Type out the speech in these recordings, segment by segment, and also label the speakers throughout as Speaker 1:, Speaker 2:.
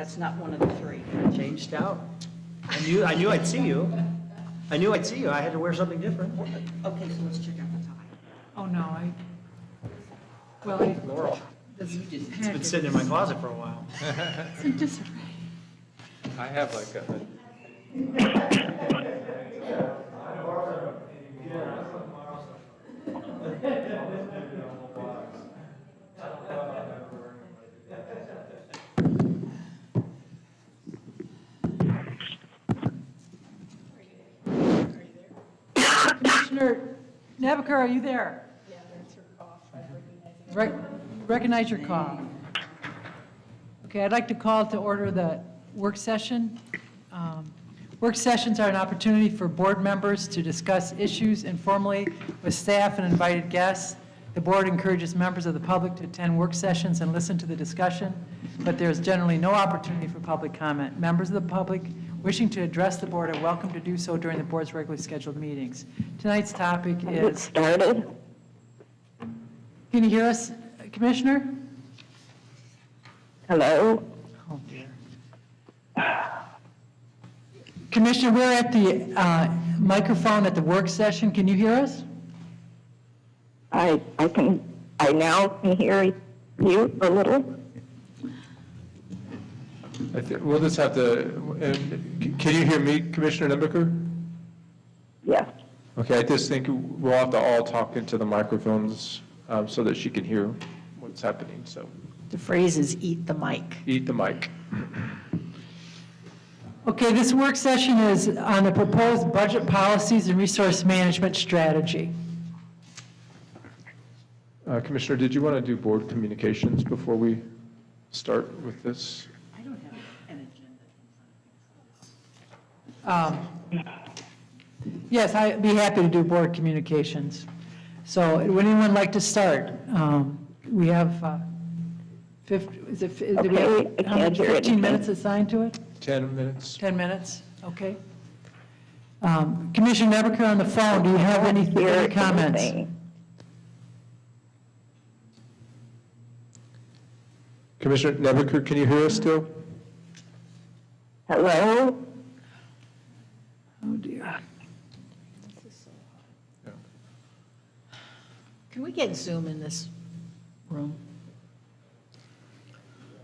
Speaker 1: That's not one of the three.
Speaker 2: Changed out. I knew I'd see you. I knew I'd see you. I had to wear something different.
Speaker 1: Okay, so let's check out the tie.
Speaker 3: Oh, no,
Speaker 2: Laurel,
Speaker 3: this
Speaker 2: it's been sitting in my closet for a while.
Speaker 3: it's in disarray.
Speaker 4: I have like a,
Speaker 3: Commissioner Naviker, are you there?
Speaker 1: Yeah, that's her cough. I
Speaker 3: Recognize your cough. Okay, I'd like to call to order the work session. Work sessions are an opportunity for board members to discuss issues informally with staff and invited guests. The board encourages members of the public to attend work sessions and listen to the discussion, but there is generally no opportunity for public comment. Members of the public wishing to address the board are welcome to do so during the board's regularly scheduled meetings. Tonight's topic is...
Speaker 5: Started.
Speaker 3: Can you hear us, Commissioner?
Speaker 5: Hello.
Speaker 3: Oh, dear. Commissioner, we're at the microphone at the work session. Can you hear us?
Speaker 5: I now can hear you a little.
Speaker 4: I think, we'll just have to, can you hear me, Commissioner Nembeker?
Speaker 5: Yes.
Speaker 4: Okay, I just think we'll have to all talk into the microphones so that she can hear what's happening, so
Speaker 1: The phrase is eat the mic.
Speaker 4: eat the mic.
Speaker 3: Okay, this work session is on the proposed budget policies and resource management strategy.
Speaker 4: Commissioner, did you want to do board communications before we start with this?
Speaker 1: I don't have an agenda.
Speaker 3: Yes, I'd be happy to do board communications. So would anyone like to start? We have 15 minutes assigned to it?
Speaker 4: 10 minutes?
Speaker 3: 10 minutes, okay. Commissioner Nebeker on the phone, do you have any comments?
Speaker 4: Commissioner Nebeker, can you hear us still?
Speaker 5: Hello.
Speaker 3: Oh, dear.
Speaker 1: Can we get Zoom in this room?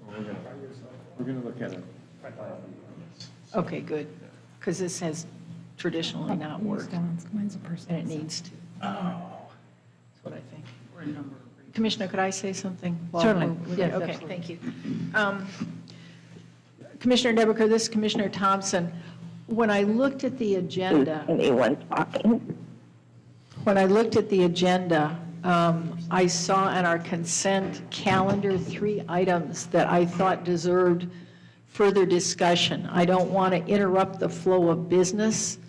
Speaker 4: We're going to look at it.
Speaker 1: Okay, good. Because this has traditionally not worked.
Speaker 3: Mine's a person.
Speaker 1: And it needs to. That's what I think. Commissioner, could I say something? while
Speaker 3: Certainly.
Speaker 1: we're-
Speaker 3: Yes,
Speaker 1: Okay,
Speaker 3: absolutely.
Speaker 1: thank you. Commissioner Nebeker, this is Commissioner Thompson. When I looked at the
Speaker 5: Is
Speaker 1: agenda,
Speaker 5: anyone talking?
Speaker 1: I saw on our consent calendar 3 items that I thought deserved further discussion. I don't want to interrupt the flow of business,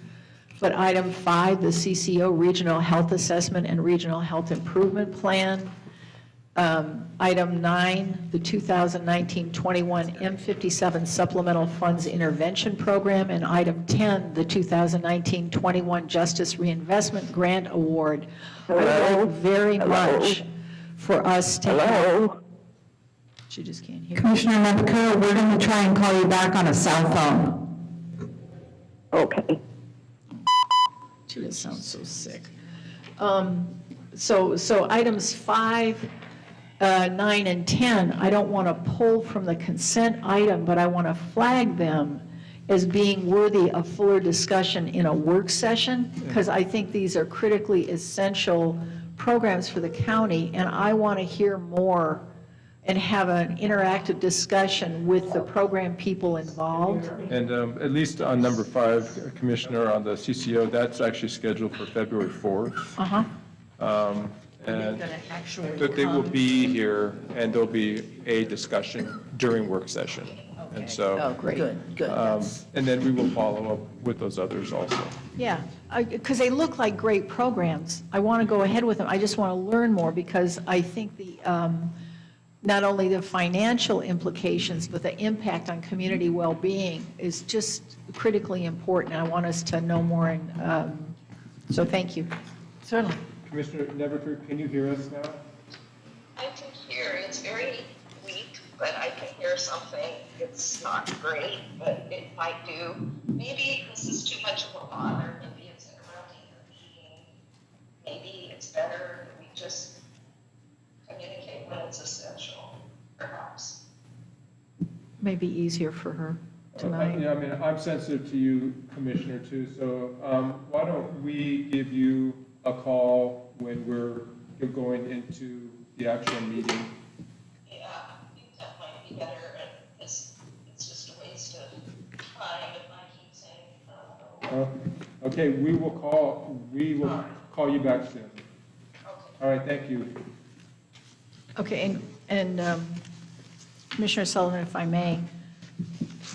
Speaker 1: but item 5, the CCO Regional Health Assessment and Regional Health Improvement Plan. Item 9, the 2019-21 M57 Supplemental Funds Intervention Program. And item 10, the 2019-21 Justice Reinvestment Grant Award. I would like very much for us to have...
Speaker 5: Hello.
Speaker 1: She just can't hear.
Speaker 6: Commissioner Nebeker, we're going to try and call you back on a cell phone.
Speaker 5: Okay.
Speaker 1: She just sounds so sick. So items 5, 9, and 10, I don't want to pull from the consent item, but I want to flag them as being worthy of fuller discussion in a work session, because I think these are critically essential programs for the county, and I want to hear more and have an interactive discussion with the program people involved.
Speaker 4: And at least on number 5, Commissioner, on the CCO, that's actually scheduled for February 4th.
Speaker 1: Uh-huh.
Speaker 4: And
Speaker 1: Gonna actually
Speaker 4: that they will
Speaker 1: come.
Speaker 4: be here, and there'll be a discussion during work session. And
Speaker 1: Oh,
Speaker 4: so,
Speaker 1: great. Good.
Speaker 4: and then we will follow up with those others also.
Speaker 1: Yeah, because they look like great programs. I want to go ahead with them. I just want to learn more because I think not only the financial implications, but the impact on community well-being is just critically important. I want us to know more, and so thank you.
Speaker 3: Certainly.
Speaker 4: Commissioner Nebeker, can you hear us now?
Speaker 7: I can hear. It's very weak, but I can hear something. It's not great, but it might do. Maybe this is too much of a bother. Maybe it's interrupting your meeting. Maybe it's better that we just communicate when it's essential, perhaps.
Speaker 1: Maybe easier for her tonight.
Speaker 4: Yeah, I mean, I'm sensitive to you, Commissioner, too, so why don't we give you a call when you're going into the actual meeting?
Speaker 7: Yeah, I think that might be better. It's just a waste of time if I keep saying,
Speaker 4: Okay, we will call you back soon.
Speaker 7: okay.
Speaker 4: All right, thank you.
Speaker 1: Okay, and Commissioner Sullivan, if I may,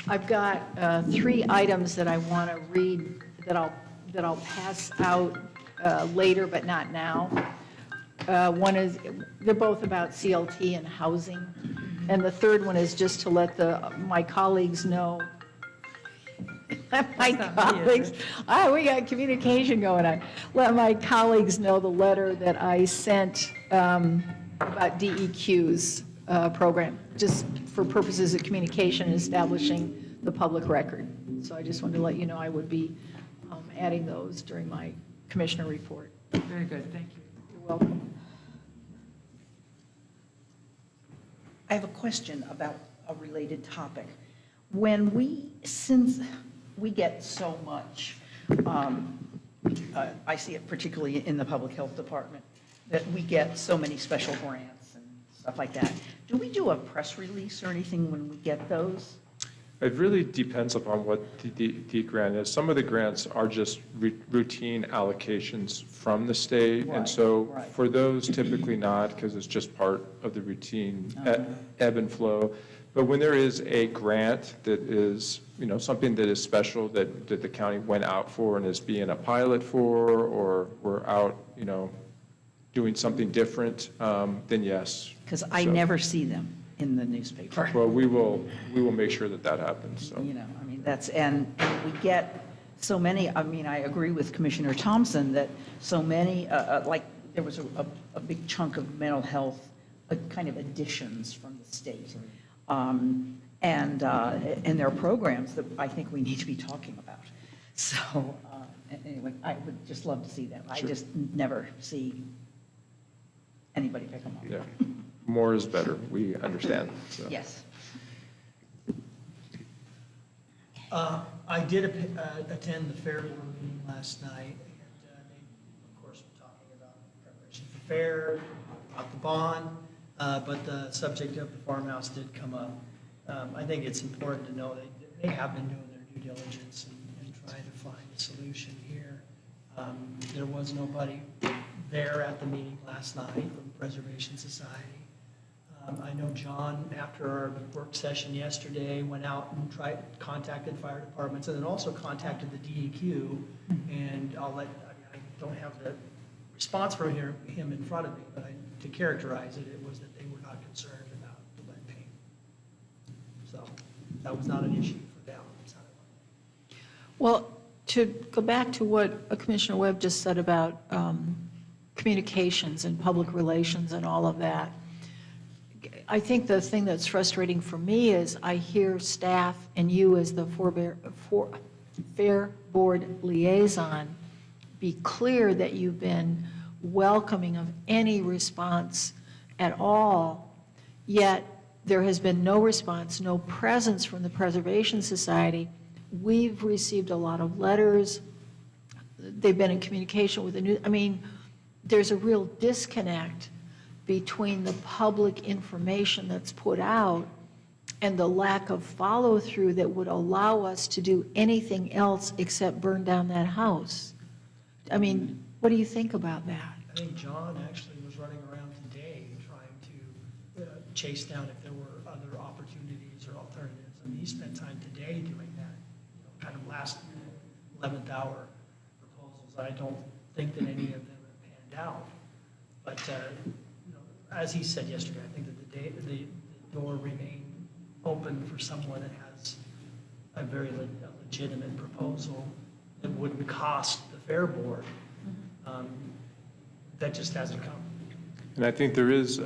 Speaker 1: I've got 3 items that I want to read that I'll pass out later, but not now. One is, they're both about CLT and housing. And the third one is just to let my colleagues know. My colleagues, we got communication going on. Let my colleagues know the letter that I sent about DEQ's program, just for purposes of communication and establishing the public record. So I just wanted to let you know I would be adding those during my commissioner report.
Speaker 3: Very good, thank you.
Speaker 1: You're welcome.
Speaker 8: I have a question about a related topic. Since we get so much, I see it particularly in the public health department, that we get so many special grants and stuff like that. Do we do a press release or anything when we get those?
Speaker 4: It really depends upon what the grant is. Some of the grants are just routine allocations from the state. And
Speaker 8: Right,
Speaker 4: so
Speaker 8: right.
Speaker 4: for those, typically not, because it's just part of the routine ebb and flow. But when there is a grant that is, something that is special that the county went out for and is being a pilot for, or we're out, doing something different, then yes.
Speaker 8: Because I
Speaker 4: So-
Speaker 8: never see them in the newspaper.
Speaker 4: Well, we will make sure that happens, so.
Speaker 8: And we get so many, I agree with Commissioner Thompson that so many, like, there was a big chunk of mental health, kind of additions from the state. And there are programs that I think we need to be talking about. So, anyway, I would just love to see them. I
Speaker 4: Sure.
Speaker 8: just never see anybody pick them up.
Speaker 4: Yeah, more is better, we understand, so.
Speaker 8: Yes.
Speaker 2: I did attend the fair board meeting last night, and they, of course, were talking about preparation for fair, about the bond, but the subject of the farmhouse did come up. I think it's important to know that they have been doing their due diligence and trying to find a solution here. There was nobody there at the meeting last night from Preservation Society. I know John, after our work session yesterday, went out and contacted fire departments, and then also contacted the DEQ. And I don't have the response from him in front of me, but to characterize it, it was that they were not concerned about the lead paint. So that was not an issue for them. it sounded like.
Speaker 1: Well, to go back to what Commissioner Webb just said about communications and public relations and all of that, I think the thing that's frustrating for me is I hear staff and you as the Fair Board liaison be clear that you've been welcoming of any response at all, yet there has been no response, no presence from the Preservation Society. We've received a lot of letters. They've been in communication with the news. There's a real disconnect between the public information that's put out and the lack of follow-through that would allow us to do anything else except burn down that house. What do you think about that?
Speaker 2: I think John actually was running around today trying to chase down if there were other opportunities or alternatives. He spent time today doing that, kind of last 11th hour proposals. I don't think that any of them have panned out. But, as he said yesterday, I think that the door remained open for someone that has a very legitimate proposal that wouldn't cost the fair board. That just hasn't come.
Speaker 4: And I think there is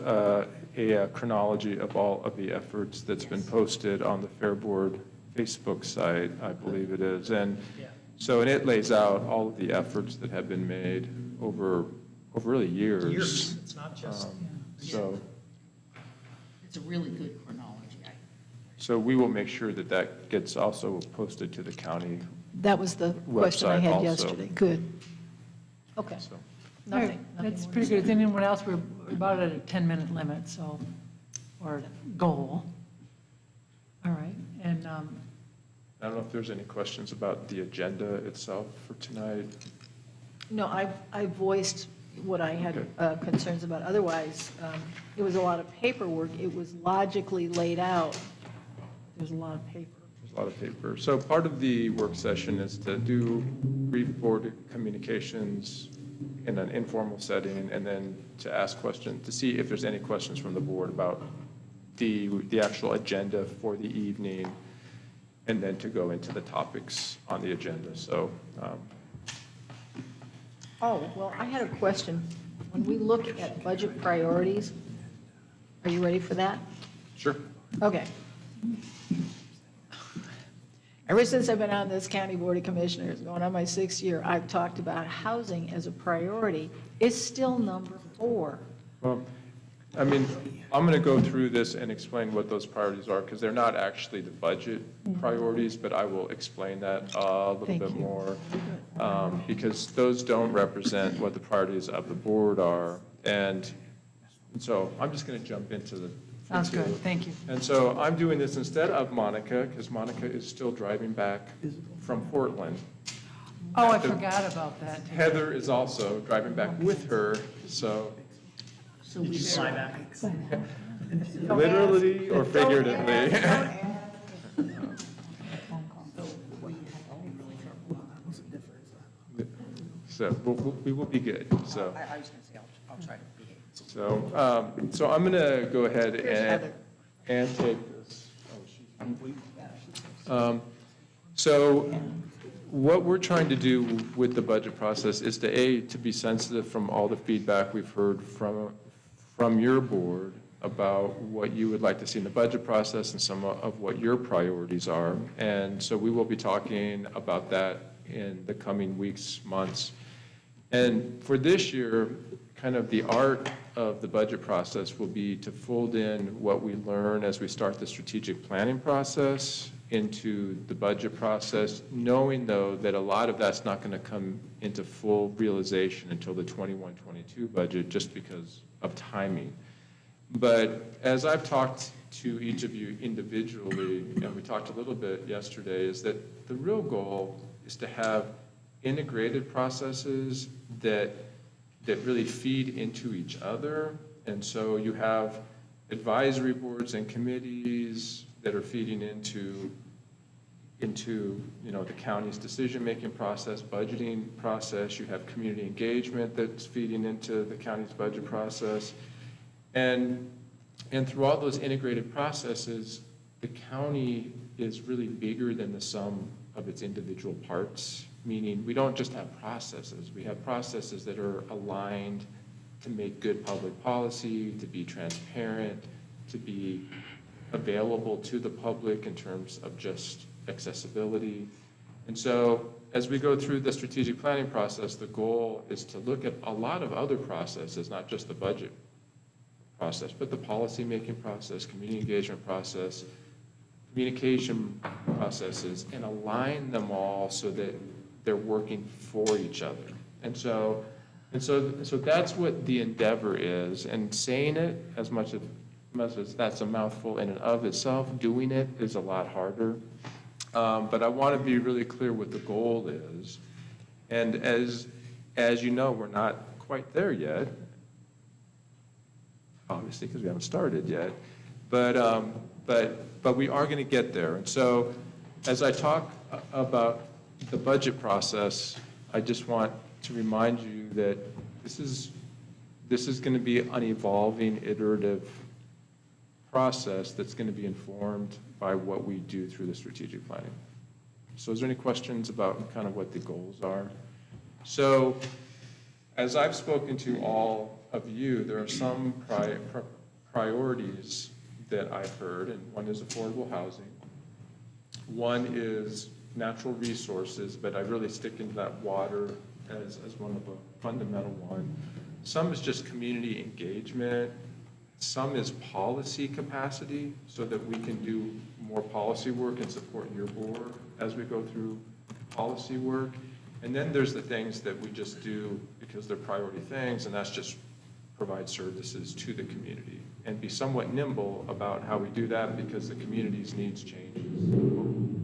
Speaker 4: a chronology of all of the efforts that's been posted on the Fair Board Facebook site, I believe it is. And
Speaker 2: Yeah.
Speaker 4: so, and it lays out all of the efforts that have been made over really years.
Speaker 2: Years, it's not just,
Speaker 4: So,
Speaker 8: It's a really good chronology.
Speaker 4: so we will make sure that that gets also posted to the county.
Speaker 1: That was the question I
Speaker 4: Website
Speaker 1: had
Speaker 4: also.
Speaker 1: yesterday. Good. Okay,
Speaker 4: So,
Speaker 3: All right,
Speaker 1: nothing.
Speaker 3: that's
Speaker 1: more
Speaker 3: pretty
Speaker 1: to
Speaker 3: good. Is anyone else, we're about at a 10-minute limit, so, or goal. All right, and,
Speaker 4: I don't know if there's any questions about the agenda itself for tonight.
Speaker 1: No, I voiced what I had concerns about. Otherwise, it was a lot of paperwork. It was logically laid out. There's a lot of paper.
Speaker 4: There's a lot of paper. So part of the work session is to do brief board communications in an informal setting, and then to ask questions, to see if there's any questions from the board about the actual agenda for the evening, and then to go into the topics on the agenda. So,
Speaker 1: Oh, well, I had a question. When we look at budget priorities, are you ready for that?
Speaker 4: sure.
Speaker 1: Okay. Ever since I've been on this county board of commissioners, going on my 6th year, I've talked about housing as a priority. It's still number 4.
Speaker 4: Well, I mean, I'm going to go through this and explain what those priorities are, because they're not actually the budget priorities, but I will explain that a little
Speaker 1: Thank
Speaker 4: bit
Speaker 1: you.
Speaker 4: more, because those don't represent what the priorities of the board are. And so I'm just going to jump into the.
Speaker 3: sounds good,
Speaker 4: into-
Speaker 3: thank you.
Speaker 4: And so I'm doing this instead of Monica, because Monica is still driving back from Portland.
Speaker 3: Oh, I forgot about that.
Speaker 4: Heather is also driving back with her, so
Speaker 2: did you fly back?
Speaker 4: literally or figuratively. So we will be good, so.
Speaker 8: I was going to say, I'll try to behave.
Speaker 4: So I'm going to go ahead
Speaker 1: Heather.
Speaker 4: and take this. So what we're trying to do with the budget process is to be sensitive from all the feedback we've heard from your board about what you would like to see in the budget process and some of what your priorities are. And so we will be talking about that in the coming weeks, months. And for this year, kind of the art of the budget process will be to fold in what we learn as we start the strategic planning process into the budget process, knowing though that a lot of that's not going to come into full realization until the 21-22 budget, just because of timing. But as I've talked to each of you individually, and we talked a little bit yesterday, is that the real goal is to have integrated processes that really feed into each other. And so you have advisory boards and committees that are feeding into the county's decision-making process, budgeting process. You have community engagement that's feeding into the county's budget process. And through all those integrated processes, the county is really bigger than the sum of its individual parts, meaning we don't just have processes. We have processes that are aligned to make good public policy, to be transparent, to be available to the public in terms of just accessibility. And so as we go through the strategic planning process, the goal is to look at a lot of other processes, not just the budget process, but the policy-making process, community engagement process, communication processes, and align them all so that they're working for each other. And so that's what the endeavor is. And saying it as much as that's a mouthful in and of itself, doing it is a lot harder. But I want to be really clear what the goal is. And as you know, we're not quite there yet, obviously, because we haven't started yet. But we are going to get there. And so as I talk about the budget process, I just want to remind you that this is going to be an evolving, iterative process that's going to be informed by what we do through the strategic planning. So is there any questions about kind of what the goals are? So as I've spoken to all of you, there are some priorities that I've heard, and one is affordable housing. One is natural resources, but I really stick into that water as one of a fundamental one. Some is just community engagement. Some is policy capacity so that we can do more policy work and support your board as we go through policy work. And then there's the things that we just do because they're priority things, and that's just provide services to the community and be somewhat nimble about how we do that because the community's needs change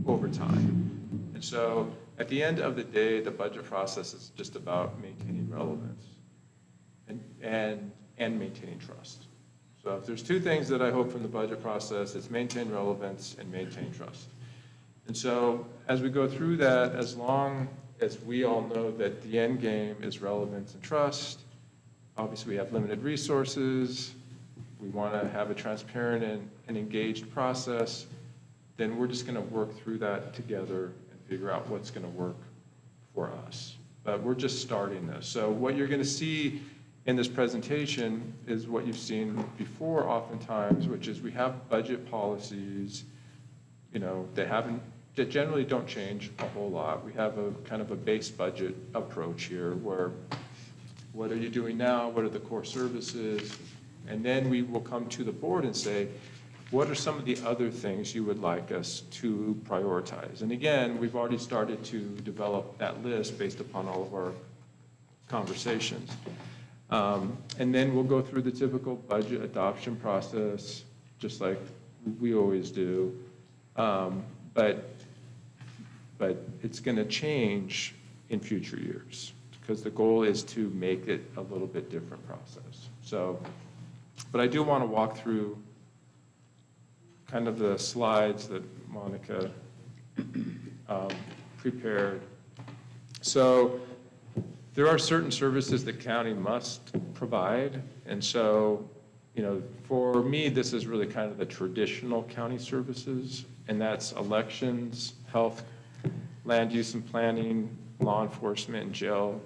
Speaker 4: over time. And so at the end of the day, the budget process is just about maintaining relevance and maintaining trust. So if there's two things that I hope from the budget process, it's maintain relevance and maintain trust. And so as we go through that, as long as we all know that the end game is relevance and trust, obviously we have limited resources, we want to have a transparent and engaged process, then we're just going to work through that together and figure out what's going to work for us. But we're just starting this. So what you're going to see in this presentation is what you've seen before oftentimes, which is we have budget policies, that generally don't change a whole lot. We have a kind of a base budget approach here where what are you doing now? What are the core services? And then we will come to the board and say, what are some of the other things you would like us to prioritize? And again, we've already started to develop that list based upon all of our conversations. And then we'll go through the typical budget adoption process, just like we always do. But it's going to change in future years because the goal is to make it a little bit different process. So, but I do want to walk through kind of the slides that Monica prepared. So there are certain services the county must provide. And so, for me, this is really kind of the traditional county services, and that's elections, health, land use and planning, law enforcement, and jail.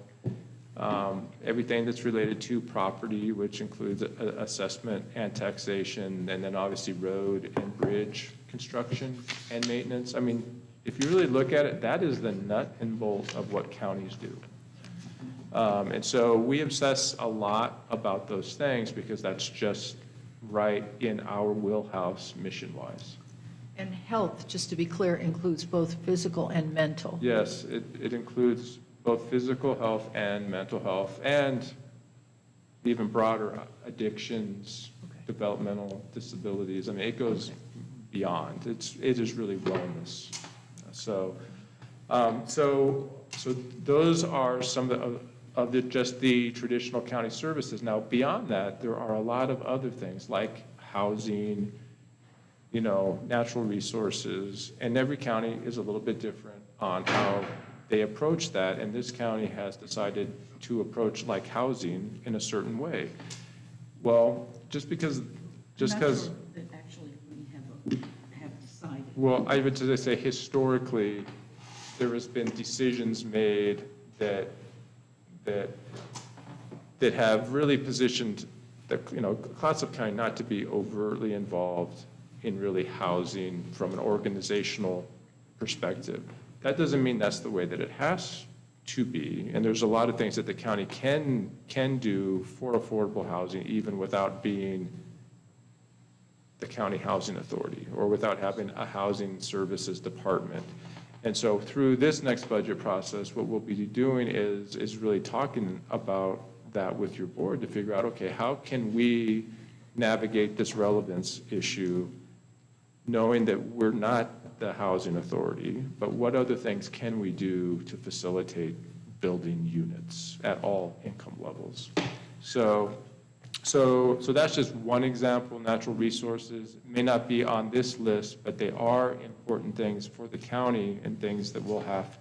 Speaker 4: Everything that's related to property, which includes assessment and taxation, and then obviously road and bridge construction and maintenance. I mean, if you really look at it, that is the nut and bolt of what counties do. And so we obsess a lot about those things because that's just right in our wheelhouse mission-wise.
Speaker 1: And health, just to be clear, includes both physical and mental.
Speaker 4: Yes, it includes both physical health and mental health and even broader addictions, developmental disabilities. I mean, it goes beyond. It is really wellness. So those are some of the traditional county services. Now, beyond that, there are a lot of other things like housing, natural resources, and every county is a little bit different on how they approach that, and this county has decided to approach like housing in a certain way. Well, just because.
Speaker 8: I'm not sure that actually we have decided.
Speaker 4: Well, I would just say historically, there has been decisions made that have really positioned the, Clatsop County not to be overtly involved in really housing from an organizational perspective. That doesn't mean that's the way that it has to be, and there's a lot of things that the county can do for affordable housing even without being the county housing authority or without having a housing services department. And so through this next budget process, what we'll be doing is really talking about that with your board to figure out, okay, how can we navigate this relevance issue knowing that we're not the housing authority, but what other things can we do to facilitate building units at all income levels? So that's just one example. Natural resources may not be on this list, but they are important things for the county and things that we'll have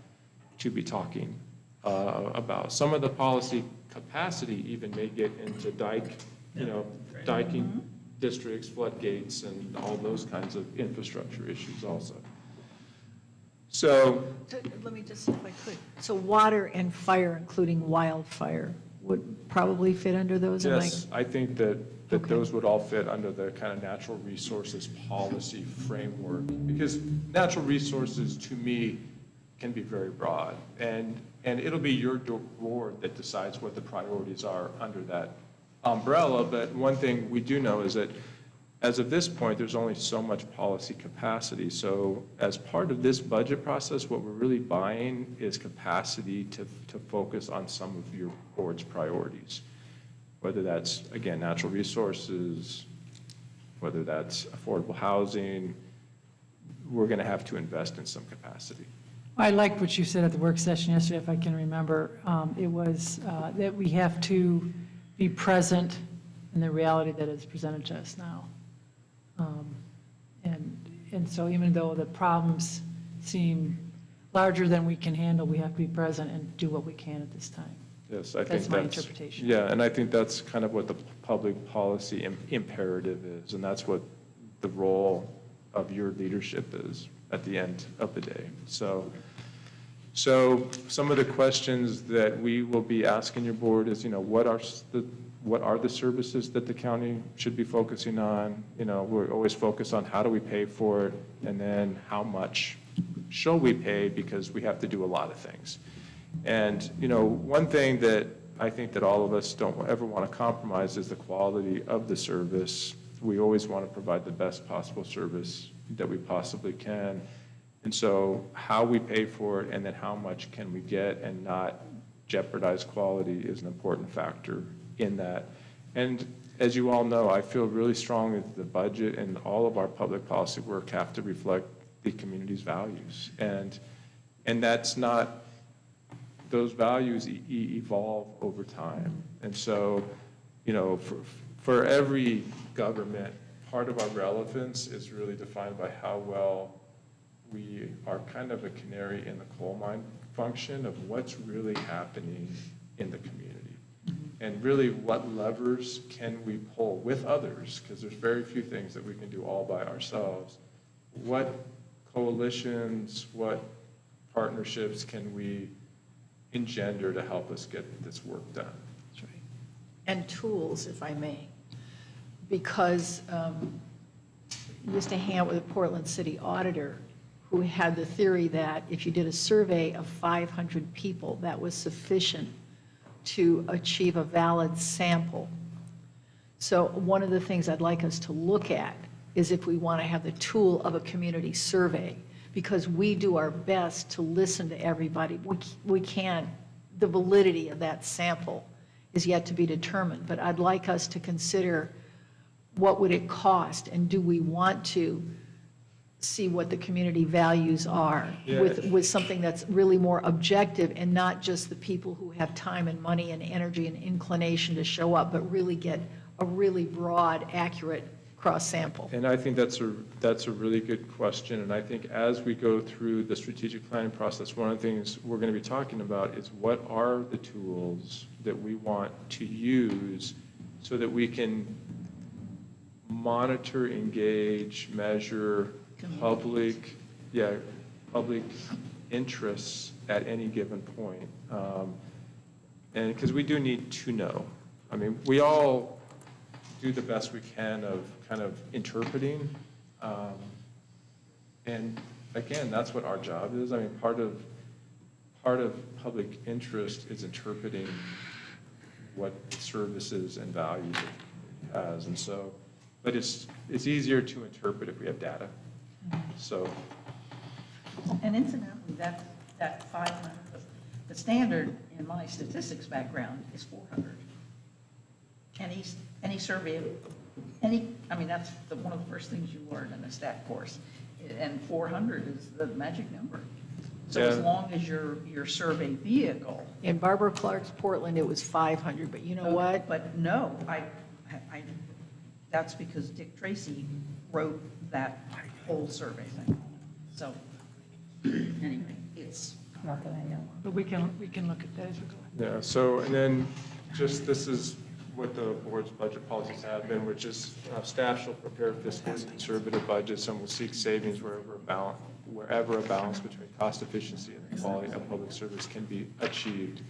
Speaker 4: to be talking about. Some of the policy capacity even may get into diking districts, floodgates, and all those kinds of infrastructure issues also. So
Speaker 1: Let me just, if I could. So water and fire, including wildfire, would probably fit under those? Am I-
Speaker 4: Yes, I think that
Speaker 1: Okay.
Speaker 4: those would all fit under the kind of natural resources policy framework, because natural resources, to me, can be very broad, and it'll be your board that decides what the priorities are under that umbrella, but one thing we do know is that as of this point, there's only so much policy capacity, so as part of this budget process, what we're really buying is capacity to focus on some of your board's priorities. Whether that's, again, natural resources, whether that's affordable housing, we're going to have to invest in some capacity.
Speaker 3: I liked what you said at the work session yesterday, if I can remember. It was that we have to be present in the reality that is presented to us now. And so even though the problems seem larger than we can handle, we have to be present and do what we can at this time.
Speaker 4: Yes, I think
Speaker 3: That's my interpretation.
Speaker 4: Yeah, and I think that's kind of what the public policy imperative is, and that's what the role of your leadership is at the end of the day. So some of the questions that we will be asking your board is, what are the services that the county should be focusing on? We're always focused on how do we pay for it, and then how much shall we pay, because we have to do a lot of things. And, one thing that I think that all of us don't ever want to compromise is the quality of the service. We always want to provide the best possible service that we possibly can. And so how we pay for it and then how much can we get and not jeopardize quality is an important factor in that. And as you all know, I feel really strongly that the budget and all of our public policy work have to reflect the community's values. And that's not, those values evolve over time. And so, for every government, part of our relevance is really defined by how well we are kind of a canary in the coal mine function of what's really happening in the community. And really, what levers can we pull with others? Because there's very few things that we can do all by ourselves. What coalitions, what partnerships can we engender to help us get this work done?
Speaker 1: That's right. And tools, if I may, because I used to hang out with a Portland City auditor who had the theory that if you did a survey of 500 people, that was sufficient to achieve a valid sample. So one of the things I'd like us to look at is if we want to have the tool of a community survey, because we do our best to listen to everybody. We can't, the validity of that sample is yet to be determined, but I'd like us to consider what would it cost, and do we want to see what the community values are
Speaker 4: Yeah.
Speaker 1: with something that's really more objective and not just the people who have time and money and energy and inclination to show up, but really get a really broad, accurate cross sample.
Speaker 4: And I think that's a really good question. And I think as we go through the strategic planning process, one of the things we're going to be talking about is what are the tools that we want to use so that we can monitor, engage, measure public interests at any given point. And because we do need to know. I mean, we all do the best we can of kind of interpreting. And again, that's what our job is. I mean, part of public interest is interpreting what services and values it has. And so, but it's easier to interpret if we have data. So,
Speaker 8: And incidentally, that 500, the standard in my statistics background is 400. Any survey, I mean, that's one of the first things you learn in a stat course. And 400 is the magic number. So as
Speaker 4: Yeah.
Speaker 8: long as your survey vehicle.
Speaker 1: In Barbara Clark's Portland, it was 500, but you know what?
Speaker 8: But no, that's because Dick Tracy wrote that whole survey thing. So, anyway, it's.
Speaker 6: Not that I know.
Speaker 3: But we can look at that as we go.
Speaker 4: yeah, so, and then just this is what the board's budget policies have been, which is staff shall prepare fiscally conservative budgets and will seek savings wherever a balance between cost efficiency and the quality of public service can be achieved.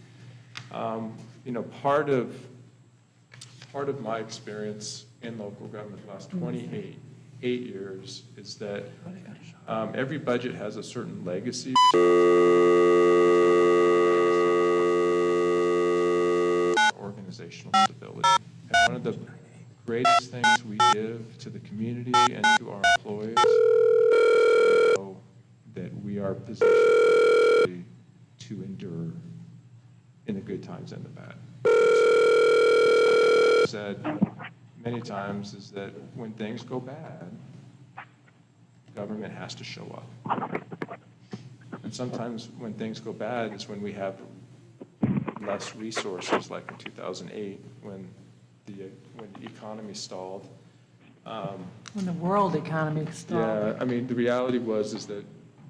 Speaker 4: You know, part of my experience in local government the last 8 years is that every budget has a certain legacy. Organizational stability. And one of the greatest things we give to the community and to our employees is to know that we are positioned to endure in the good times and the bad. Said many times is that when things go bad, government has to show up. And sometimes when things go bad is when we have less resources, like in 2008, when the economy stalled.
Speaker 3: When the world economy stalled.
Speaker 4: Yeah, I mean, the reality is that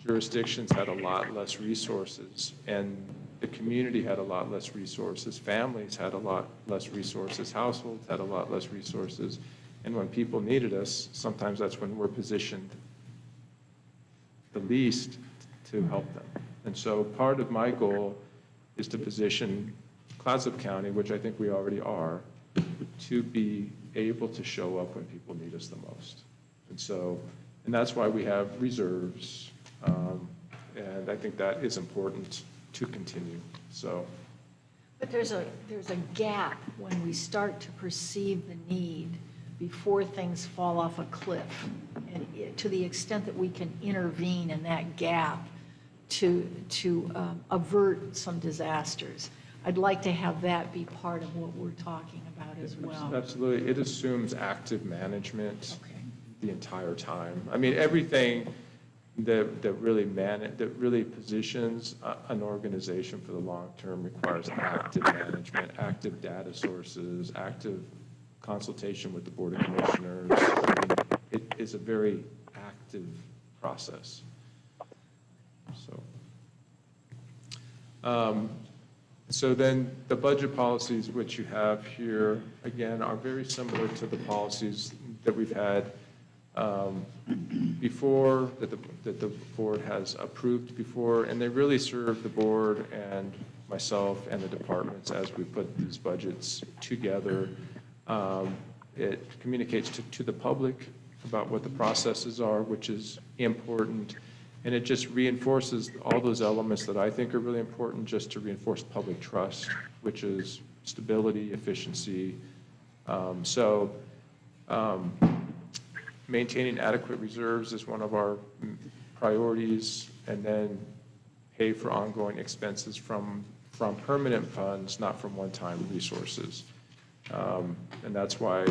Speaker 4: jurisdictions had a lot less resources, and the community had a lot less resources, families had a lot less resources, households had a lot less resources, and when people needed us, sometimes that's when we're positioned the least to help them. And so part of my goal is to position Clatsop County, which I think we already are, to be able to show up when people need us the most. And so, and that's why we have reserves, and I think that is important to continue, so.
Speaker 1: But there's a gap when we start to perceive the need before things fall off a cliff. And to the extent that we can intervene in that gap to avert some disasters, I'd like to have that be part of what we're talking about as well.
Speaker 4: Absolutely, it assumes active management
Speaker 1: Okay.
Speaker 4: the entire time. I mean, everything that really positions an organization for the long term requires active management, active data sources, active consultation with the Board of Commissioners. I mean, it is a very active process. So then the budget policies which you have here, again, are very similar to the policies that we've had before, that the board has approved before, and they really serve the board and myself and the departments as we put these budgets together. It communicates to the public about what the processes are, which is important, and it just reinforces all those elements that I think are really important just to reinforce public trust, which is stability, efficiency. Maintaining adequate reserves is one of our priorities, and then pay for ongoing expenses from permanent funds, not from one-time resources. And that's why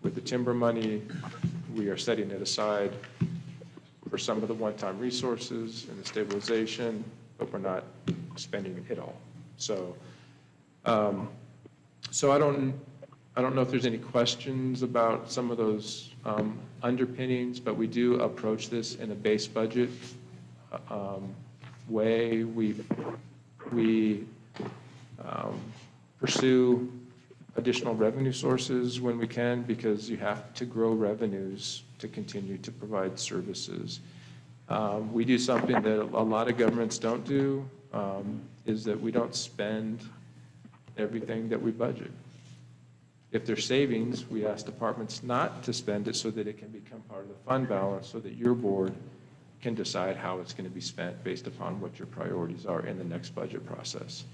Speaker 4: with the timber money, we are setting it aside for some of the one-time resources and the stabilization, but we're not spending it all. So I don't know if there's any questions about some of those underpinnings, but we do approach this in a base budget way. We pursue additional revenue sources when we can, because you have to grow revenues to continue to provide services. We do something that a lot of governments don't do, is that we don't spend everything that we budget. If there's savings, we ask departments not to spend it so that it can become part of the fund balance, so that your board can decide how it's going to be spent based upon what your priorities are in the next budget process.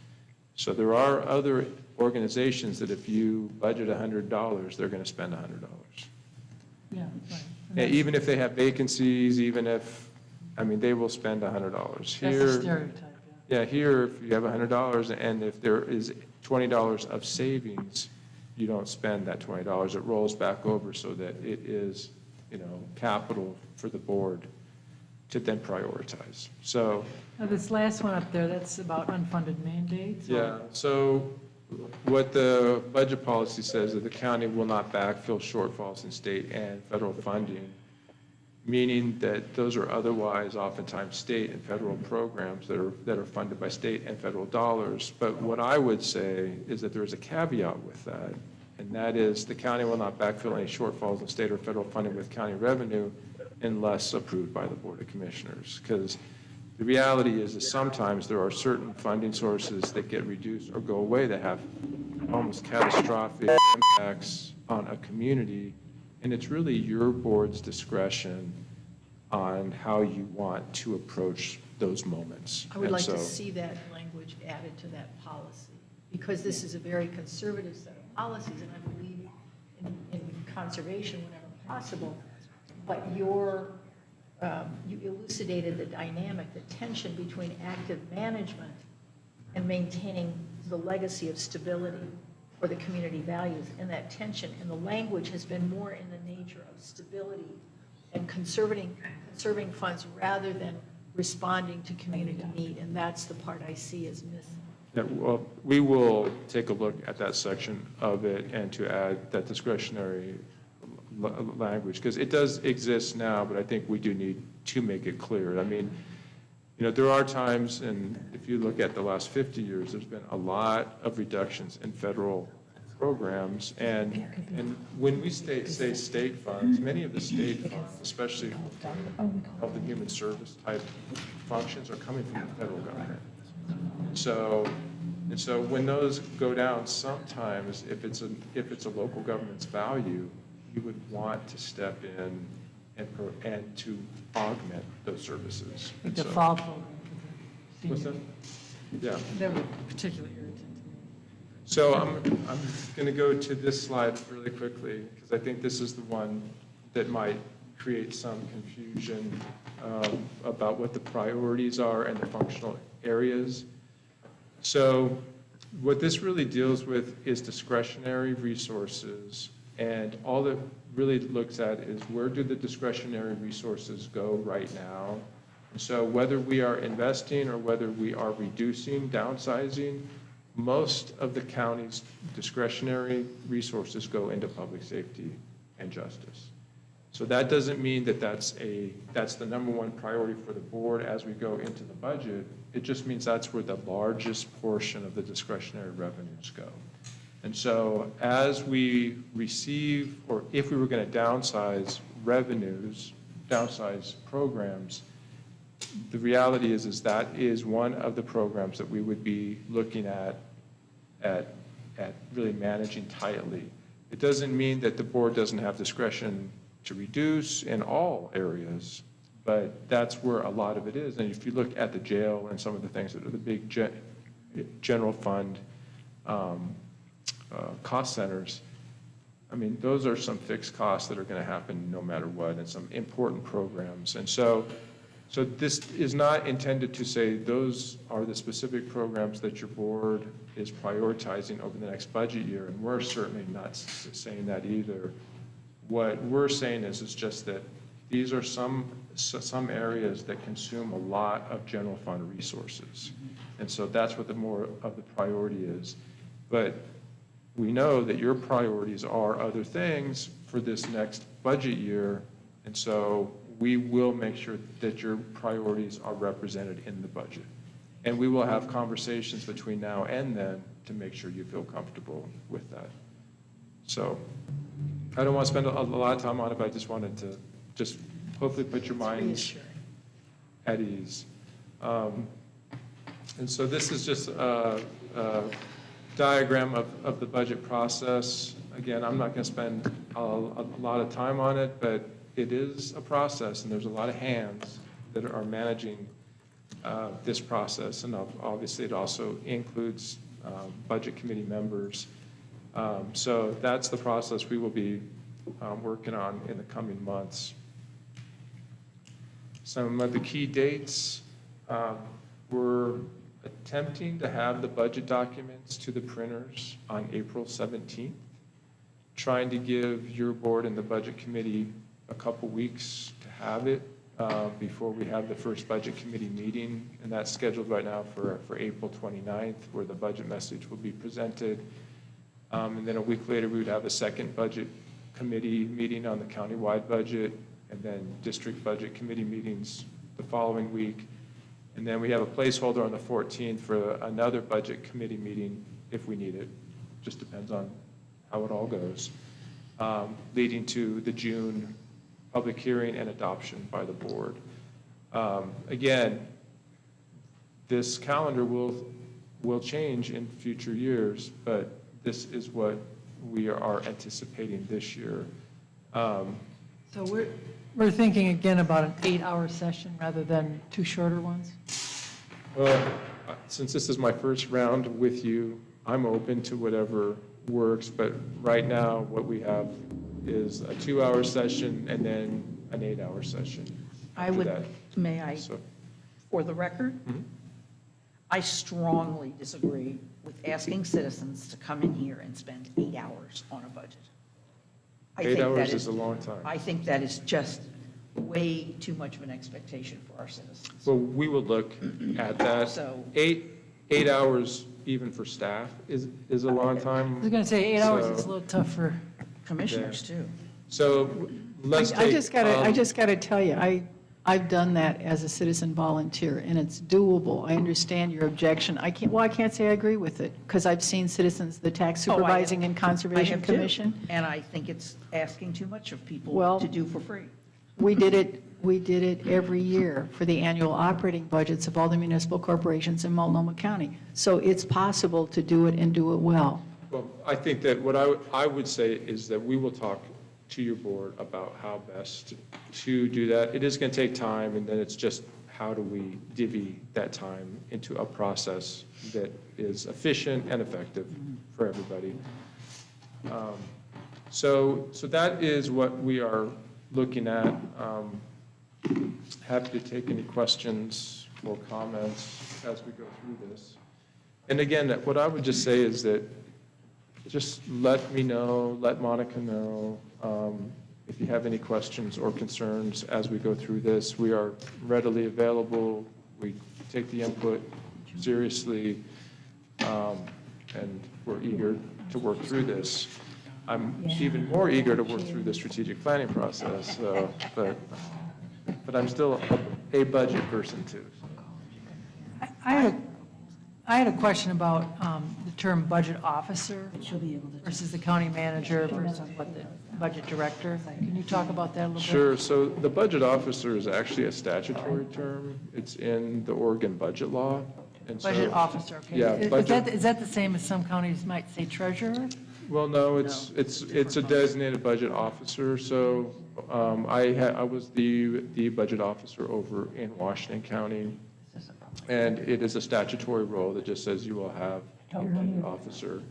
Speaker 4: So there are other organizations that if you budget $100, they're going to spend $100.
Speaker 3: Yeah, right.
Speaker 4: And even if they have vacancies, even if, I mean, they will spend $100.
Speaker 3: That's
Speaker 4: Here,
Speaker 3: the stereotype, yeah.
Speaker 4: yeah, here, if you have $100 and if there is $20 of savings, you don't spend that $20. It rolls back over so that it is, capital for the board to then prioritize. So,
Speaker 3: Now, this last one up there, that's about unfunded mandates? or-
Speaker 4: yeah, so what the budget policy says is the county will not backfill shortfalls in state and federal funding, meaning that those are otherwise oftentimes state and federal programs that are funded by state and federal dollars. But what I would say is that there is a caveat with that, and that is the county will not backfill any shortfalls in state or federal funding with county revenue unless approved by the Board of Commissioners. Because The reality is sometimes there are certain funding sources that get reduced or go away that have almost catastrophic impacts on a community, and it's really your board's discretion on how you want to approach those moments.
Speaker 1: I would
Speaker 4: And
Speaker 1: like to
Speaker 4: so-
Speaker 1: see that language added to that policy, because this is a very conservative set of policies, and I believe in conservation whenever possible. But you elucidated the dynamic, the tension between active management and maintaining the legacy of stability or the community values, and that tension, and the language has been more in the nature of stability and conserving funds rather than responding to community need, and that's the part I see as missing.
Speaker 4: Yeah, well, we will take a look at that section of it and to add that discretionary language, because it does exist now, but I think we do need to make it clear. I mean, there are times, and if you look at the last 50 years, there's been a lot of reductions in federal programs, and when we say state funds, many of the state funds, especially health and human service type functions, are coming from the federal government. And so when those go down, sometimes if it's a local government's value, you would want to step in and to augment those services.
Speaker 3: The
Speaker 4: And so-
Speaker 3: default program for the
Speaker 4: What's that?
Speaker 3: senior.
Speaker 4: Yeah.
Speaker 3: That was particularly irritant to me.
Speaker 4: So I'm going to go to this slide really quickly, because I think this is the one that might create some confusion about what the priorities are and the functional areas. So what this really deals with is discretionary resources, and all it really looks at is where do the discretionary resources go right now. And so whether we are investing or whether we are reducing, downsizing, most of the county's discretionary resources go into public safety and justice. So that doesn't mean that that's the number one priority for the board as we go into the budget. It just means that's where the largest portion of the discretionary revenues go. And so as we receive, or if we were going to downsize revenues, downsize programs, the reality is that is one of the programs that we would be looking at really managing tightly. It doesn't mean that the board doesn't have discretion to reduce in all areas, but that's where a lot of it is. And if you look at the jail and some of the things that are the big general fund cost centers, I mean, those are some fixed costs that are going to happen no matter what, and some important programs. And so this is not intended to say those are the specific programs that your board is prioritizing over the next budget year, and we're certainly not saying that either. What we're saying is just that these are some areas that consume a lot of general fund resources. And so that's what the more of the priority is. But we know that your priorities are other things for this next budget year, and so we will make sure that your priorities are represented in the budget. And we will have conversations between now and then to make sure you feel comfortable with that. So I don't want to spend a lot of time on it, but I just wanted to just hopefully put your minds at ease. And so this is just a diagram of the budget process. Again, I'm not going to spend a lot of time on it, but it is a process, and there's a lot of hands that are managing this process. And obviously, it also includes budget committee members. So that's the process we will be working on in the coming months. Some of the key dates, we're attempting to have the budget documents to the printers on April 17th, trying to give your board and the budget committee a couple weeks to have it before we have the first budget committee meeting, and that's scheduled right now for April 29th, where the budget message will be presented. And then a week later, we would have a second budget committee meeting on the countywide budget, and then district budget committee meetings the following week. And then we have a placeholder on the 14th for another budget committee meeting if we need it. Just depends on how it all goes, leading to the June public hearing and adoption by the board. Again, this calendar will change in future years, but this is what we are anticipating this year.
Speaker 3: So we're thinking again about an 8-hour session rather than 2 shorter ones?
Speaker 4: Well, since this is my first round with you, I'm open to whatever works, but right now, what we have is a 2-hour session and then an 8-hour session
Speaker 8: I
Speaker 4: after
Speaker 8: would,
Speaker 4: that.
Speaker 8: may I,
Speaker 4: So,
Speaker 8: for the record,
Speaker 4: Mhm.
Speaker 8: I strongly disagree with asking citizens to come in here and spend 8 hours on a budget. I
Speaker 4: 8
Speaker 8: think that
Speaker 4: hours is a long time.
Speaker 8: I think that is just way too much of an expectation for our citizens.
Speaker 4: Well, we will look at that.
Speaker 8: So-
Speaker 4: 8 hours, even for staff, is a long
Speaker 3: I
Speaker 4: time.
Speaker 3: was going to say 8 hours is a
Speaker 4: So-
Speaker 3: little tough for,
Speaker 8: Commissioners, too.
Speaker 4: So let's take.
Speaker 1: I just
Speaker 4: um,
Speaker 1: gotta tell you, I've done that as a citizen volunteer, and it's doable. I understand your objection. I can't say I agree with it, because I've seen citizens, the Tax
Speaker 8: Oh, I-
Speaker 1: Supervising and
Speaker 8: I
Speaker 1: Conservation
Speaker 8: have too.
Speaker 1: Commission.
Speaker 8: And I think it's asking too much of people
Speaker 1: Well-
Speaker 8: to do for free.
Speaker 1: We did it every year for the annual operating budgets of all the municipal corporations in Multnomah County. So it's possible to do it and do it well.
Speaker 4: Well, I think that what I would say is that we will talk to your board about how best to do that. It is going to take time, and then it's just how do we divvy that time into a process that is efficient and effective for everybody. So that is what we are looking at. Happy to take any questions or comments as we go through this. And again, what I would just say is that just let me know, let Monica know if you have any questions or concerns as we go through this. We are readily available. We take the input seriously, and we're eager to work through this. I'm even more eager to work through the strategic planning process, but I'm still a budget person too.
Speaker 3: I had a question about the term budget officer versus the county manager versus what the budget director. Can you talk about that a little bit?
Speaker 4: Sure, so the budget officer is actually a statutory term. It's in the Oregon budget law. And so-
Speaker 3: Budget officer, okay.
Speaker 4: Yeah,
Speaker 3: Is that the same as some counties might say treasurer?
Speaker 4: Well, no, it's a designated budget officer, so I was the budget officer over in Washington County, and it is a statutory role that just says you will have a budget officer.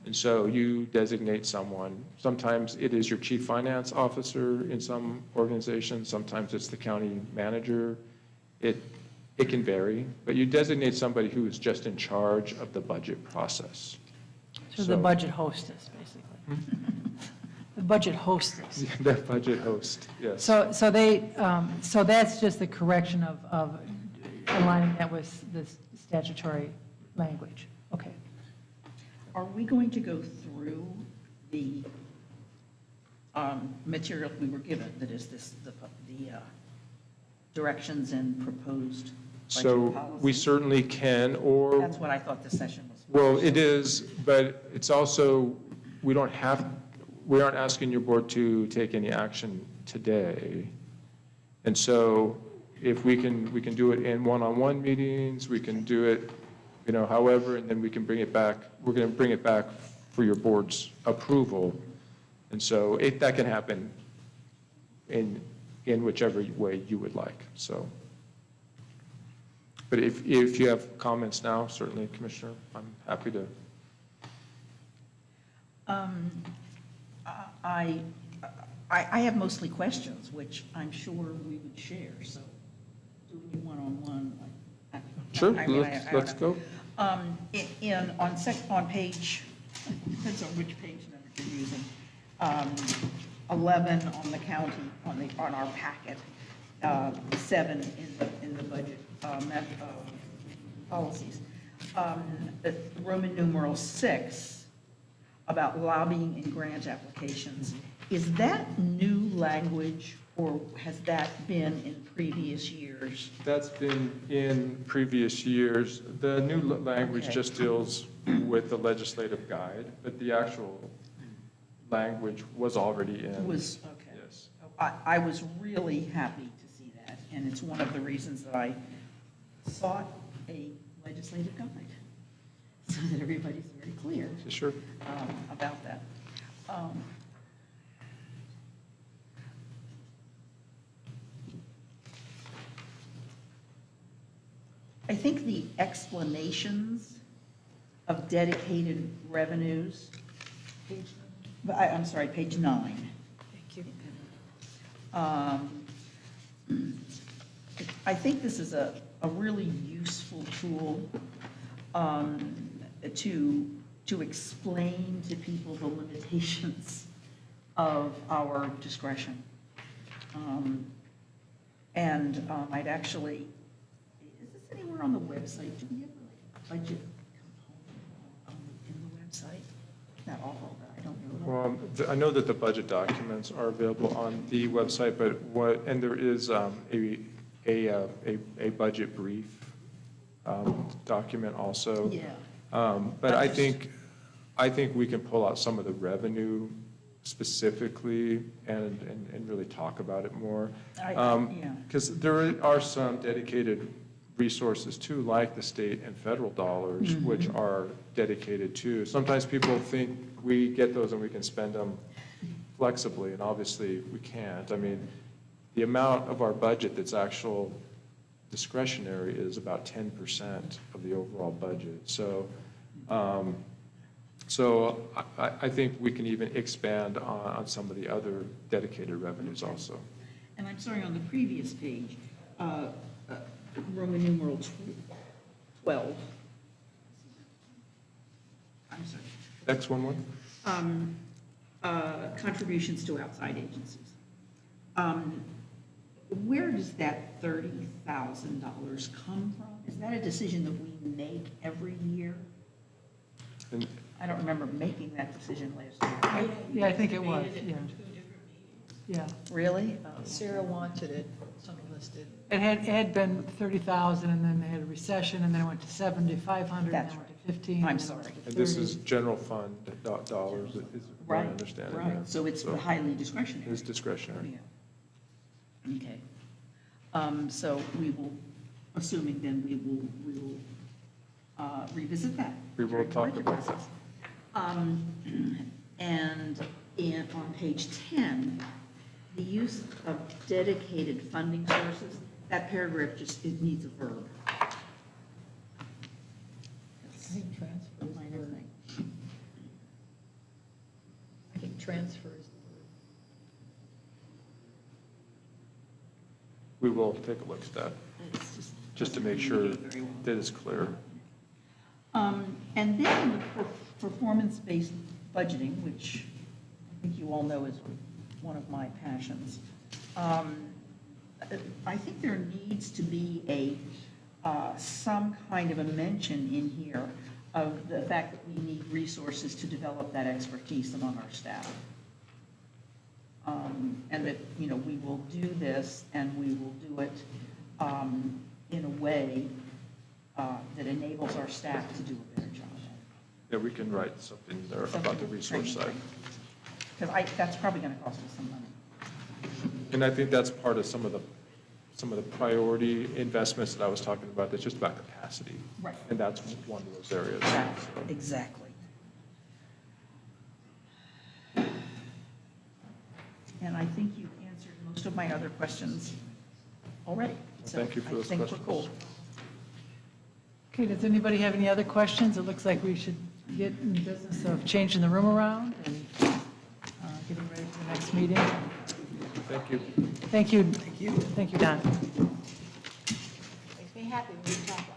Speaker 4: And so you designate someone. Sometimes it is your chief finance officer in some organizations, sometimes it's the county manager. It can vary, but you designate somebody who is just in charge of the budget process.
Speaker 3: So the budget hostess, basically. The budget hostess.
Speaker 4: The budget host, yes.
Speaker 3: So that's just the correction of aligning that with the statutory language. Okay.
Speaker 8: Are we going to go through the material we were given, that is the directions and proposed budget
Speaker 4: So
Speaker 8: policy?
Speaker 4: we certainly can, or,
Speaker 8: That's what I thought the session was.
Speaker 4: well, it is, but it's also, we aren't asking your board to take any action today. And so if we can do it in one-on-one meetings, we can do it, however, and then we can bring it back. We're going to bring it back for your board's approval. And so that can happen in whichever way you would like, so. But if you have comments now, certainly, Commissioner, I'm happy to.
Speaker 8: I have mostly questions, which I'm sure we would share, so doing one-on-one.
Speaker 4: Sure,
Speaker 8: I mean, I don't
Speaker 4: let's
Speaker 8: know.
Speaker 4: go.
Speaker 8: On page, depends on which page number you're using, 11 on the county, on our packet, 7 in the budget policies. Roman numeral 6, about lobbying and grant applications. Is that new language, or has that been in previous years?
Speaker 4: That's been in previous years. The new language
Speaker 8: Okay.
Speaker 4: just deals with the legislative guide, but the actual language was already in.
Speaker 8: Was, okay.
Speaker 4: Yes.
Speaker 8: I was really happy to see that, and it's one of the reasons that I sought a legislative guide so that everybody's very clear
Speaker 4: Sure.
Speaker 8: about that. I think the explanations of dedicated revenues, I'm sorry, page 9.
Speaker 3: Thank you.
Speaker 8: I think this is a really useful tool to explain to people the limitations of our discretion. And I'd actually, is this anywhere on the website? Do we have like a budget component in the website? Not all, but I don't know.
Speaker 4: Well, I know that the budget documents are available on the website, but and there is a budget brief document also.
Speaker 8: Yeah.
Speaker 4: But I think we can pull out some of the revenue specifically and really talk about it more.
Speaker 8: Yeah.
Speaker 4: Because there are some dedicated resources too, like the state and federal dollars, which are dedicated to. Sometimes people think we get those and we can spend them flexibly, and obviously we can't. I mean, the amount of our budget that's actual discretionary is about 10% of the overall budget. So, I think we can even expand on some of the other dedicated revenues also.
Speaker 8: And I'm sorry, on the previous page, Roman numeral 12. I'm sorry.
Speaker 4: Next one.
Speaker 8: Contributions to outside agencies. Where does that $30,000 come from? Is that a decision that we make every year?
Speaker 4: And
Speaker 8: I don't remember making that decision last year.
Speaker 3: Yeah, I think it was, yeah. Yeah.
Speaker 8: Really?
Speaker 1: Sarah wanted it, some of us did.
Speaker 3: It had been 30,000, and then they had a recession, and then it went to 7,500, and
Speaker 8: That's
Speaker 3: then went to 15.
Speaker 8: I'm
Speaker 3: and then
Speaker 8: sorry.
Speaker 3: went to
Speaker 4: And this
Speaker 3: 30.
Speaker 4: is general fund dollars, is what I understand.
Speaker 8: Right, so it's highly discretionary.
Speaker 4: It's discretionary.
Speaker 8: Yeah. Okay. So we will, assuming then we will revisit that.
Speaker 4: We will
Speaker 8: during the
Speaker 4: talk
Speaker 8: budget
Speaker 4: about
Speaker 8: process. And on page 10, the use of dedicated funding sources, that paragraph just, it needs a verb.
Speaker 1: I think transfer
Speaker 8: A
Speaker 1: is the
Speaker 8: minor
Speaker 1: word.
Speaker 8: thing.
Speaker 1: I think transfer is the word.
Speaker 4: We will take a look at that,
Speaker 8: It's
Speaker 4: just to make sure
Speaker 8: doesn't very well.
Speaker 4: that it's clear.
Speaker 8: And then the performance-based budgeting, which I think you all know is one of my passions. I think there needs to be some kind of a mention in here of the fact that we need resources to develop that expertise among our staff. And that, we will do this and we will do it in a way that enables our staff to do a better job.
Speaker 4: Yeah, we can write something there about the resource side.
Speaker 8: Because that's probably going to cost us some money.
Speaker 4: And I think that's part of some of the priority investments that I was talking about, that's just about capacity.
Speaker 8: Right.
Speaker 4: And that's one of those areas.
Speaker 8: Exactly. And I think you've answered most of my other questions already. So
Speaker 4: Thank you for those
Speaker 8: I think we're
Speaker 4: questions.
Speaker 8: cool.
Speaker 3: Okay, does anybody have any other questions? It looks like we should get in the business of changing the room around and getting ready for the next meeting.
Speaker 4: Thank you.
Speaker 3: Thank you. Thank you. Thank you, Don.
Speaker 1: Makes me happy when you talk about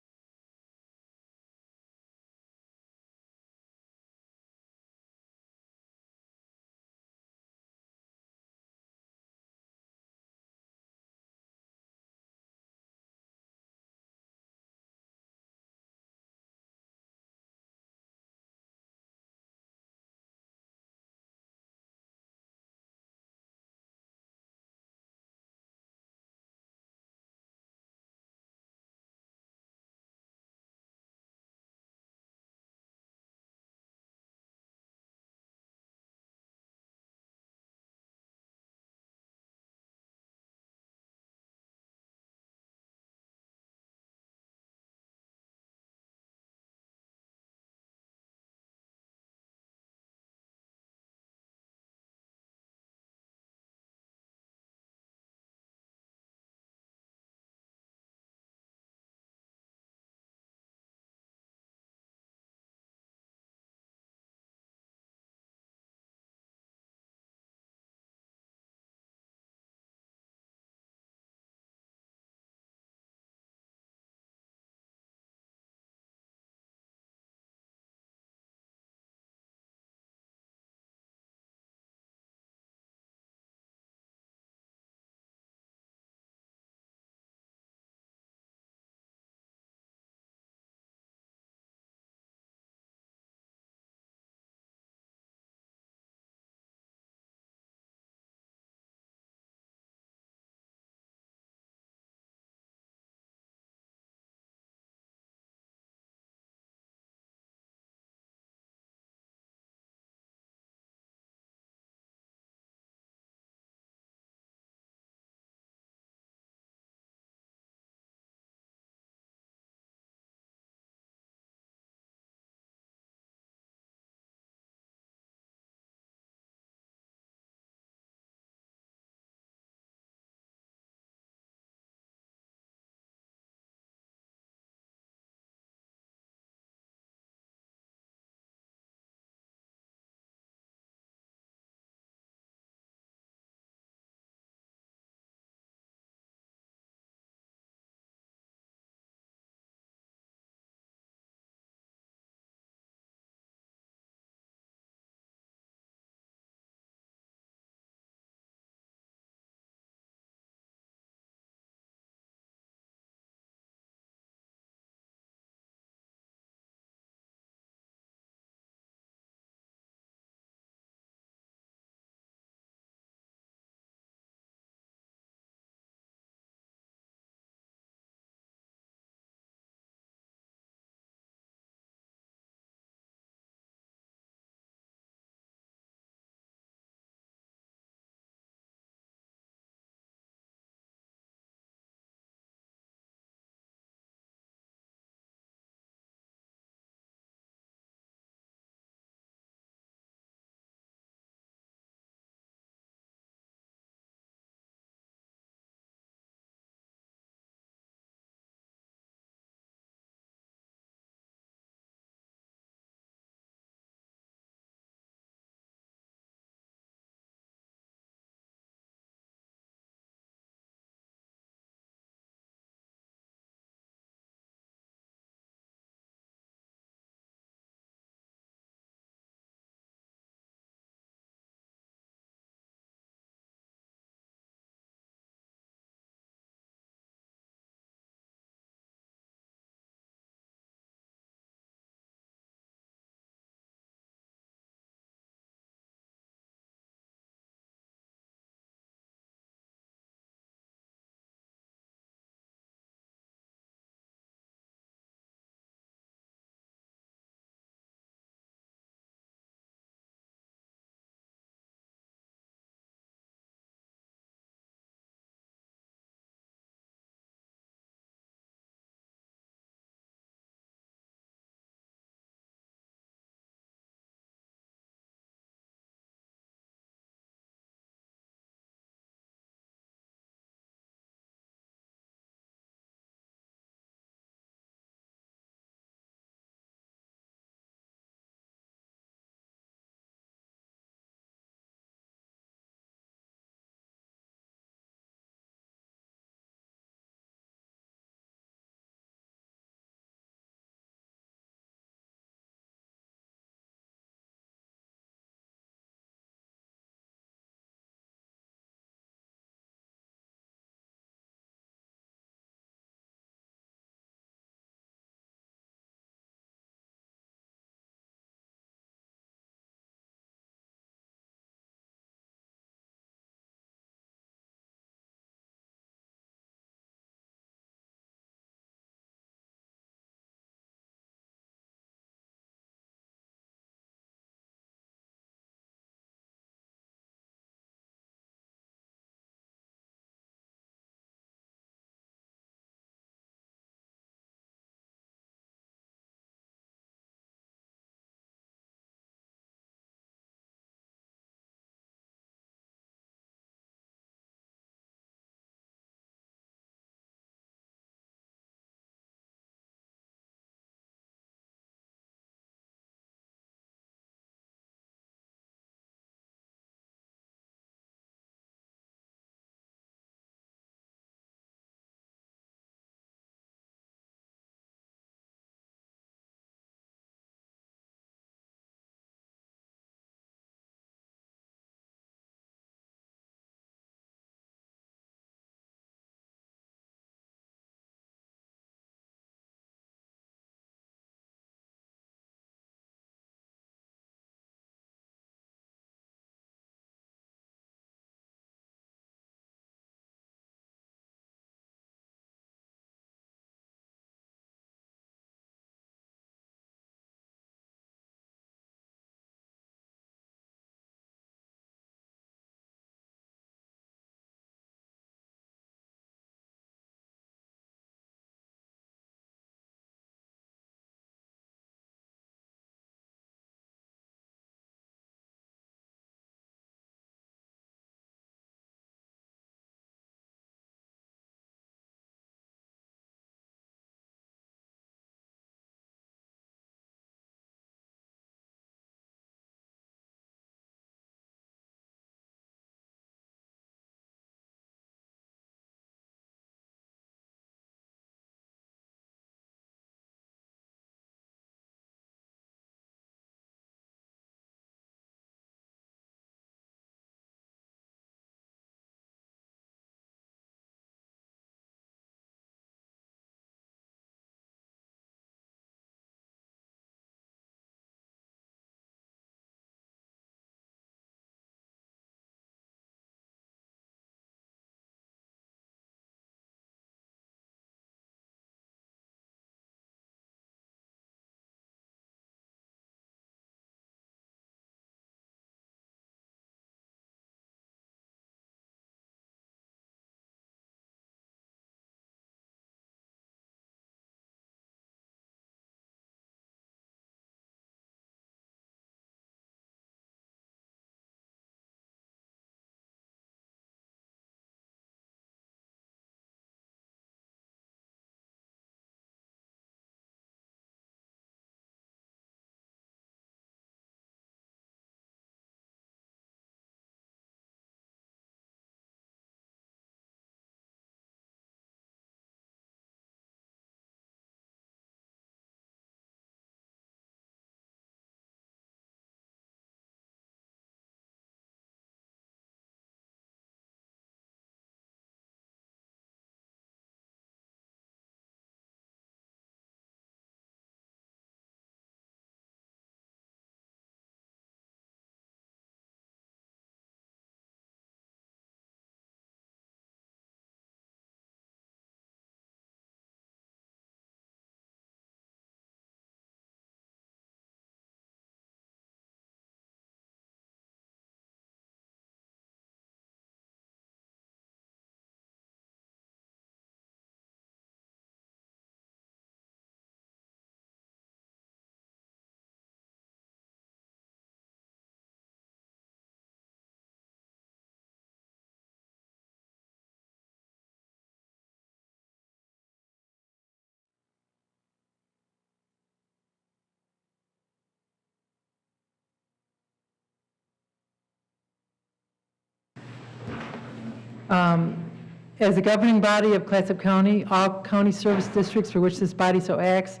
Speaker 3: As the governing body of Clatsop County, all county service districts for which this body so acts,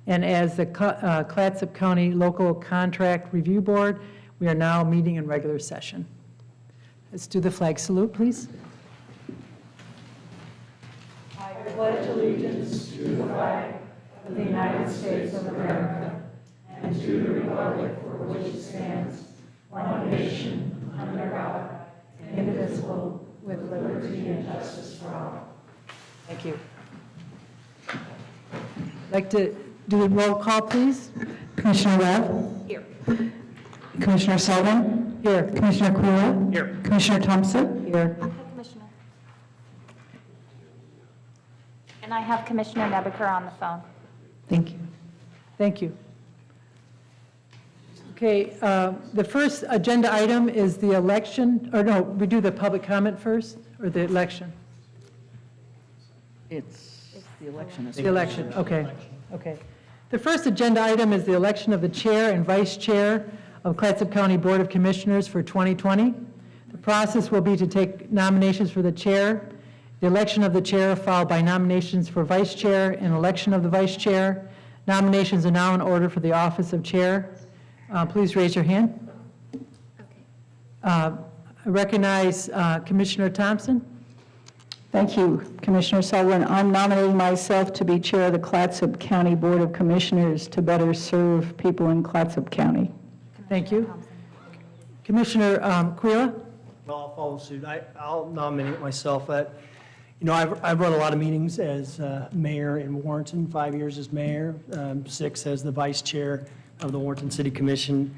Speaker 3: and as the Clatsop County Local Contract Review Board, we are now meeting in regular session. Let's do the flag salute, please. I pledge allegiance to the flag of the United States of America and to the republic for which it stands, one nation, under God, indivisible, with liberty and justice for all. Thank you. I'd like to do a roll call, please.
Speaker 6: Commissioner Webb?
Speaker 3: Here.
Speaker 6: Commissioner Sullivan?
Speaker 3: Here.
Speaker 6: Commissioner Kula?
Speaker 2: Here.
Speaker 6: Commissioner Thompson?
Speaker 3: Here.
Speaker 9: Commissioner. And I have Commissioner Nebaker on the phone.
Speaker 3: Thank you. Thank you. Okay, the first agenda item is the election, or no, we do the public comment first, or the election?
Speaker 8: It's the election.
Speaker 3: The election, okay, okay. The first agenda item is the election of the chair and vice chair of Clatsop County Board of Commissioners for 2020. The process will be to take nominations for the chair, the election of the chair, followed by nominations for vice chair and election of the vice chair. Nominations are now in order for the office of chair. Please raise your hand. I recognize Commissioner Thompson.
Speaker 1: Thank you, Commissioner Sullivan. I'm nominating myself to be chair of the Clatsop County Board of Commissioners to better serve people in Clatsop County.
Speaker 3: Thank you. Commissioner Quila.
Speaker 2: Well, I'll follow suit. I'll nominate myself. I've run a lot of meetings as mayor in Warrenton, 5 years as mayor, 6 as the vice chair of the Warrenton City Commission.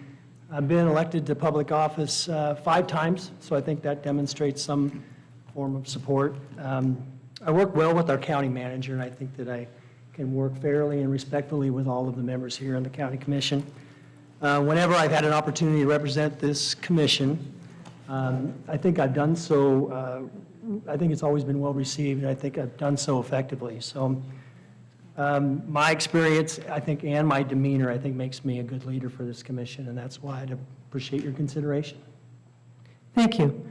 Speaker 2: I've been elected to public office 5 times, so I think that demonstrates some form of support. I work well with our county manager, and I think that I can work fairly and respectfully with all of the members here on the county commission. Whenever I've had an opportunity to represent this commission, I think I've done so, I think it's always been well received, and I think I've done so effectively. So my experience, I think, and my demeanor, I think, makes me a good leader for this commission, and that's why I'd appreciate your consideration.
Speaker 3: Thank you.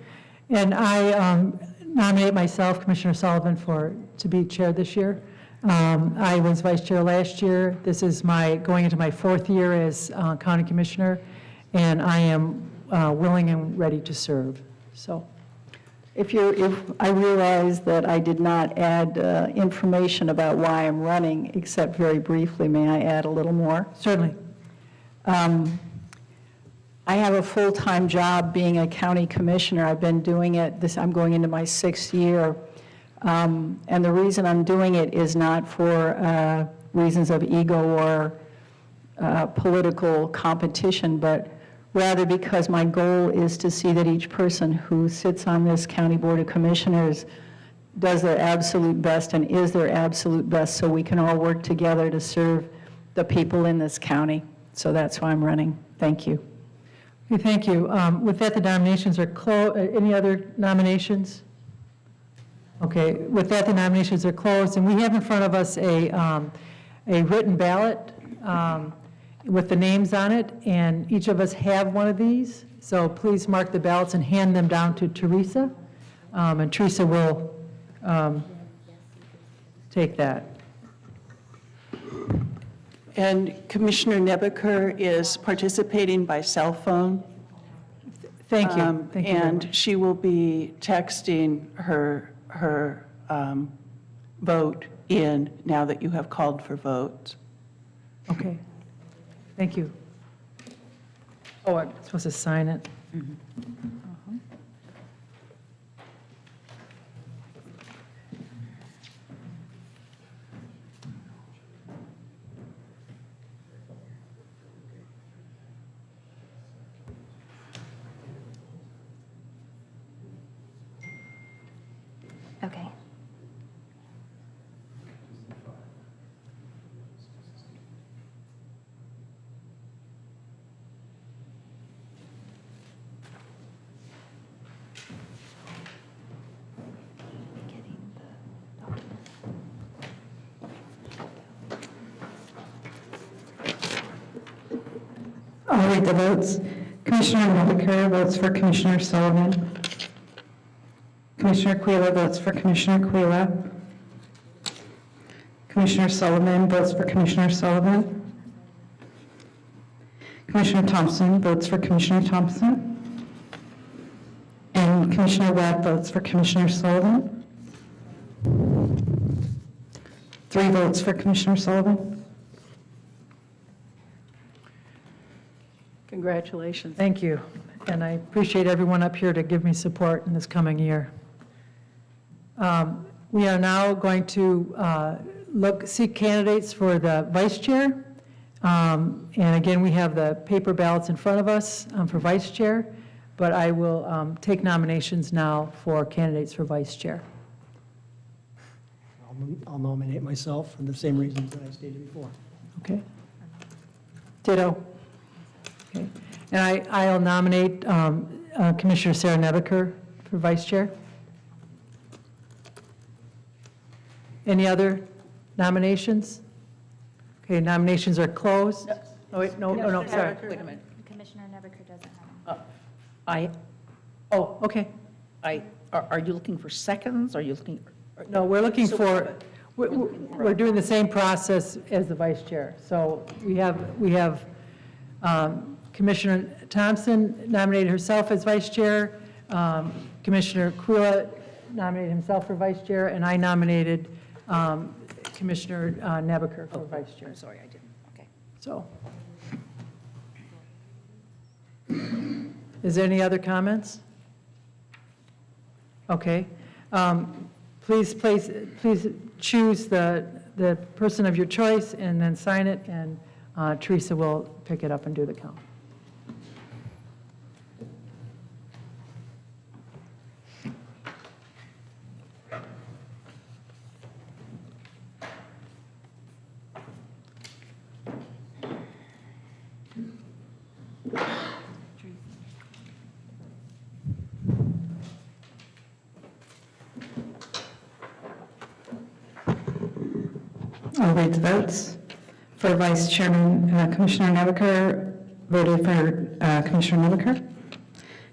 Speaker 3: And I nominate myself, Commissioner Sullivan, to be chair this year. I was vice chair last year. This is going into my 4th year as county commissioner, and I am willing and ready to serve. So,
Speaker 1: If I realize that I did not add information about why I'm running, except very briefly, may I add a little more?
Speaker 3: certainly.
Speaker 1: I have a full-time job being a county commissioner. I've been doing it, I'm going into my 6th year. And the reason I'm doing it is not for reasons of ego or political competition, but rather because my goal is to see that each person who sits on this County Board of Commissioners does their absolute best and is their absolute best, so we can all work together to serve the people in this county. So that's why I'm running. Thank you.
Speaker 3: Okay, thank you. With that, the nominations are closed. Any other nominations? Okay, with that, the nominations are closed, and we have in front of us a written ballot with the names on it, and each of us have one of these. So please mark the ballots and hand them down to Teresa, and Teresa will take that.
Speaker 10: And Commissioner Nebaker is participating by cell phone.
Speaker 3: Thank you. Thank you very
Speaker 10: And
Speaker 3: much.
Speaker 10: she will be texting her vote in now that you have called for votes.
Speaker 3: Okay, thank you. Oh, I'm supposed to sign it?
Speaker 9: Okay. Getting the document.
Speaker 6: I'll read the votes. Commissioner Nebaker votes for Commissioner Sullivan. Commissioner Aquila votes for Commissioner Aquila. Commissioner Sullivan votes for Commissioner Sullivan. Commissioner Thompson votes for Commissioner Thompson. And Commissioner Webb votes for Commissioner Sullivan. 3 votes for Commissioner Sullivan.
Speaker 3: Congratulations. Thank you. And I appreciate everyone up here to give me support in this coming year. We are now going to seek candidates for the vice chair. And again, we have the paper ballots in front of us for vice chair, but I will take nominations now for candidates for vice chair.
Speaker 11: I'll nominate myself for the same reasons that I stated before.
Speaker 3: Okay? Ditto. Okay. And I'll nominate Commissioner Sarah Nebaker for vice chair. Any other nominations? Okay, nominations are closed. Oh, wait, no, sorry.
Speaker 8: Wait a minute.
Speaker 9: Commissioner Nebaker doesn't have.
Speaker 3: Okay.
Speaker 8: Are you looking for seconds? Are you looking?
Speaker 3: No, we're looking
Speaker 8: So-
Speaker 3: for, we're doing the same process as the vice chair. So we have Commissioner Thompson nominated herself as vice chair, Commissioner Aquila nominated himself for vice chair, and I nominated Commissioner Nebaker for vice chair.
Speaker 8: I'm sorry, I didn't. Okay.
Speaker 3: So. Is there any other comments? Okay. Please choose the person of your choice and then sign it, and Teresa will pick it up and do the count.
Speaker 6: I'll read the votes. For Vice Chairman, Commissioner Nebaker voted for Commissioner Nebaker.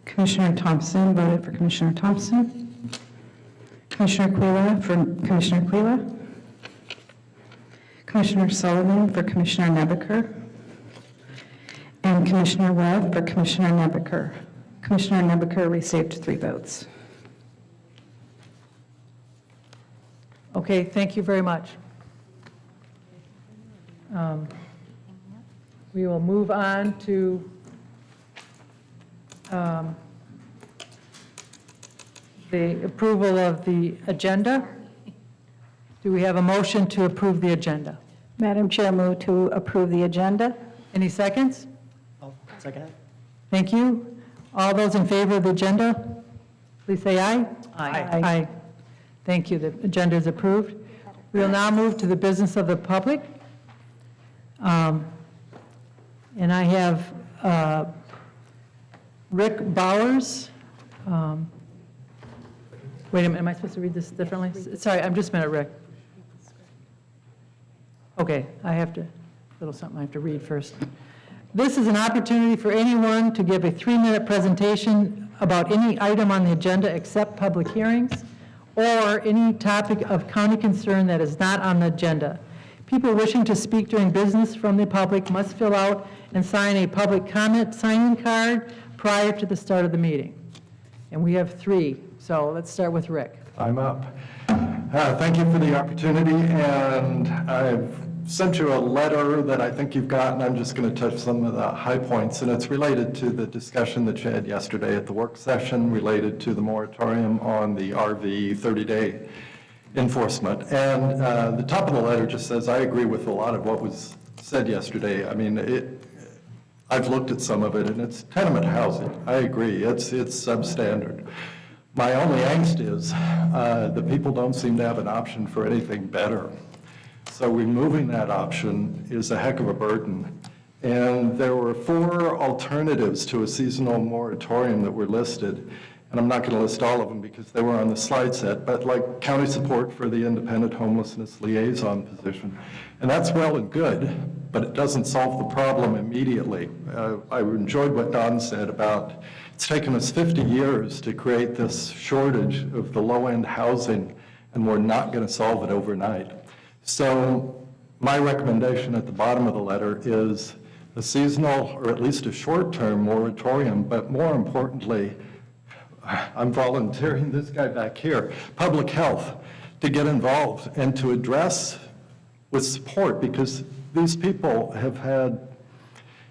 Speaker 6: Commissioner Thompson voted for Commissioner Thompson. Commissioner Aquila for Commissioner Aquila. Commissioner Sullivan for Commissioner Nebaker. And Commissioner Webb for Commissioner Nebaker. Commissioner Nebaker received 3 votes.
Speaker 3: Okay, thank you very much. We will move on to the approval of the agenda. Do we have a motion to approve the agenda?
Speaker 1: Madam Chair, move to approve the agenda.
Speaker 3: Any seconds?
Speaker 11: I'll second it.
Speaker 3: Thank you. All those in favor of the agenda, please say aye.
Speaker 8: Aye.
Speaker 3: Aye. Thank you. The agenda is approved. We will now move to the business of the public. And I have Rick Bowers. Wait a minute, am I supposed to read this differently? Sorry, I'm just a minute, Rick. Okay, I have to, little something I have to read first. This is an opportunity for anyone to give a 3-minute presentation about any item on the agenda except public hearings or any topic of county concern that is not on the agenda. People wishing to speak during business from the public must fill out and sign a public comment sign-in card prior to the start of the meeting. And we have 3, so let's start with Rick.
Speaker 12: I'm up. Thank you for the opportunity, and I've sent you a letter that I think you've gotten. I'm just going to touch some of the high points, and it's related to the discussion that you had yesterday at the work session related to the moratorium on the RV 30-day enforcement. And the top of the letter just says, I agree with a lot of what was said yesterday. I mean, I've looked at some of it, and it's tenement housing. I agree, it's substandard. My only angst is the people don't seem to have an option for anything better. So removing that option is a heck of a burden. And there were 4 alternatives to a seasonal moratorium that were listed. and I'm not going to list all of them because they were on the slide set, but like county support for the independent homelessness liaison position. And that's well and good, but it doesn't solve the problem immediately. I enjoyed what Don said about it's taken us 50 years to create this shortage of the low-end housing, and we're not going to solve it overnight. So my recommendation at the bottom of the letter is a seasonal, or at least a short-term moratorium, but more importantly, I'm volunteering this guy back here, public health, to get involved and to address with support, because these people have had,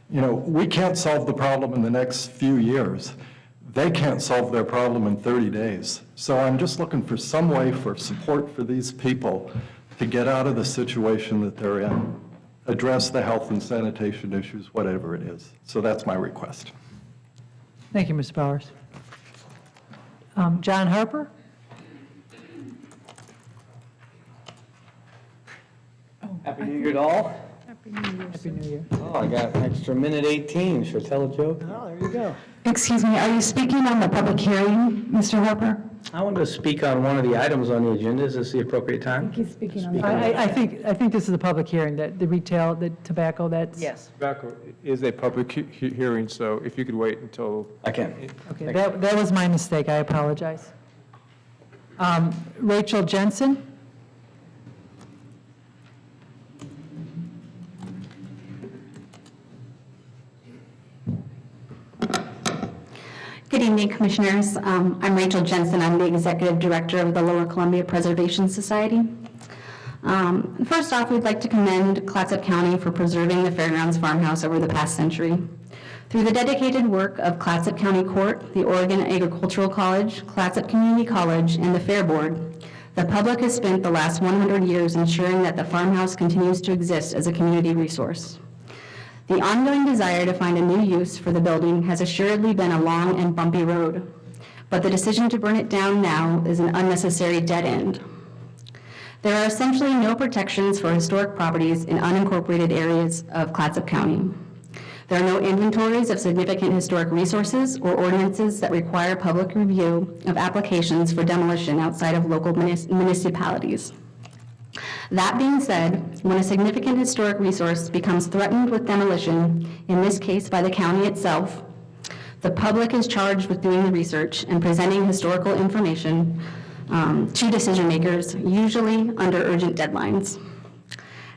Speaker 12: we can't solve the problem in the next few years. They can't solve their problem in 30 days. So I'm just looking for some way for support for these people to get out of the situation that they're in, address the health and sanitation issues, whatever it is. So that's my request.
Speaker 3: Thank you, Mr. Bowers. John Harper?
Speaker 13: Happy New Year to all.
Speaker 3: Happy New Year.
Speaker 13: Oh, I got an extra minute 18. Should I tell a joke?
Speaker 11: Oh, there you go.
Speaker 6: Excuse me, are you speaking on the public hearing, Mr. Harper?
Speaker 13: I want to speak on one of the items on the agenda. Is this the appropriate time?
Speaker 6: He's speaking on
Speaker 3: I think this is a public hearing, that the retail, the tobacco, that's.
Speaker 8: Yes.
Speaker 4: Tobacco is a public hearing, so if you could wait until.
Speaker 13: I can.
Speaker 3: Okay, that was my mistake, I apologize. Rachel Jensen?
Speaker 14: Good evening, Commissioners. I'm Rachel Jensen. I'm the Executive Director of the Lower Columbia Preservation Society. First off, we'd like to commend Clatsop County for preserving the Fairgrounds Farmhouse over the past century. Through the dedicated work of Clatsop County Court, the Oregon Agricultural College, Clatsop Community College, and the Fair Board, the public has spent the last 100 years ensuring that the farmhouse continues to exist as a community resource. The ongoing desire to find a new use for the building has assuredly been a long and bumpy road, but the decision to burn it down now is an unnecessary dead end. There are essentially no protections for historic properties in unincorporated areas of Clatsop County. There are no inventories of significant historic resources or ordinances that require public review of applications for demolition outside of local municipalities. That being said, when a significant historic resource becomes threatened with demolition, in this case by the county itself, the public is charged with doing the research and presenting historical information to decision makers, usually under urgent deadlines.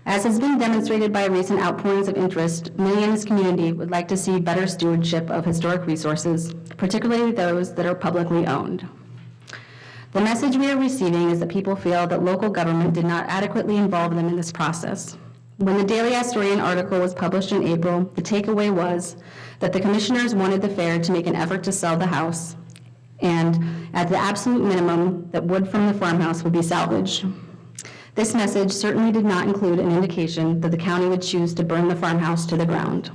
Speaker 14: As has been demonstrated by recent outpourings of interest, many in this community would like to see better stewardship of historic resources, particularly those that are publicly owned. The message we are receiving is that people feel that local government did not adequately involve them in this process. When the Daily Astorian article was published in April, the takeaway was that the commissioners wanted the fair to make an effort to sell the house, and at the absolute minimum, that wood from the farmhouse would be salvaged. This message certainly did not include an indication that the county would choose to burn the farmhouse to the ground.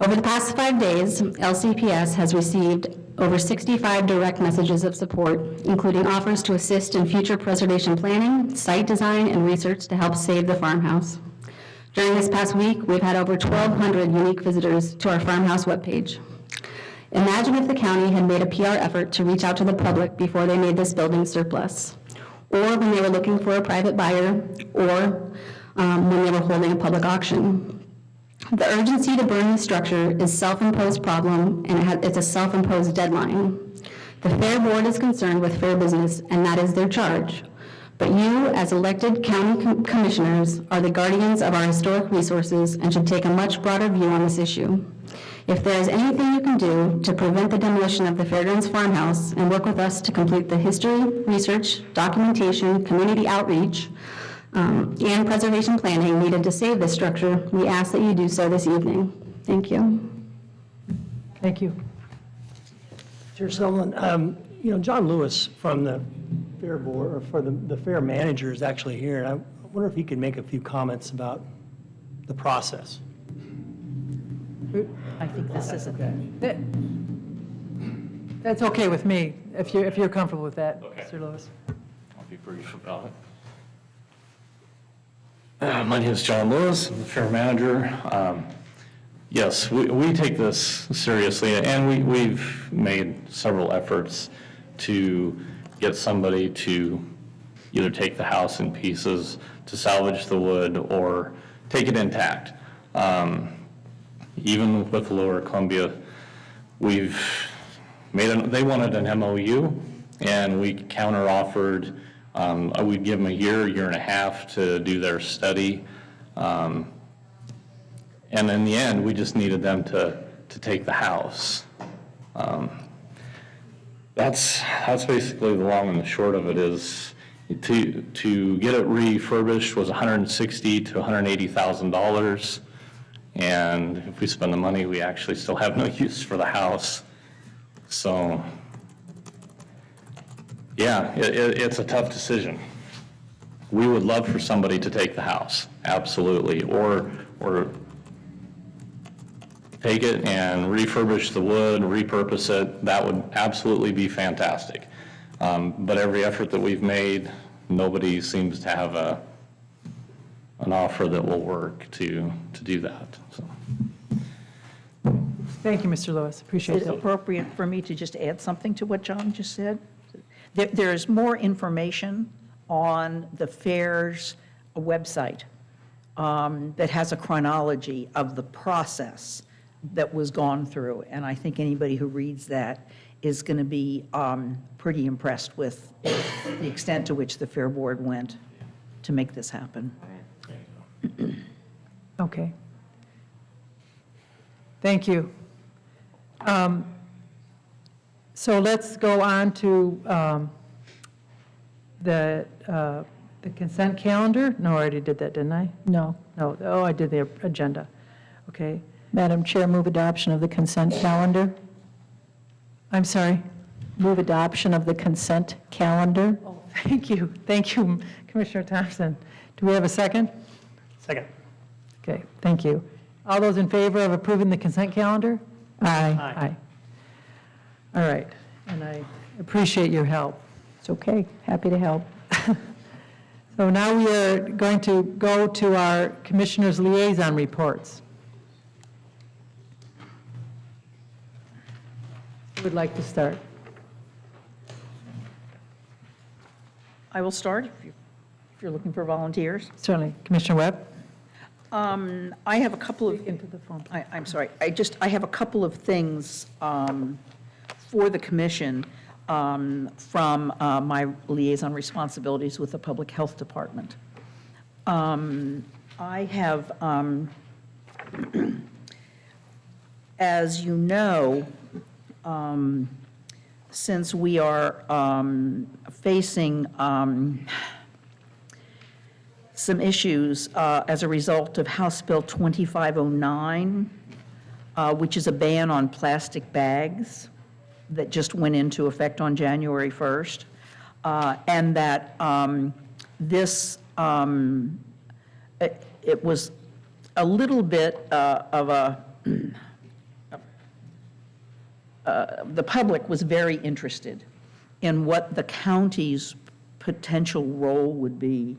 Speaker 14: Over the past 5 days, LCPS has received over 65 direct messages of support, including offers to assist in future preservation planning, site design, and research to help save the farmhouse. During this past week, we've had over 1,200 unique visitors to our farmhouse webpage. Imagine if the county had made a PR effort to reach out to the public before they made this building surplus, or when they were looking for a private buyer, or when they were holding a public auction. The urgency to burn the structure is a self-imposed problem, and it's a self-imposed deadline. The Fair Board is concerned with fair business, and that is their charge. But you, as elected county commissioners, are the guardians of our historic resources and should take a much broader view on this issue. If there is anything you can do to prevent the demolition of the Fairgrounds Farmhouse and work with us to complete the history, research, documentation, community outreach, and preservation planning needed to save this structure, we ask that you do so this evening. Thank you.
Speaker 3: Thank you.
Speaker 11: Chair Sullivan, John Lewis from the Fair Board, or for the Fair Manager is actually here, and I wonder if he could make a few comments about the process.
Speaker 8: I think this is
Speaker 3: That's okay with me, if you're comfortable with that, Mr. Lewis.
Speaker 15: I'll be brief about it. My name is John Lewis, I'm the Fair Manager. Yes, we take this seriously, and we've made several efforts to get somebody to either take the house in pieces, to salvage the wood, or take it intact. Even with Lower Columbia, we've they wanted an MOU, and we counter-offered, we'd give them a year and a half to do their study. And in the end, we just needed them to take the house. That's basically the long and the short of it is to get it refurbished was $160,000 to $180,000. And if we spend the money, we actually still have no use for the house. So, yeah, it's a tough decision. We would love for somebody to take the house, absolutely, or take it and refurbish the wood, repurpose it. That would absolutely be fantastic. But every effort that we've made, nobody seems to have an offer that will work to do that. So.
Speaker 3: Thank you, Mr. Lewis. Appreciate
Speaker 8: Is it
Speaker 3: that.
Speaker 8: appropriate for me to just add something to what John just said? There is more information on the fair's website that has a chronology of the process that was gone through. And I think anybody who reads that is going to be pretty impressed with the extent to which the Fair Board went to make this happen.
Speaker 3: Okay. Thank you. So let's go on to the consent calendar. No, I already did that, didn't I?
Speaker 1: No.
Speaker 3: No, oh, I did the agenda. Okay.
Speaker 1: Madam Chair, move adoption of the consent calendar.
Speaker 3: I'm sorry.
Speaker 1: Move adoption of the consent calendar.
Speaker 3: Oh, thank you. Thank you, Commissioner Thompson. Do we have a second?
Speaker 11: Second.
Speaker 3: Okay, thank you. All those in favor of approving the consent calendar?
Speaker 1: Aye.
Speaker 3: Aye. All right, and I appreciate your help.
Speaker 1: It's okay. Happy to help.
Speaker 3: So now we are going to go to our Commissioners' Liaison reports. Who would like to start?
Speaker 8: I will start if you're looking for volunteers.
Speaker 3: Certainly. Commissioner Webb?
Speaker 8: I have a couple of,
Speaker 3: Into the phone.
Speaker 8: I'm sorry, I have a couple of things for the commission from my liaison responsibilities with the Public Health Department. I have, as you know, since we are facing some issues as a result of House Bill 2509, which is a ban on plastic bags that just went into effect on January 1st, and that this, it was a little bit of a, the public was very interested in what the county's potential role would be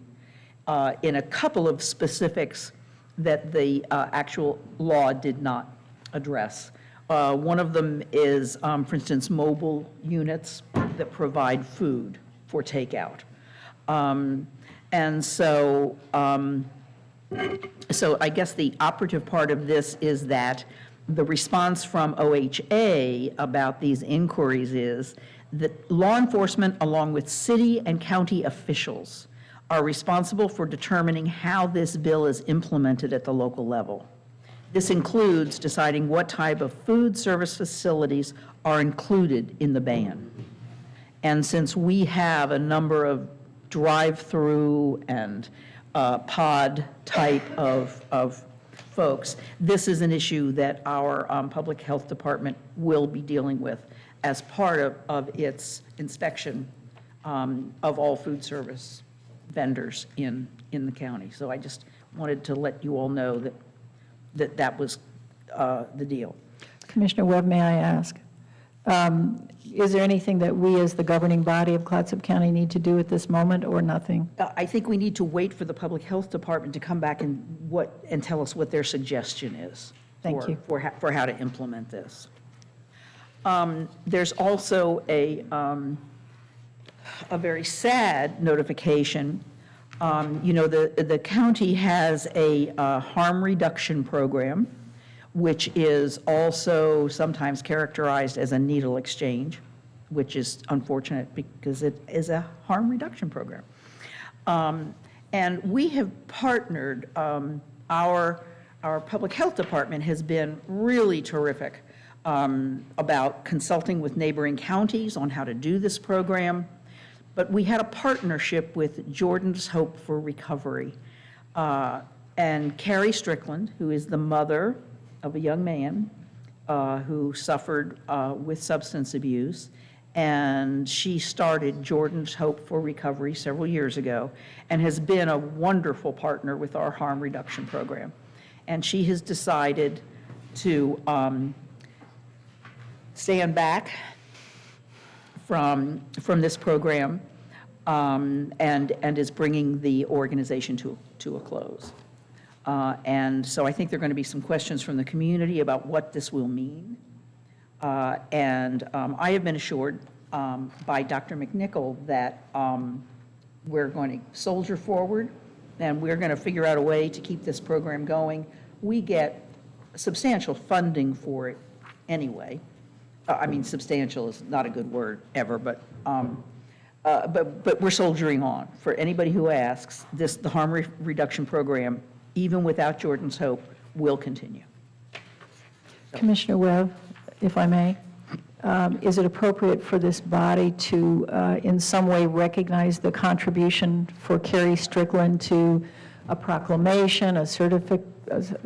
Speaker 8: in a couple of specifics that the actual law did not address. One of them is, for instance, mobile units that provide food for takeout. And so, so I guess the operative part of this is that the response from OHA about these inquiries is that law enforcement, along with city and county officials, are responsible for determining how this bill is implemented at the local level. This includes deciding what type of food service facilities are included in the ban. And since we have a number of drive-through and pod type of folks, this is an issue that our Public Health Department will be dealing with as part of its inspection of all food service vendors in the county. So I just wanted to let you all know that was the deal.
Speaker 1: Commissioner Webb, may I ask, is there anything that we as the governing body of Clatsop County need to do at this moment, or nothing?
Speaker 8: I think we need to wait for the Public Health Department to come back and tell us what their suggestion is.
Speaker 1: Thank you.
Speaker 8: For how to implement this. There's also a very sad notification. The county has a harm reduction program, which is also sometimes characterized as a needle exchange, which is unfortunate because it is a harm reduction program. And we have partnered, our public health department has been really terrific about consulting with neighboring counties on how to do this program. But we had a partnership with Jordan's Hope for Recovery. And Carrie Strickland, who is the mother of a young man who suffered with substance abuse, and she started Jordan's Hope for Recovery several years ago and has been a wonderful partner with our harm reduction program. And she has decided to stand back from this program and is bringing the organization to a close. And so I think there are going to be some questions from the community about what this will mean. And I have been assured by Dr. McNichol that we're going to soldier forward and we're going to figure out a way to keep this program going. We get substantial funding for it anyway. I mean, substantial is not a good word ever, but we're soldiering on. For anybody who asks, the harm reduction program, even without Jordan's Hope, will continue.
Speaker 1: Commissioner Webb, if I may, is it appropriate for this body to in some way recognize the contribution for Carrie Strickland to a proclamation, a certificate,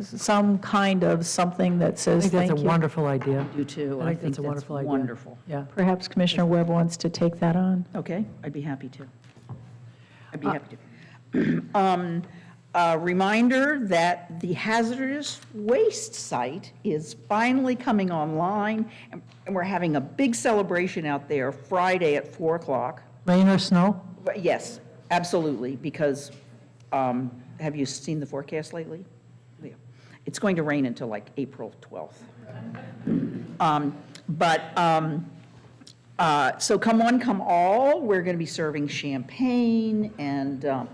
Speaker 1: some kind of something that
Speaker 3: I
Speaker 1: says
Speaker 3: think
Speaker 1: thank
Speaker 3: that's
Speaker 1: you?
Speaker 3: a wonderful idea.
Speaker 8: You too.
Speaker 3: I think that's a wonderful idea.
Speaker 8: Wonderful.
Speaker 3: Yeah.
Speaker 1: Perhaps Commissioner Webb wants to take that on?
Speaker 8: Okay, I'd be happy to. I'd be happy to. A reminder that the hazardous waste site is finally coming online, and we're having a big celebration out there Friday at 4 o'clock.
Speaker 3: Rain or snow?
Speaker 8: But yes, absolutely, because have you seen the forecast lately? Yeah. It's going to rain until like April 12th. So come one, come all. We're going to be serving champagne, and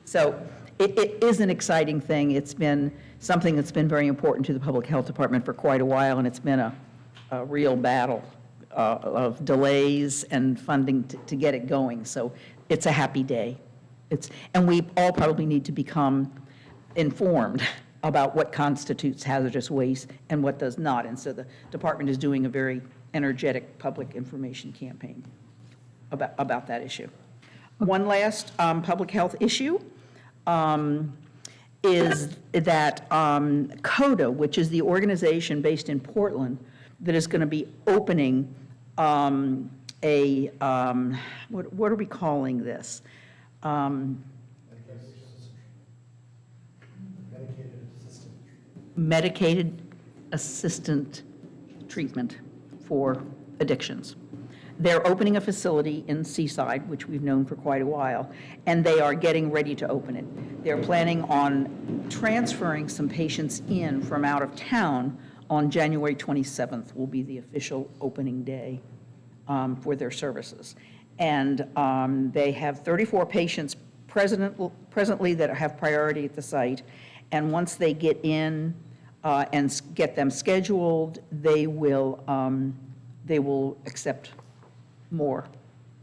Speaker 8: so it is an exciting thing. It's been something that's been very important to the Public Health Department for quite a while, and it's been a real battle of delays and funding to get it going. So it's a happy day. And we all probably need to become informed about what constitutes hazardous waste and what does not. And so the department is doing a very energetic public information campaign about that issue. One last public health issue is that CODA, which is the organization based in Portland that is going to be opening what are we calling this? Medicated assistant treatment for addictions. They're opening a facility in Seaside, which we've known for quite a while, and they are getting ready to open it. They're planning on transferring some patients in from out of town on January 27th will be the official opening day for their services. And they have 34 patients presently that have priority at the site. And once they get in and get them scheduled, they will accept more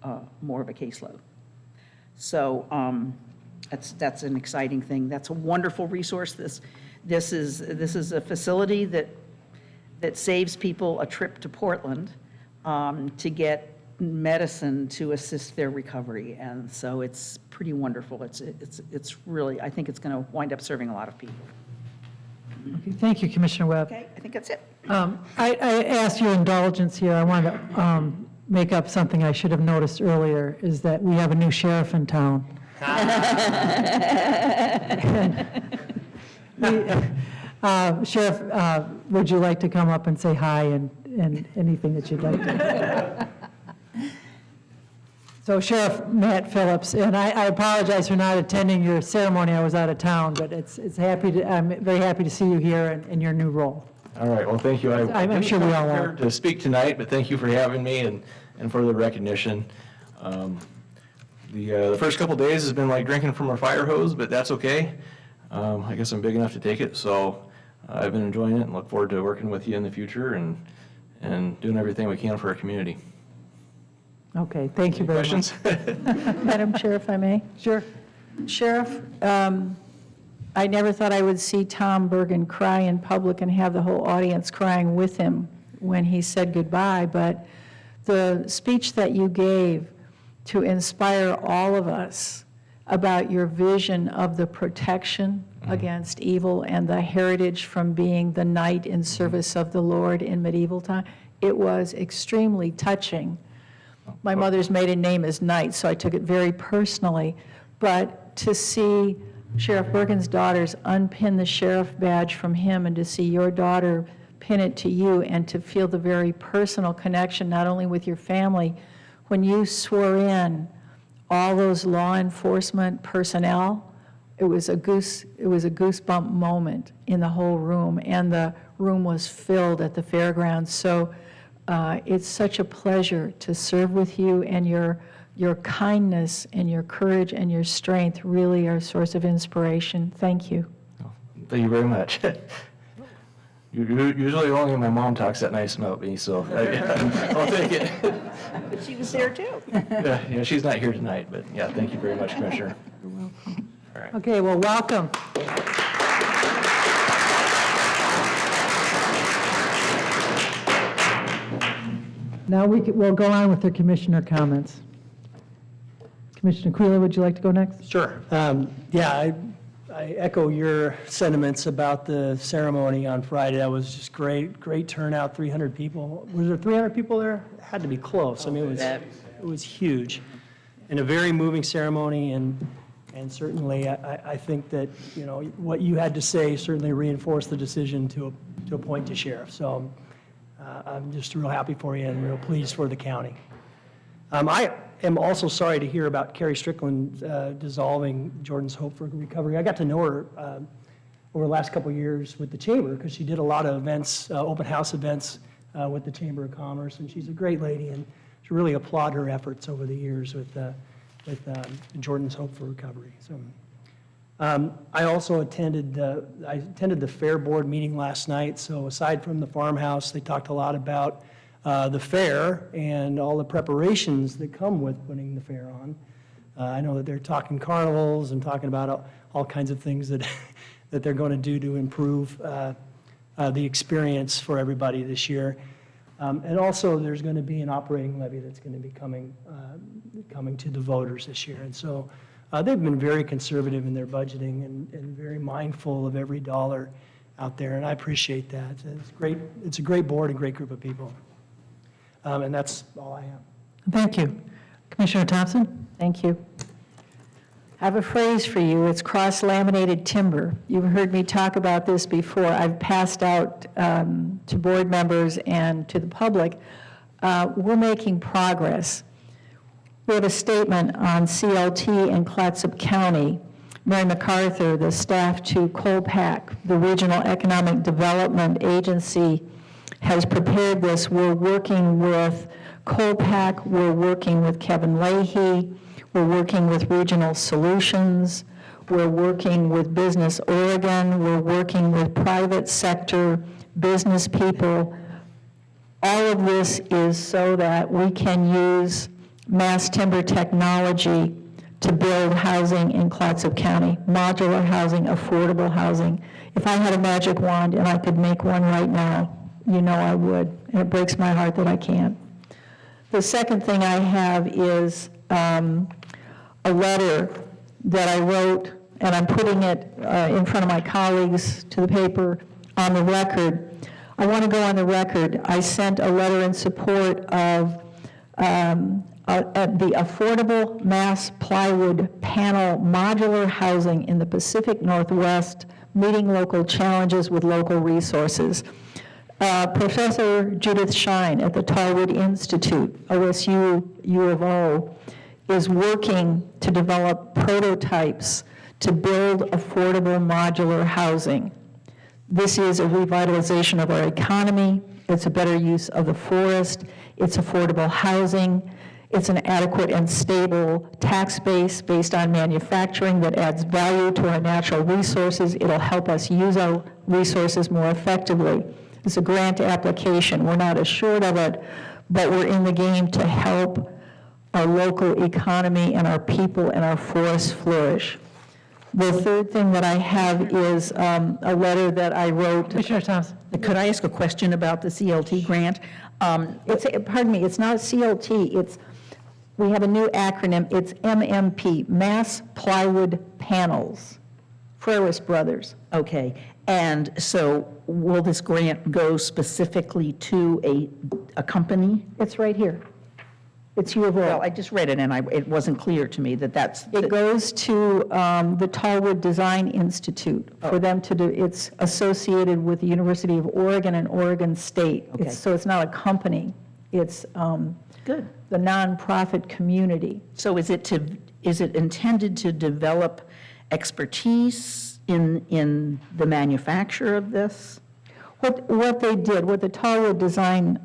Speaker 8: of a caseload. So that's an exciting thing. That's a wonderful resource. This is a facility that saves people a trip to Portland to get medicine to assist their recovery, and so it's pretty wonderful. It's really, I think it's going to wind up serving a lot of people.
Speaker 3: Okay, thank you, Commissioner Webb.
Speaker 8: Okay, I think that's it.
Speaker 3: I ask your indulgence here. I want to make up something I should have noticed earlier, is that we have a new sheriff in town. Sheriff, would you like to come up and say hi and anything that you'd like to? So Sheriff Matt Phillips, and I apologize for not attending your ceremony. I was out of town, but I'm very happy to see you here in your new role.
Speaker 16: All right, well, thank you.
Speaker 3: I'm sure we all are.
Speaker 16: Prepared to speak tonight, but thank you for having me and for the recognition. The first couple days has been like drinking from a fire hose, but that's okay. I guess I'm big enough to take it, so I've been enjoying it and look forward to working with you in the future and doing everything we can for our community.
Speaker 3: Okay, thank you very much.
Speaker 16: Questions?
Speaker 1: Madam Chair, if I may?
Speaker 3: Sure.
Speaker 1: Sheriff, I never thought I would see Tom Bergen cry in public and have the whole audience crying with him when he said goodbye, but the speech that you gave to inspire all of us about your vision of the protection against evil and the heritage from being the knight in service of the Lord in medieval time, it was extremely touching. My mother's maiden name is Knight, so I took it very personally. But to see Sheriff Bergen's daughters unpin the sheriff badge from him and to see your daughter pin it to you and to feel the very personal connection, not only with your family, when you swore in all those law enforcement personnel, it was a goosebump moment in the whole room, and the room was filled at the fairgrounds. So it's such a pleasure to serve with you, and your kindness and your courage and your strength really are a source of inspiration. Thank you.
Speaker 16: Thank you very much. Usually only my mom talks that nice about me, so I'll take it.
Speaker 8: But she was there too.
Speaker 16: Yeah, she's not here tonight, but yeah, thank you very much, Commissioner. You're welcome. All right.
Speaker 3: Okay, well, welcome. Now we'll go on with the commissioner comments. Commissioner Quila, would you like to go next?
Speaker 11: Sure. Yeah, I echo your sentiments about the ceremony on Friday. That was just great turnout, 300 people. Was there 300 people there? It had to be close. I mean, it was huge. And a very moving ceremony, and certainly I think that, you know, what you had to say certainly reinforced the decision to appoint a sheriff. So I'm just real happy for you and real pleased for the county. I am also sorry to hear about Carrie Strickland dissolving Jordan's Hope for Recovery. I got to know her over the last couple of years with the Chamber because she did a lot of events, open house events with the Chamber of Commerce, and she's a great lady, and I really applaud her efforts over the years with Jordan's Hope for Recovery. So, I also attended the Fair Board meeting last night. So aside from the farmhouse, they talked a lot about the fair and all the preparations that come with putting the fair on. I know that they're talking carnivals and talking about all kinds of things that that they're going to do to improve the experience for everybody this year. And also, there's going to be an operating levy that's going to be coming to the voters this year. And so they've been very conservative in their budgeting and very mindful of every dollar out there, and I appreciate that. It's great. It's a great board and great group of people. And that's all I have.
Speaker 3: Thank you. Commissioner Thompson?
Speaker 1: Thank you. I have a phrase for you. It's cross-laminated timber. You've heard me talk about this before. I've passed out to board members and to the public. We're making progress. We have a statement on CLT in Clatsop County. Mary MacArthur, the staff to Colpack, the Regional Economic Development Agency, has prepared this. We're working with Colpack, we're working with Kevin Leahy, we're working with Regional Solutions, we're working with Business Oregon, we're working with private sector business people. All of this is so that we can use mass timber technology to build housing in Clatsop County, modular housing, affordable housing. If I had a magic wand and I could make one right now, you know I would, and it breaks my heart that I can't. The second thing I have is a letter that I wrote, and I'm putting it in front of my colleagues to the paper on the record. I want to go on the record. I sent a letter in support of the affordable mass plywood panel modular housing in the Pacific Northwest, meeting local challenges with local resources. Professor Judith Shine at the Tallwood Institute, OSU U of O, is working to develop prototypes to build affordable modular housing. This is a revitalization of our economy. It's a better use of the forest. It's affordable housing. It's an adequate and stable tax base based on manufacturing that adds value to our natural resources. It'll help us use our resources more effectively. It's a grant application. We're not assured of it, but we're in the game to help our local economy and our people and our forests flourish. The third thing that I have is a letter that I wrote.
Speaker 3: Commissioner Thompson.
Speaker 8: Could I ask a question about the CLT grant?
Speaker 1: Pardon me, it's not CLT, we have a new acronym, it's MMP, Mass Plywood Panels, Freris Brothers.
Speaker 8: Okay, and so will this grant go specifically to a company?
Speaker 1: It's right here. It's U of O.
Speaker 8: Well, I just read it, and it wasn't clear to me that that's...
Speaker 1: It goes to the Tallwood Design Institute for them to do, it's associated with the University of Oregon and Oregon State.
Speaker 8: Okay.
Speaker 1: So it's not a company, it's
Speaker 8: Good.
Speaker 1: the nonprofit community.
Speaker 8: So is it intended to develop expertise in the manufacture of this?
Speaker 1: What they did, what the Tallwood Design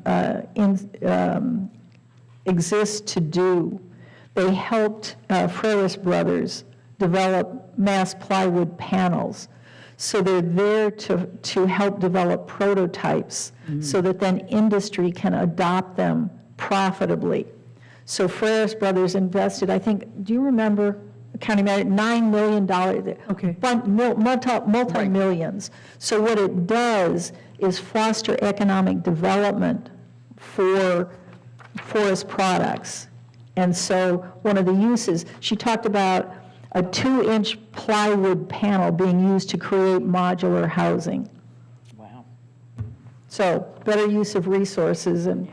Speaker 1: exists to do, they helped Freris Brothers develop mass plywood panels. So they're there to help develop prototypes so that then industry can adopt them profitably. So Freris Brothers invested, I think, do you remember, County Manager, $9 million?
Speaker 3: Okay.
Speaker 1: Multi-millions. So what it does is foster economic development for forest products. And so one of the uses, she talked about a 2-inch plywood panel being used to create modular housing.
Speaker 8: Wow.
Speaker 1: So better use of resources and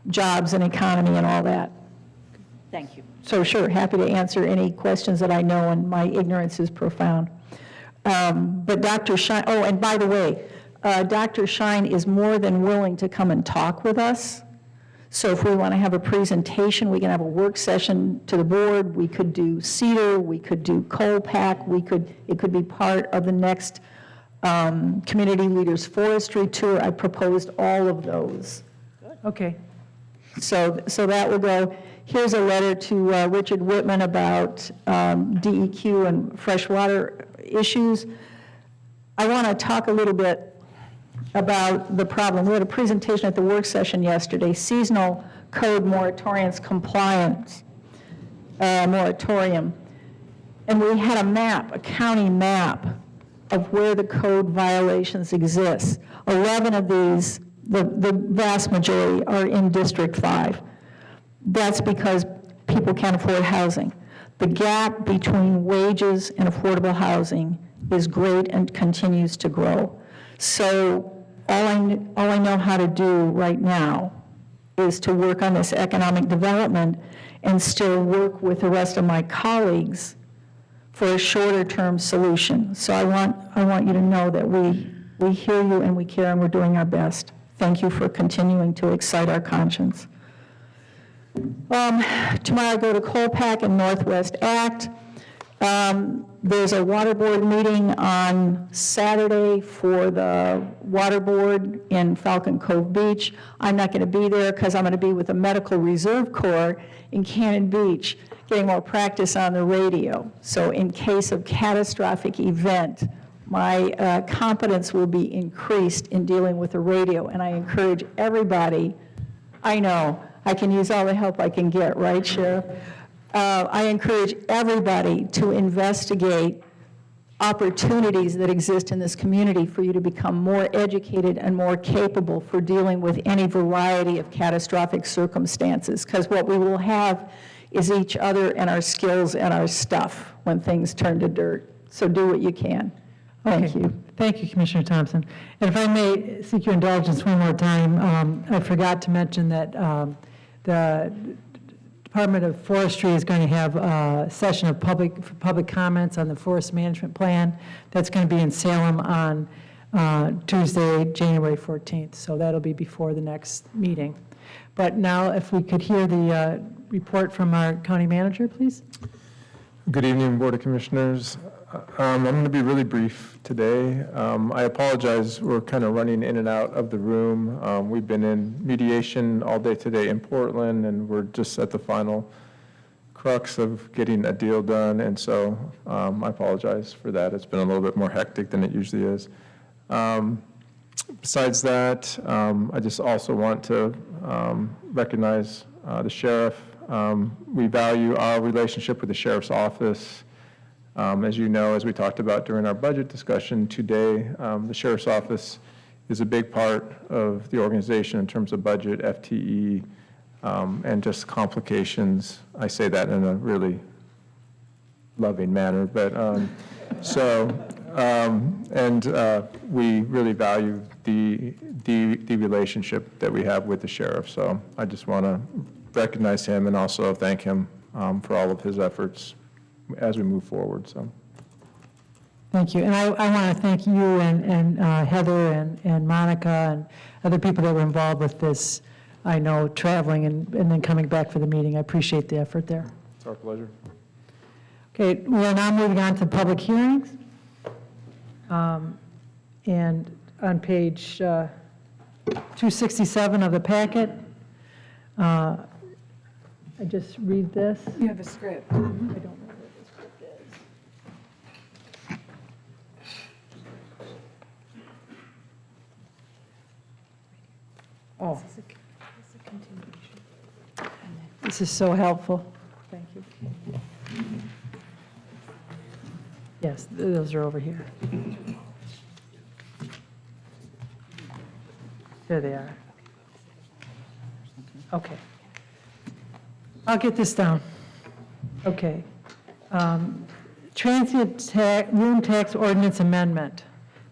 Speaker 1: jobs and economy and all that.
Speaker 8: Thank you.
Speaker 1: So sure, happy to answer any questions that I know, and my ignorance is profound. But Dr. Shine, oh, and by the way, Dr. Shine is more than willing to come and talk with us. So if we want to have a presentation, we can have a work session to the board. We could do cedar, we could do coal pack, it could be part of the next Community Leaders Forestry Tour. I proposed all of those.
Speaker 3: Okay.
Speaker 1: So that will go. Here's a letter to Richard Whitman about DEQ and freshwater issues. I want to talk a little bit about the problem. We had a presentation at the work session yesterday, seasonal code moratoriums compliance moratorium. And we had a map, a county map of where the code violations exist. 11 of these, the vast majority, are in District 5. That's because people can't afford housing. The gap between wages and affordable housing is great and continues to grow. So all I know how to do right now is to work on this economic development and still work with the rest of my colleagues for a shorter-term solution. So I want you to know that we hear you and we care and we're doing our best. Thank you for continuing to excite our conscience. Tomorrow I go to Colpack and Northwest Act. There's a water board meeting on Saturday for the water board in Falcon Cove Beach. I'm not going to be there because I'm going to be with the Medical Reserve Corps in Cannon Beach, getting more practice on the radio. So in case of catastrophic event, my competence will be increased in dealing with the radio, and I encourage everybody, I know, I can use all the help I can get, right, Sheriff? I encourage everybody to investigate opportunities that exist in this community for you to become more educated and more capable for dealing with any variety of catastrophic circumstances, because what we will have is each other and our skills and our stuff when things turn to dirt. So do what you can. Thank
Speaker 3: Okay.
Speaker 1: you.
Speaker 3: Thank you, Commissioner Thompson. And if I may seek your indulgence one more time, I forgot to mention that the Department of Forestry is going to have a session of public comments on the forest management plan. That's going to be in Salem on Tuesday, January 14th. So that'll be before the next meeting. But now, if we could hear the report from our county manager, please.
Speaker 4: Good evening, Board of Commissioners. I'm going to be really brief today. I apologize, we're kind of running in and out of the room. We've been in mediation all day today in Portland, and we're just at the final crux of getting a deal done, and so I apologize for that. It's been a little bit more hectic than it usually is. Besides that, I just also want to recognize the sheriff. We value our relationship with the sheriff's office. As you know, as we talked about during our budget discussion today, the sheriff's office is a big part of the organization in terms of budget, FTE, and just complications. I say that in a really loving manner, but we really value the relationship that we have with the sheriff. So I just want to recognize him and also thank him for all of his efforts as we move forward. So.
Speaker 3: Thank you. And I want to thank you and Heather and Monica and other people that were involved with this, I know, traveling and then coming back for the meeting. I appreciate the effort there.
Speaker 4: It's our pleasure.
Speaker 3: Okay, we're now moving on to public hearings. And on page 267 of the packet, I just read this.
Speaker 6: You have a script.
Speaker 3: I don't know what the script is. Oh. This is so helpful. Thank you. Yes, those are over here. There they are. Okay. I'll get this down. Okay. Transient room tax ordinance amendment.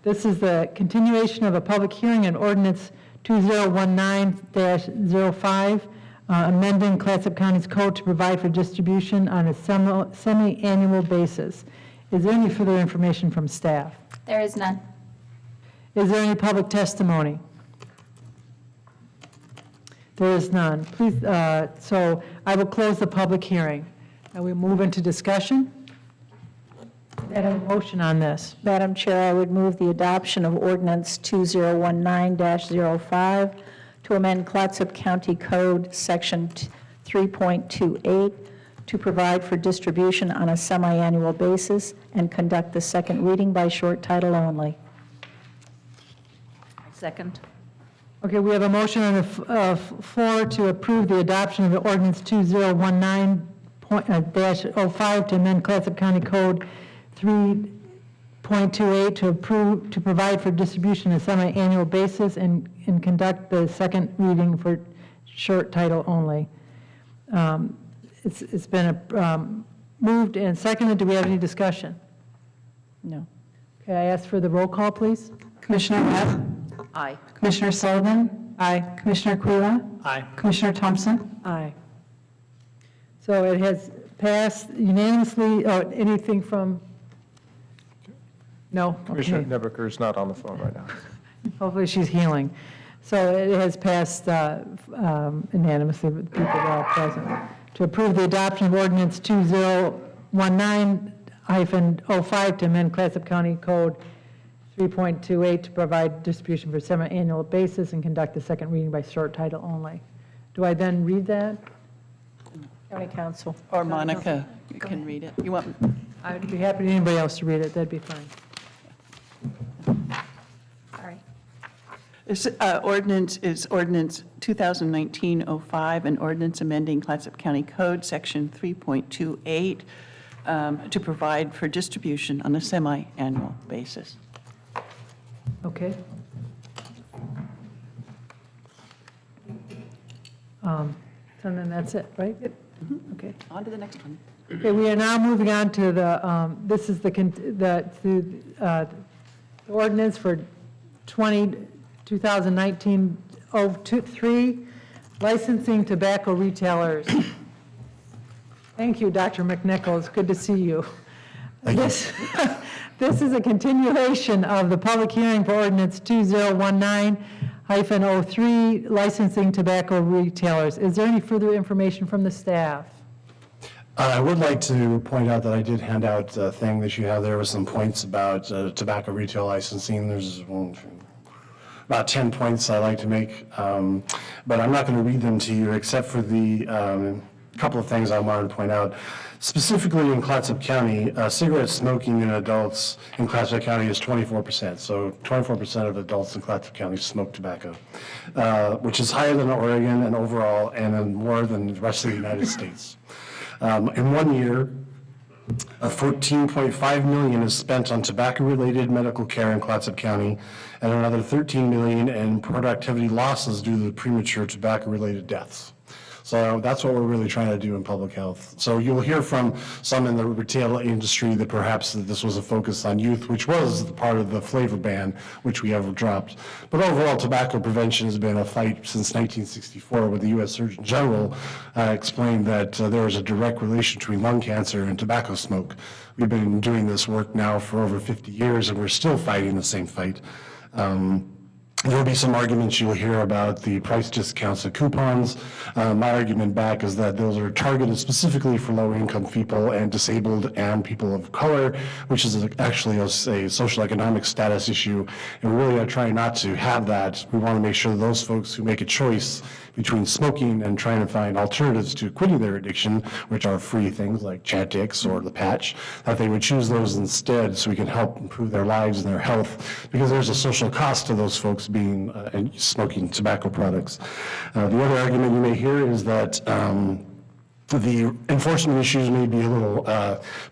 Speaker 3: This is the continuation of a public hearing on ordinance 2019-05, amending Clatsop County's code to provide for distribution on a semi-annual basis. Is there any further information from staff?
Speaker 9: There is none.
Speaker 3: Is there any public testimony? There is none. Please, so I will close the public hearing. And we move into discussion. I have a motion on this.
Speaker 1: Madam Chair, I would move the adoption of ordinance 2019-05 to amend Clatsop County Code, Section 3.28, to provide for distribution on a semi-annual basis and conduct the second reading by short title only.
Speaker 8: Second.
Speaker 3: Okay, we have a motion on the floor to approve the adoption of the ordinance 2019-05 to amend Clatsop County Code 3.28 to provide for distribution on a semi-annual basis and conduct the second reading for short title only. It's been moved and seconded. Do we have any discussion?
Speaker 1: No.
Speaker 3: Okay, I ask for the roll call, please.
Speaker 6: Commissioner Webb?
Speaker 8: Aye.
Speaker 6: Commissioner Sullivan?
Speaker 3: Aye.
Speaker 6: Commissioner Kula?
Speaker 11: Aye.
Speaker 6: Commissioner Thompson?
Speaker 3: Aye. So it has passed unanimously. Oh, anything from? No?
Speaker 4: Commissioner
Speaker 3: Okay.
Speaker 4: Nebeker is not on the phone right now.
Speaker 3: Hopefully she's healing. So it has passed unanimously with people that are present. To approve the adoption of ordinance 2019-05 to amend Clatsop County Code 3.28 to provide distribution for semi-annual basis and conduct the second reading by short title only. Do I then read that?
Speaker 1: County Council.
Speaker 10: Or Monica, you can read it. You want,
Speaker 3: I'd be happy to anybody else to read it. That'd be fine.
Speaker 9: Sorry.
Speaker 10: this ordinance is ordinance 2019-05, an ordinance amending Clatsop County Code, Section 3.28, to provide for distribution on a semi-annual basis.
Speaker 3: Okay. So then that's it, right? Okay.
Speaker 10: On to the next one.
Speaker 3: Okay, we are now moving on to the, this is the ordinance for 2019-03, licensing tobacco retailers. Thank you, Dr. McNichols, good to see you. This is a continuation of the public hearing for ordinance 2019-05 2023-03, licensing tobacco retailers. Is there any further information from the staff?
Speaker 17: I would like to point out that I did hand out a thing that you have there with some points about tobacco retail licensing. There's about 10 points I'd like to make, but I'm not going to read them to you except for the couple of things I wanted to point out. Specifically in Clatsop County, cigarette smoking in adults in Clatsop County is 24%. So 24% of adults in Clatsop County smoke tobacco, which is higher than Oregon and overall, and then more than the rest of the United States. In 1 year, $14.5 million is spent on tobacco-related medical care in Clatsop County, and another $13 million in productivity losses due to premature tobacco-related deaths. So that's what we're really trying to do in public health. So you'll hear from some in the retail industry that perhaps this was a focus on youth, which was part of the flavor ban, which we have dropped. But overall, tobacco prevention has been a fight since 1964, where the U.S. Surgeon General explained that there is a direct relation between lung cancer and tobacco smoke. We've been doing this work now for over 50 years, and we're still fighting the same fight. There'll be some arguments you'll hear about the price discounts and coupons. My argument back is that those are targeted specifically for low-income people and disabled and people of color, which is actually a social economic status issue. And we really are trying not to have that. We want to make sure that those folks who make a choice between smoking and trying to find alternatives to quitting their addiction, which are free things like Chantix or the patch, that they would choose those instead so we can help improve their lives and their health, because there's a social cost to those folks being and smoking tobacco products. The other argument you may hear is that the enforcement issues may be a little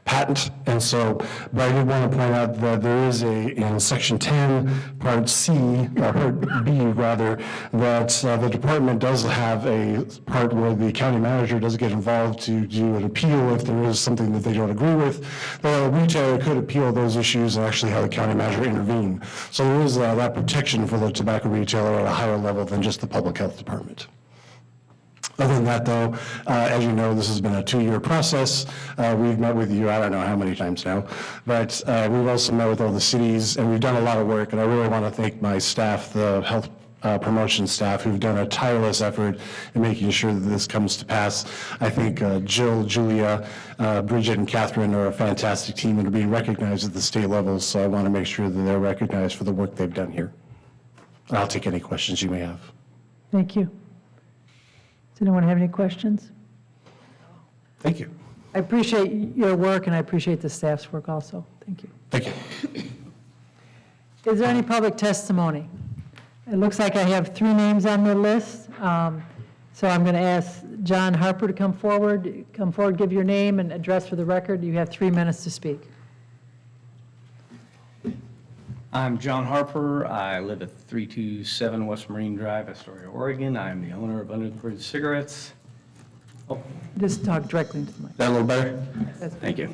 Speaker 17: patent, and so, but I did want to point out that there is in Section 10, Part C, or Part B rather, that the department does have a part where the county manager does get involved to do an appeal if there is something that they don't agree with. The retailer could appeal those issues and actually have the county manager intervene. So there is that protection for the tobacco retailer at a higher level than just the public health department. Other than that, though, as you know, this has been a 2-year process. We've met with you, I don't know how many times now, but we've also met with all the cities, and we've done a lot of work, and I really want to thank my staff, the health promotion staff, who've done a tireless effort in making sure that this comes to pass. I think Jill, Julia, Bridget, and Catherine are a fantastic team and are being recognized at the state level, so I want to make sure that they're recognized for the work they've done here. I'll take any questions you may have.
Speaker 3: Thank you. Does anyone have any questions?
Speaker 17: Thank you.
Speaker 3: I appreciate your work, and I appreciate the staff's work also. Thank you.
Speaker 17: Thank you.
Speaker 3: Is there any public testimony? It looks like I have 3 names on the list. So I'm going to ask John Harper to come forward. Come forward, give your name and address for the record. You have 3 minutes to speak.
Speaker 13: I'm John Harper. I live at 327 West Marine Drive, Astoria, Oregon. I'm the owner of Under the Bridge Cigarettes. Oh,
Speaker 3: Just talk directly into the mic.
Speaker 13: is that a little better? Thank you.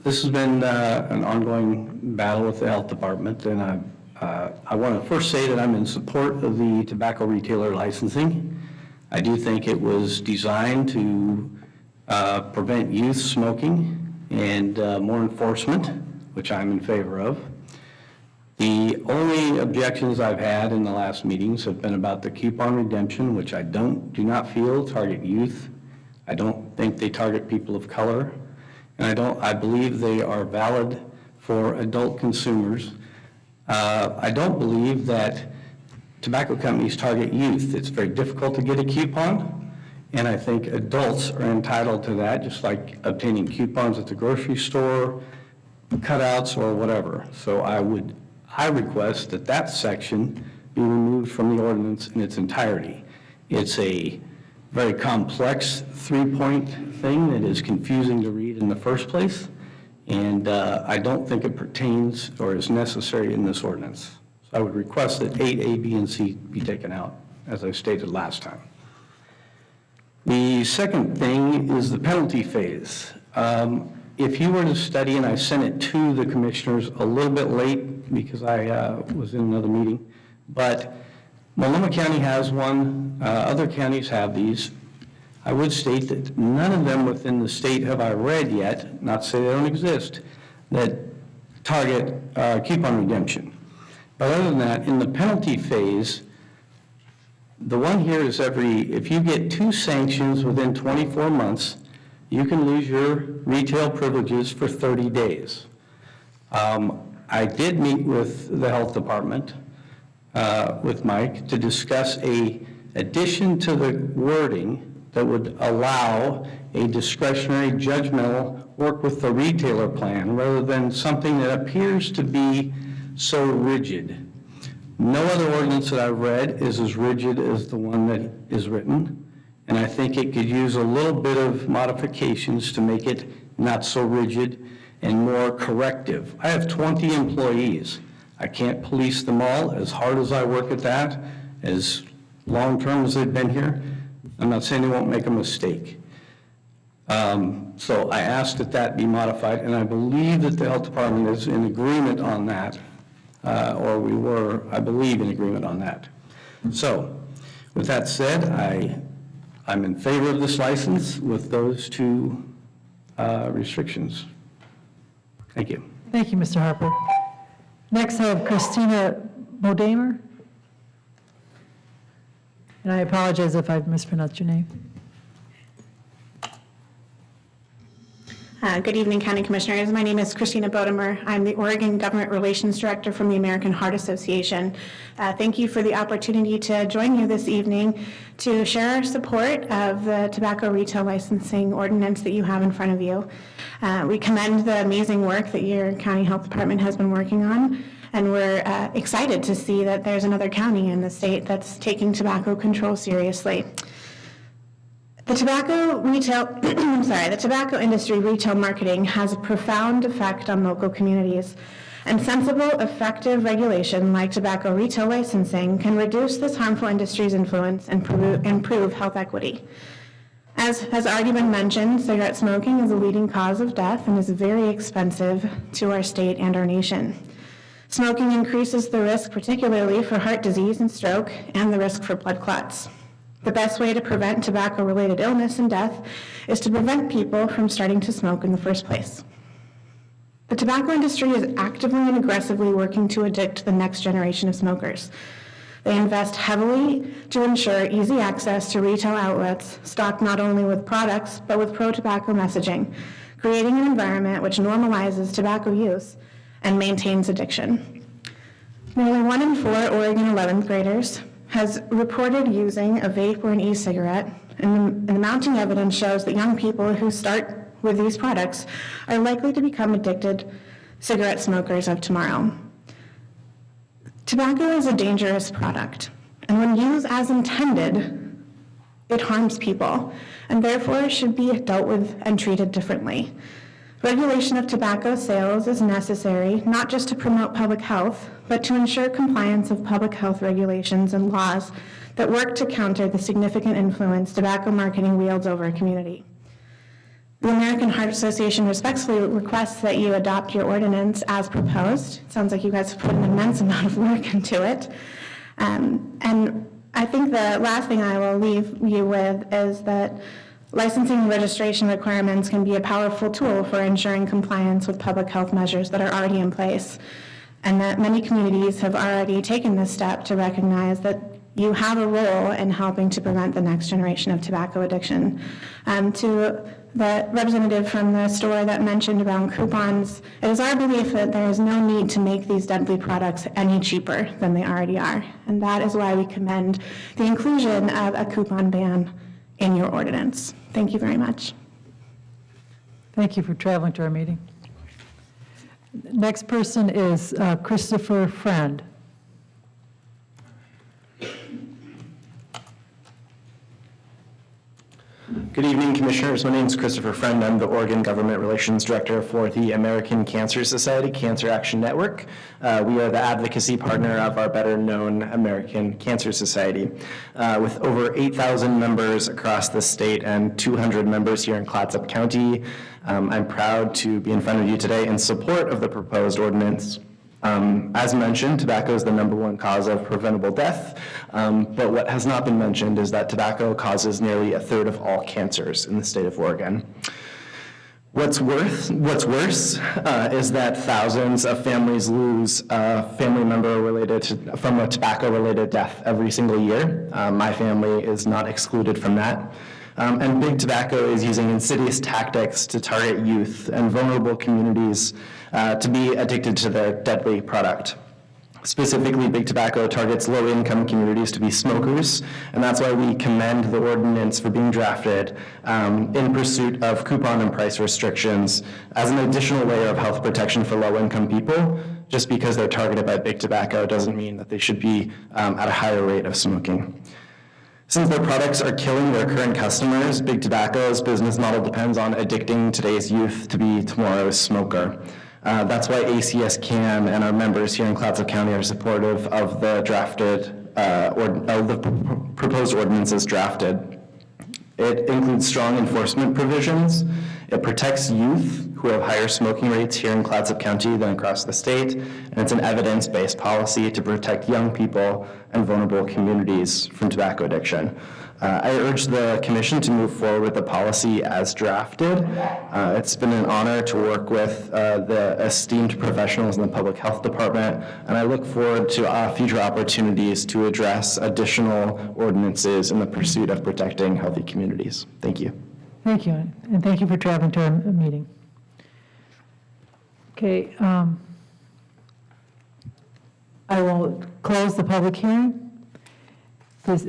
Speaker 13: This has been an ongoing battle with the health department, and I want to first say that I'm in support of the tobacco retailer licensing. I do think it was designed to prevent youth smoking and more enforcement, which I'm in favor of. The only objections I've had in the last meetings have been about the coupon redemption, which I do not feel target youth. I don't think they target people of color, and I believe they are valid for adult consumers. I don't believe that tobacco companies target youth. It's very difficult to get a coupon, and I think adults are entitled to that, just like obtaining coupons at the grocery store, cutouts, or whatever. So I request that that section be removed from the ordinance in its entirety. It's a very complex 3-point thing that is confusing to read in the first place, and I don't think it pertains or is necessary in this ordinance. So I would request that 8A, B, and C be taken out, as I stated last time. The second thing is the penalty phase. If you were to study, and I sent it to the commissioners a little bit late because I was in another meeting, but Multnomah County has one, other counties have these. I would state that none of them within the state have I read yet, not to say they don't exist, that target coupon redemption. But other than that, in the penalty phase, the one here is if you get 2 sanctions within 24 months, you can lose your retail privileges for 30 days. I did meet with the health department, with Mike, to discuss a addition to the wording that would allow a discretionary judgmental work with the retailer plan rather than something that appears to be so rigid. No other ordinance that I've read is as rigid as the one that is written, and I think it could use a little bit of modifications to make it not so rigid and more corrective. I have 20 employees. I can't police them all. As hard as I work at that, as long-term as they've been here, I'm not saying they won't make a mistake. So I asked that be modified, and I believe that the health department is in agreement on that, or we were, I believe, in agreement on that. So with that said, I'm in favor of this license with those 2 restrictions. Thank you.
Speaker 3: Thank you, Mr. Harper. Next, I have Christina Bodamer. And I apologize if I've mispronounced your name.
Speaker 18: Good evening, County Commissioners. My name is Christina Bodamer. I'm the Oregon Government Relations Director from the American Heart Association. Thank you for the opportunity to join you this evening to share our support of the tobacco retail licensing ordinance that you have in front of you. We commend the amazing work that your county health department has been working on, and we're excited to see that there's another county in the state that's taking tobacco control seriously. The tobacco industry retail marketing has a profound effect on local communities, and sensible, effective regulation like tobacco retail licensing can reduce this harmful industry's influence and improve health equity. As has already been mentioned, cigarette smoking is a leading cause of death and is very expensive to our state and our nation. Smoking increases the risk, particularly for heart disease and stroke, and the risk for blood clots. The best way to prevent tobacco-related illness and death is to prevent people from starting to smoke in the first place. The tobacco industry is actively and aggressively working to addict the next generation of smokers. They invest heavily to ensure easy access to retail outlets stocked not only with products, but with pro-tobacco messaging, creating an environment which normalizes tobacco use and maintains addiction. Nearly 1 in 4 Oregon 11th graders has reported using a vape or an e-cigarette, and the mounting evidence shows that young people who start with these products are likely to become addicted cigarette smokers of tomorrow. Tobacco is a dangerous product, and when used as intended, it harms people, and therefore should be dealt with and treated differently. Regulation of tobacco sales is necessary not just to promote public health, but to ensure compliance of public health regulations and laws that work to counter the significant influence tobacco marketing wields over a community. The American Heart Association respectfully requests that you adopt your ordinance as proposed. It sounds like you guys have put an immense amount of work into it. And I think the last thing I will leave you with is that licensing and registration requirements can be a powerful tool for ensuring compliance with public health measures that are already in place, and that many communities have already taken this step to recognize that you have a role in helping to prevent the next generation of tobacco addiction. To the representative from the store that mentioned around coupons, it is our belief that there is no need to make these deadly products any cheaper than they already are, and that is why we commend the inclusion of a coupon ban in your ordinance. Thank you very much.
Speaker 3: Thank you for traveling to our meeting. Next person is Christopher Friend.
Speaker 19: Good evening, Commissioners. My name is Christopher Friend. I'm the Oregon Government Relations Director for the American Cancer Society Cancer Action Network. We are the advocacy partner of our better-known American Cancer Society. With over 8,000 members across the state and 200 members here in Clatsop County, I'm proud to be in front of you today in support of the proposed ordinance. As mentioned, tobacco is the #1 cause of preventable death, but what has not been mentioned is that tobacco causes nearly 1/3 of all cancers in the state of Oregon. What's worse is that thousands of families lose a family member from a tobacco-related death every single year. My family is not excluded from that. And Big Tobacco is using insidious tactics to target youth and vulnerable communities to be addicted to their deadly product. Specifically, Big Tobacco targets low-income communities to be smokers, and that's why we commend the ordinance for being drafted in pursuit of coupon and price restrictions as an additional layer of health protection for low-income people. Just because they're targeted by Big Tobacco doesn't mean that they should be at a higher rate of smoking. Since their products are killing their current customers, Big Tobacco's business model depends on addicting today's youth to be tomorrow's smoker. That's why ACS CAN and our members here in Clatsop County are supportive of the proposed ordinances drafted. It includes strong enforcement provisions. It protects youth who have higher smoking rates here in Clatsop County than across the state, and it's an evidence-based policy to protect young people and vulnerable communities from tobacco addiction. I urge the Commission to move forward with the policy as drafted. It's been an honor to work with the esteemed professionals in the Public Health Department, and I look forward to future opportunities to address additional ordinances in the pursuit of protecting healthy communities. Thank you.
Speaker 3: Thank you, and thank you for traveling to our meeting. Okay, I will close the public hearing. Please,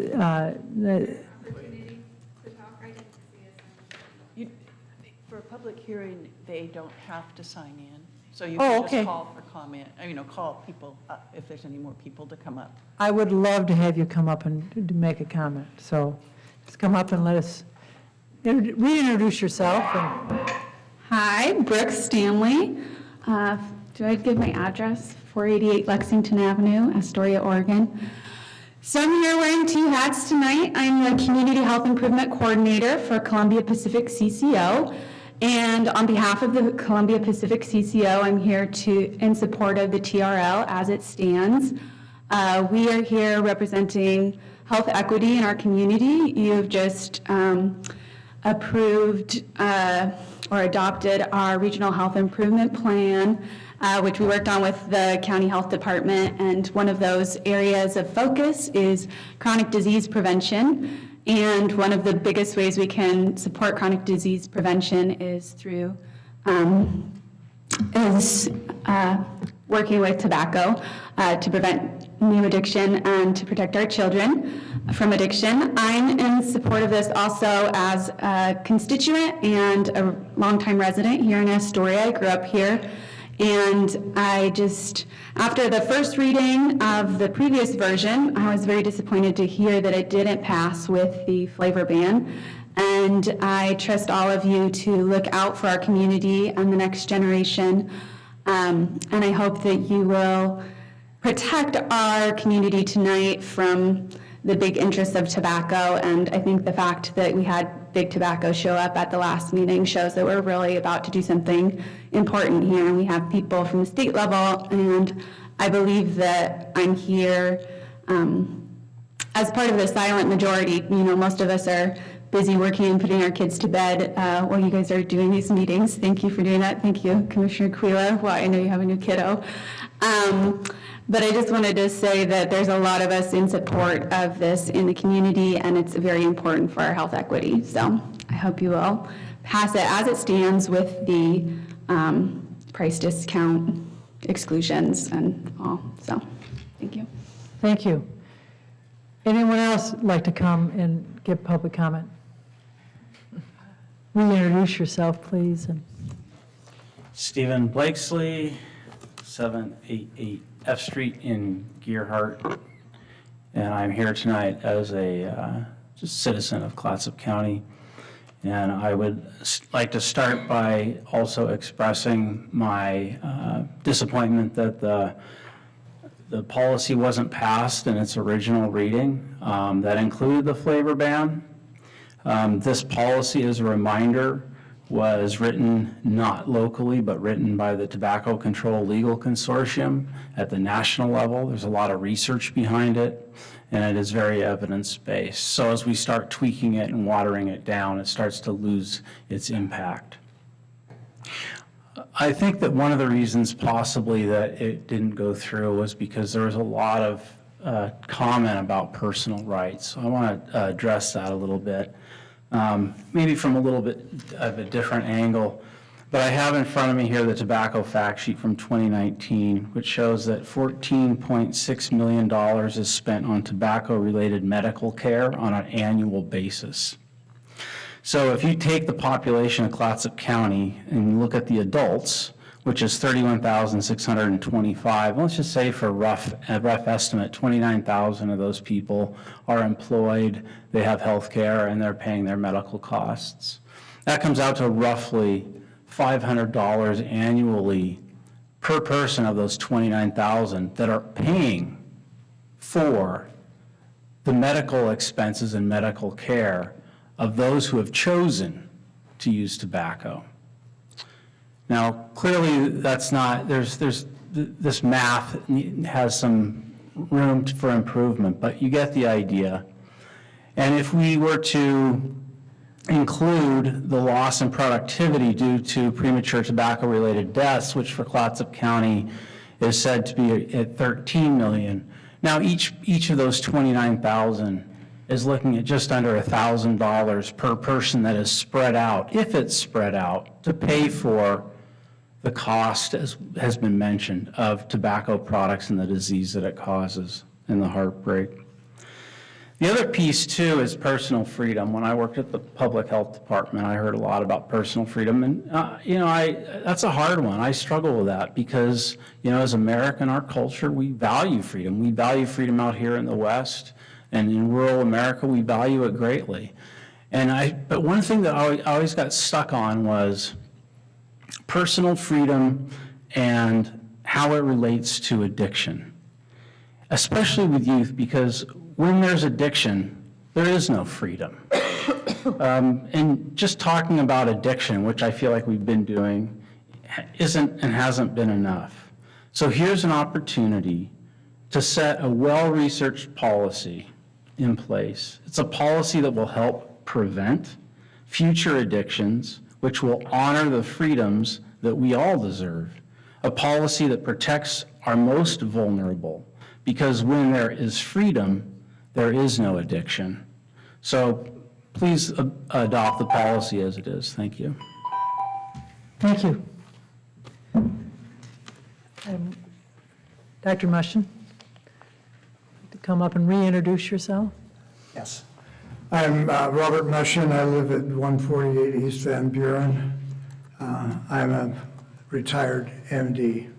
Speaker 10: For a public hearing, they don't have to sign in. So you
Speaker 3: Oh,
Speaker 10: can
Speaker 3: okay.
Speaker 10: just call for comment, call people up if there's any more people to come up.
Speaker 3: I would love to have you come up and make a comment, so just come up and let us, reintroduce yourself.
Speaker 14: Hi, Brooke Stanley. Do I give my address? 488 Lexington Avenue, Astoria, Oregon. So I'm here wearing two hats tonight. I'm the Community Health Improvement Coordinator for Columbia Pacific CCO. And on behalf of the Columbia Pacific CCO, I'm here in support of the TRL as it stands. We are here representing health equity in our community. You've just approved or adopted our Regional Health Improvement Plan, which we worked on with the County Health Department, and one of those areas of focus is chronic disease prevention. And one of the biggest ways we can support chronic disease prevention is through working with tobacco to prevent new addiction and to protect our children from addiction. I'm in support of this also as a constituent and a longtime resident here in Astoria. I grew up here. And after the first reading of the previous version, I was very disappointed to hear that it didn't pass with the flavor ban. And I trust all of you to look out for our community and the next generation. And I hope that you will protect our community tonight from the big interests of tobacco. And I think the fact that we had Big Tobacco show up at the last meeting shows that we're really about to do something important here. And we have people from the state level, and I believe that I'm here as part of the silent majority. Most of us are busy working and putting our kids to bed while you guys are doing these meetings. Thank you for doing that. Thank you, Commissioner Quila. Well, I know you have a new kiddo. But I just wanted to say that there's a lot of us in support of this in the community, and it's very important for our health equity. So I hope you will pass it as it stands with the price discount exclusions and all. So thank you.
Speaker 3: Thank you. Anyone else like to come and give public comment? Reintroduce yourself, please.
Speaker 20: Stephen Blakesley, 788 F Street in Gearhart, and I'm here tonight as a just citizen of Clatsop County. And I would like to start by also expressing my disappointment that the policy wasn't passed in its original reading that included the flavor ban. This policy, as a reminder, was written not locally, but written by the Tobacco Control Legal Consortium at the national level. There's a lot of research behind it, and it is very evidence-based. So as we start tweaking it and watering it down, it starts to lose its impact. I think that one of the reasons possibly that it didn't go through was because there was a lot of comment about personal rights. So I want to address that a little bit, maybe from a little bit of a different angle. But I have in front of me here the tobacco fact sheet from 2019, which shows that $14.6 million is spent on tobacco-related medical care on an annual basis. So if you take the population of Clatsop County and look at the adults, which is 31,625, let's just say for a rough estimate, 29,000 of those people are employed, they have health care, and they're paying their medical costs. That comes out to roughly $500 annually per person of those 29,000 that are paying for the medical expenses and medical care of those who have chosen to use tobacco. Now, clearly, that's not, this math has some room for improvement, but you get the idea. And if we were to include the loss in productivity due to premature tobacco-related deaths, which for Clatsop County is said to be at 13 million. Now, each of those 29,000 is looking at just under $1,000 per person that is spread out, if it's spread out, to pay for the cost, as has been mentioned, of tobacco products and the disease that it causes and the heartbreak. The other piece, too, is personal freedom. When I worked at the public health department, I heard a lot about personal freedom. And, that's a hard one. I struggle with that because, as American, our culture, we value freedom. We value freedom out here in the West. And in rural America, we value it greatly. But one thing that I always got stuck on was personal freedom and how it relates to addiction, especially with youth, because when there's addiction, there is no freedom. And just talking about addiction, which I feel like we've been doing, isn't and hasn't been enough. So here's an opportunity to set a well-researched policy in place. It's a policy that will help prevent future addictions, which will honor the freedoms that we all deserve. A policy that protects our most vulnerable, because when there is freedom, there is no addiction. So please adopt the policy as it is. Thank you.
Speaker 3: Thank you. Dr. Mushin, to come up and reintroduce yourself.
Speaker 21: Yes. I'm Robert Mushin. I live at 148 East Van Buren. I'm a retired MD.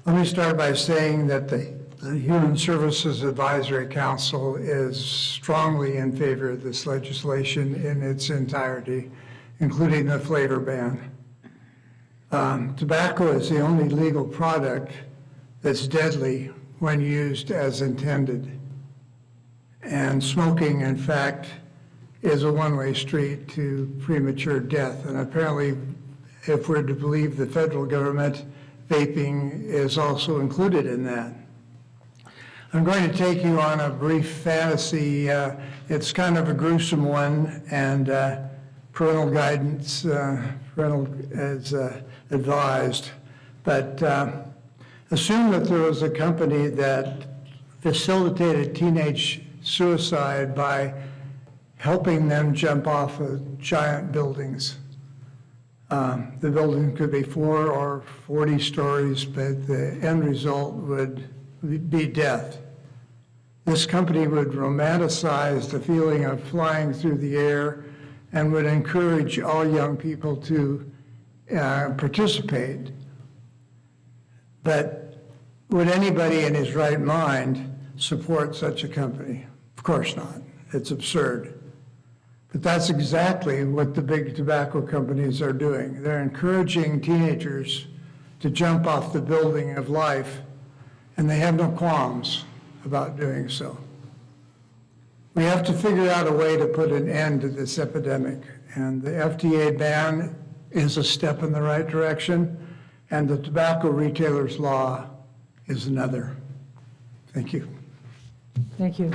Speaker 21: Let me start by saying that the Human Services Advisory Council is strongly in favor of this legislation in its entirety, including the flavor ban. Tobacco is the only legal product that's deadly when used as intended. And smoking, in fact, is a one-way street to premature death. And apparently, if we're to believe the federal government, vaping is also included in that. I'm going to take you on a brief fantasy. It's kind of a gruesome one, and parental guidance, parental is advised. But assume that there was a company that facilitated teenage suicide by helping them jump off of giant buildings. The building could be 4 or 40 stories, but the end result would be death. This company would romanticize the feeling of flying through the air and would encourage all young people to participate. But would anybody in his right mind support such a company? Of course not. It's absurd. But that's exactly what the big tobacco companies are doing. They're encouraging teenagers to jump off the building of life, and they have no qualms about doing so. We have to figure out a way to put an end to this epidemic, and the FDA ban is a step in the right direction, and the tobacco retailer's law is another. Thank you.
Speaker 3: Thank you.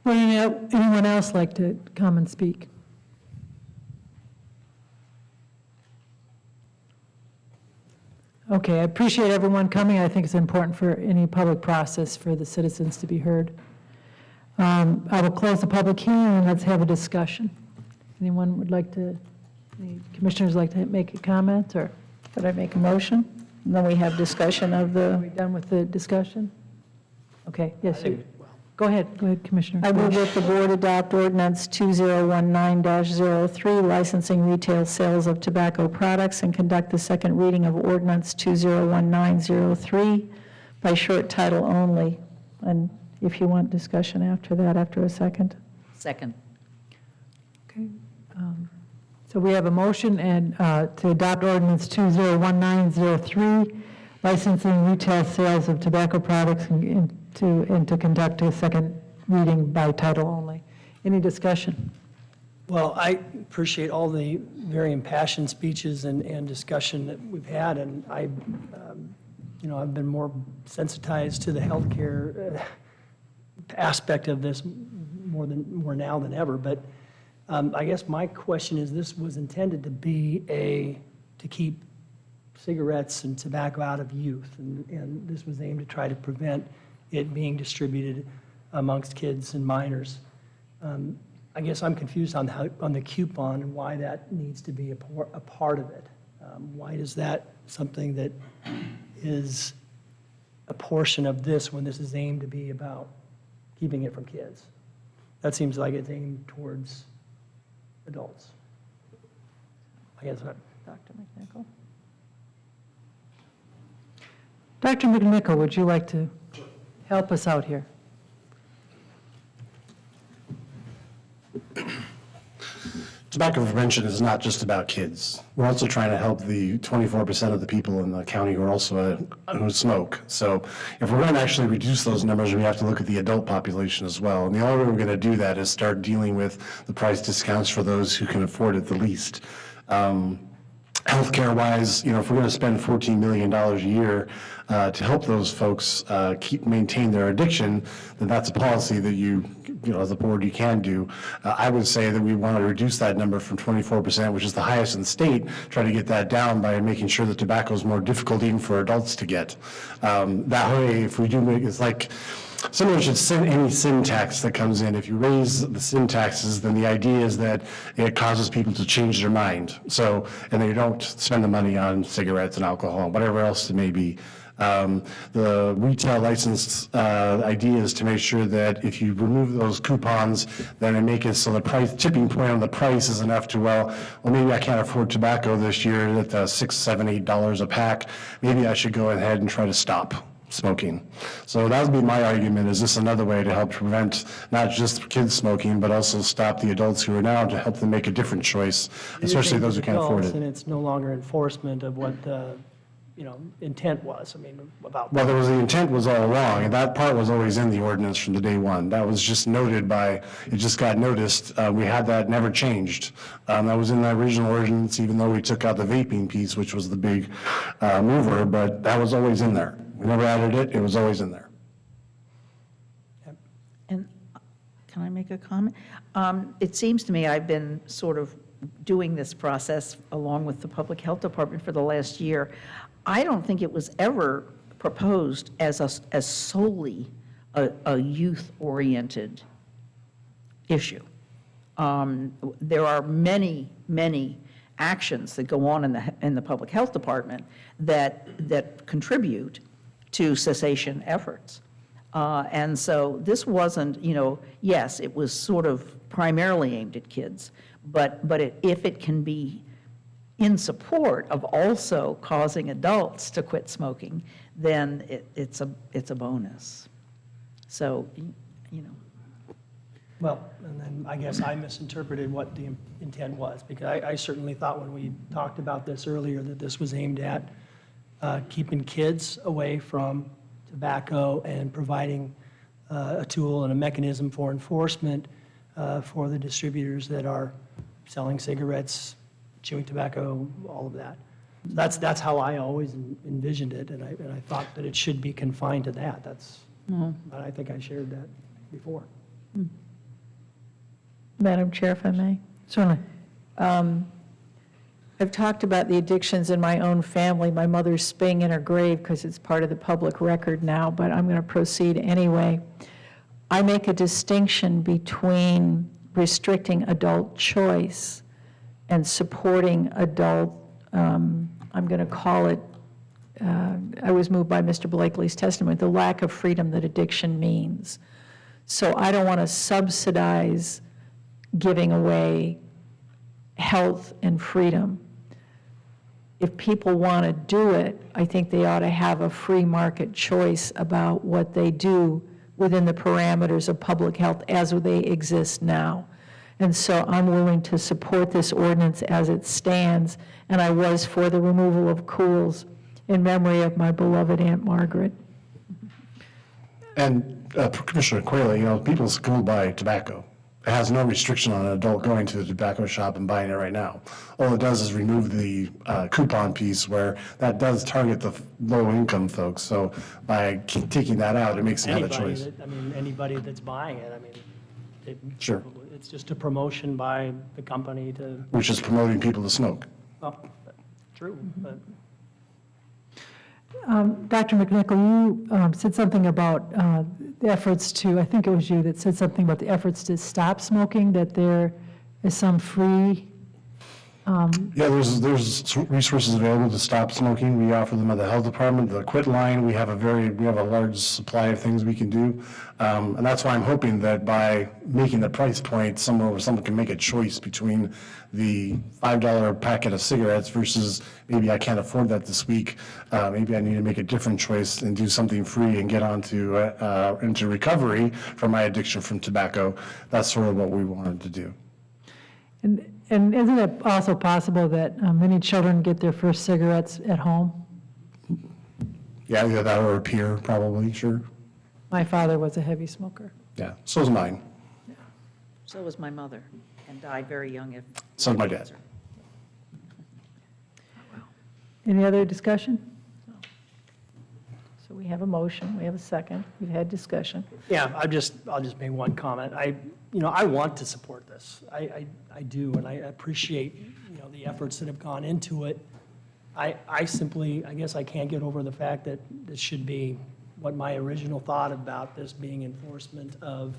Speaker 3: Would anyone else like to come and speak? Okay, I appreciate everyone coming. I think it's important for any public process for the citizens to be heard. I will close the public hearing and let's have a discussion. Anyone would like to, any commissioners like to make a comment, or
Speaker 1: Could I make a motion? And then we have discussion of
Speaker 3: are we
Speaker 1: the,
Speaker 3: done with the discussion? Okay, yes, go ahead, Commissioner.
Speaker 1: I move that the board adopt ordinance 2019-03, licensing retail sales of tobacco products, and conduct the second reading of ordinance 2019-03 by short title only. And if you want discussion after that, after a second.
Speaker 8: Second.
Speaker 3: Okay. So we have a motion and to adopt ordinance 2019-03, licensing retail sales of tobacco products, and to conduct a second reading by title only. Any discussion?
Speaker 2: Well, I appreciate all the very impassioned speeches and discussion that we've had, and I've been more sensitized to the healthcare aspect of this more now than ever. But I guess my question is, this was intended to be to keep cigarettes and tobacco out of youth, and this was aimed to try to prevent it being distributed amongst kids and minors. I guess I'm confused on the coupon and why that needs to be a part of it. Why is that something that is a portion of this when this is aimed to be about keeping it from kids? That seems like it's aimed towards adults. I guess
Speaker 1: Dr. McNichol?
Speaker 3: Dr. McNichol, would you like to help us out here?
Speaker 17: Tobacco prevention is not just about kids. We're also trying to help the 24% of the people in the county who are also who smoke. So if we're going to actually reduce those numbers, we have to look at the adult population as well. And the only way we're going to do that is start dealing with the price discounts for those who can afford it the least. Healthcare-wise, if we're going to spend $14 million a year to help those folks maintain their addiction, then that's a policy that as a board, you can do. I would say that we want to reduce that number from 24%, which is the highest in the state, try to get that down by making sure that tobacco is more difficult even for adults to get. That way, if we do it's like, someone should send any sin tax that comes in. If you raise the sin taxes, then the idea is that it causes people to change their mind. So, and they don't spend the money on cigarettes and alcohol, and whatever else it may be. The retail license idea is to make sure that if you remove those coupons, then it make it so the tipping point on the price is enough to, well, maybe I can't afford tobacco this year at $6, $7, $8 a pack. Maybe I should go ahead and try to stop smoking. So that would be my argument, is this another way to help prevent not just kids smoking, but also stop the adults who are now, to help them make a different choice, especially those who can't afford it.
Speaker 2: And it's no longer enforcement of what the intent was. About.
Speaker 17: Well, the intent was all along, and that part was always in the ordinance from the day one. That was just noted it just got noticed. We had that, never changed. That was in the original ordinance, even though we took out the vaping piece, which was the big mover, but that was always in there. We never added it, it was always in there.
Speaker 8: And can I make a comment? It seems to me I've been sort of doing this process along with the Public Health Department for the last year. I don't think it was ever proposed as solely a youth-oriented issue. There are many, many actions that go on in the Public Health Department that contribute to cessation efforts. And so this wasn't, yes, it was sort of primarily aimed at kids, but if it can be in support of also causing adults to quit smoking, then it's a bonus. So,
Speaker 2: Well, and then I guess I misinterpreted what the intent was, because I certainly thought when we talked about this earlier that this was aimed at keeping kids away from tobacco and providing a tool and a mechanism for enforcement for the distributors that are selling cigarettes, chewing tobacco, all of that. That's how I always envisioned it, and I thought that it should be confined to that. But I think I shared that before.
Speaker 1: Madam Chair, if I may.
Speaker 3: Certainly.
Speaker 1: I've talked about the addictions in my own family. My mother's spaying in her grave because it's part of the public record now, but I'm going to proceed anyway. I make a distinction between restricting adult choice and supporting adult, I'm going to call it, I was moved by Mr. Blakely's testimony, the lack of freedom that addiction means. So I don't want to subsidize giving away health and freedom. If people want to do it, I think they ought to have a free market choice about what they do within the parameters of public health as they exist now. And so I'm willing to support this ordinance as it stands, and I was for the removal of cools in memory of my beloved Aunt Margaret.
Speaker 17: And Commissioner Quayle, people can buy tobacco. It has no restriction on an adult going to the tobacco shop and buying it right now. All it does is remove the coupon piece where that does target the low-income folks. So by taking that out, it makes them have a
Speaker 11: Anybody
Speaker 17: choice.
Speaker 11: anybody that's buying it,
Speaker 17: Sure.
Speaker 11: it's just a promotion by the company to,
Speaker 17: Which is promoting people to smoke.
Speaker 11: well, true, but.
Speaker 3: Dr. McNichol, you said something about the efforts to, I think it was you that said something about the efforts to stop smoking, that there is some free.
Speaker 17: Yeah, there's resources available to stop smoking. We offer them at the health department. The quit line, we have a large supply of things we can do. And that's why I'm hoping that by making the price point somewhere where someone can make a choice between the $5 packet of cigarettes versus maybe I can't afford that this week. Maybe I need to make a different choice and do something free and get onto into recovery from my addiction from tobacco. That's sort of what we wanted to do.
Speaker 3: And isn't it also possible that many children get their first cigarettes at home?
Speaker 17: Yeah, either that or a peer, probably, sure.
Speaker 3: My father was a heavy smoker.
Speaker 17: Yeah, so is mine.
Speaker 8: So was my mother, and died very young.
Speaker 17: So is my dad.
Speaker 3: Any other discussion?
Speaker 1: So we have a motion, we have a second, we've had discussion.
Speaker 11: Yeah, I'll just make one comment. I want to support this. I do, and I appreciate, the efforts that have gone into it. I simply, I guess I can't get over the fact that this should be what my original thought about this being enforcement of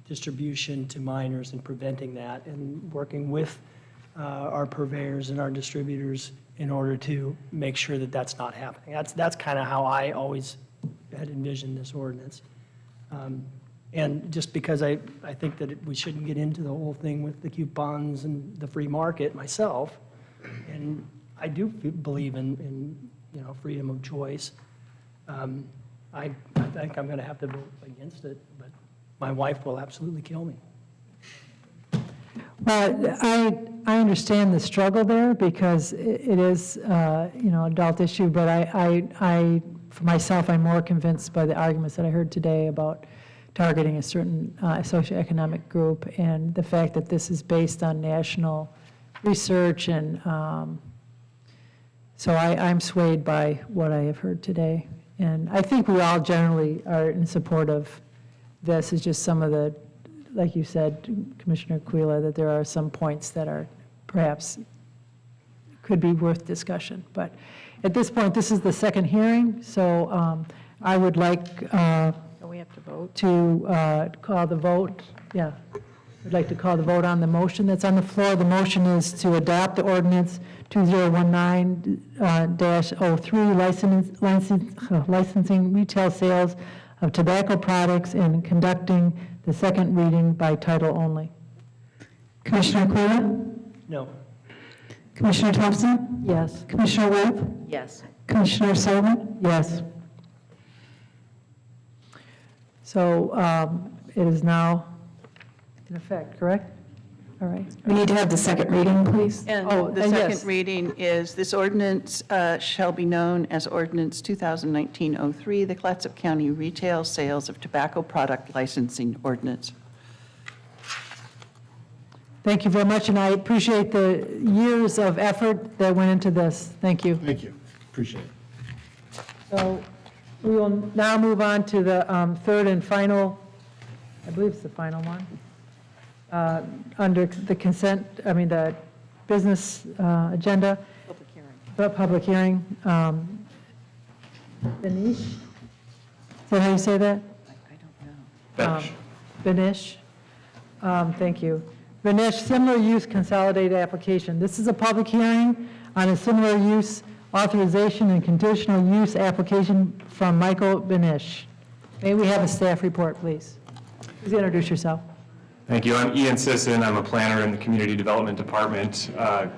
Speaker 11: distribution to minors and preventing that and working with our purveyors and our distributors in order to make sure that that's not happening. That's kind of how I always had envisioned this ordinance. And just because I think that we shouldn't get into the whole thing with the coupons and the free market myself, and I do believe in freedom of choice. I think I'm going to have to vote against it, but my wife will absolutely kill me.
Speaker 3: Well, I understand the struggle there because it is, adult issue, but I, for myself, I'm more convinced by the arguments that I heard today about targeting a certain socioeconomic group and the fact that this is based on national research. And so I'm swayed by what I have heard today. And I think we all generally are in support of this. It's just some of the, like you said, Commissioner Quila, that there are some points that are perhaps could be worth discussion. But at this point, this is the second hearing, so I would like
Speaker 1: We have to vote.
Speaker 3: to call the vote. Yeah, I'd like to call the vote on the motion that's on the floor. The motion is to adopt the ordinance 2019-03 licensing retail sales of tobacco products and conducting the second reading by title only.
Speaker 6: Commissioner Quayle?
Speaker 11: No.
Speaker 6: Commissioner Thompson?
Speaker 3: Yes.
Speaker 6: Commissioner Webb?
Speaker 8: Yes.
Speaker 6: Commissioner Sullivan?
Speaker 3: Yes. So it is now in effect, correct? All right.
Speaker 6: We need to have the second reading, please.
Speaker 10: And
Speaker 3: Oh,
Speaker 10: the
Speaker 3: yes.
Speaker 10: second reading is, this ordinance shall be known as Ordinance 2019-03, the Clatsop County Retail Sales of Tobacco Product Licensing Ordinance.
Speaker 3: Thank you very much, and I appreciate the years of effort that went into this. Thank you.
Speaker 17: Thank you. Appreciate it.
Speaker 3: So we will now move on to the third and final, I believe it's the final one, under the consent, the business agenda. Public hearing. Benish? Is that how you say that? Benish. Thank you. Benish, similar use consolidated application. This is a public hearing on a similar use authorization and conditional use application from Michael Benish. May we have a staff report, please? Please introduce yourself.
Speaker 5: Thank you. I'm Ian Sisson. I'm a planner in the Community Development Department.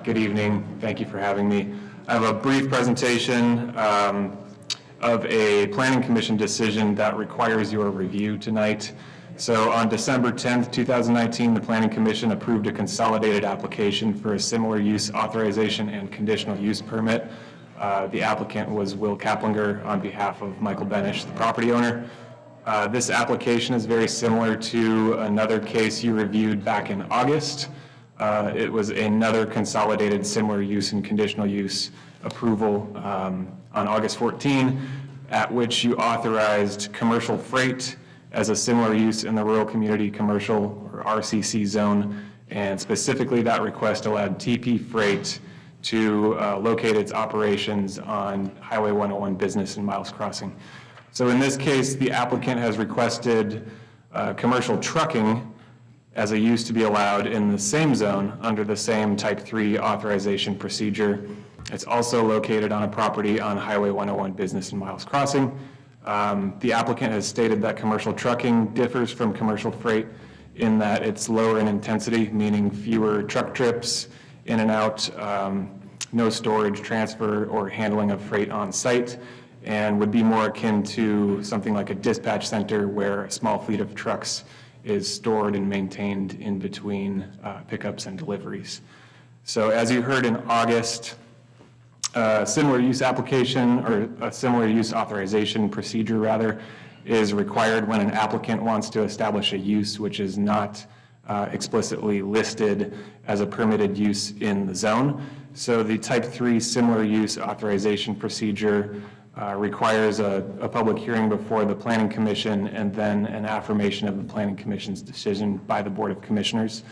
Speaker 5: Good evening. Thank you for having me. I have a brief presentation of a Planning Commission decision that requires your review tonight. So on December 10th, 2019, the Planning Commission approved a consolidated application for a similar use authorization and conditional use permit. The applicant was Will Kaplinger on behalf of Michael Benish, the property owner. This application is very similar to another case you reviewed back in August. It was another consolidated similar use and conditional use approval on August 14, at which you authorized commercial freight as a similar use in the rural community commercial or RCC zone, and specifically that request allowed TP Freight to locate its operations on Highway 101 Business and Miles Crossing. So in this case, the applicant has requested commercial trucking as a use to be allowed in the same zone under the same Type 3 authorization procedure. It's also located on a property on Highway 101 Business and Miles Crossing. The applicant has stated that commercial trucking differs from commercial freight in that it's lower in intensity, meaning fewer truck trips in and out, no storage, transfer, or handling of freight on site, and would be more akin to something like a dispatch center where a small fleet of trucks is stored and maintained in between pickups and deliveries. So as you heard in August, similar use application, or a similar use authorization procedure rather, is required when an applicant wants to establish a use which is not explicitly listed as a permitted use in the zone. So the Type 3 similar use authorization procedure requires a public hearing before the Planning Commission and then an affirmation of the Planning Commission's decision by the Board of Commissioners.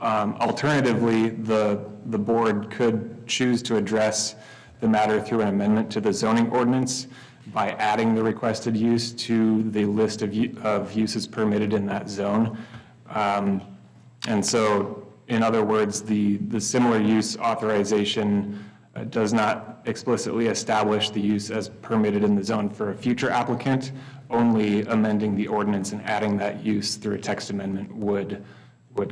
Speaker 5: Alternatively, the board could choose to address the matter through an amendment to the zoning ordinance by adding the requested use to the list of uses permitted in that zone. And so, in other words, the similar use authorization does not explicitly establish the use as permitted in the zone for a future applicant. Only amending the ordinance and adding that use through a text amendment would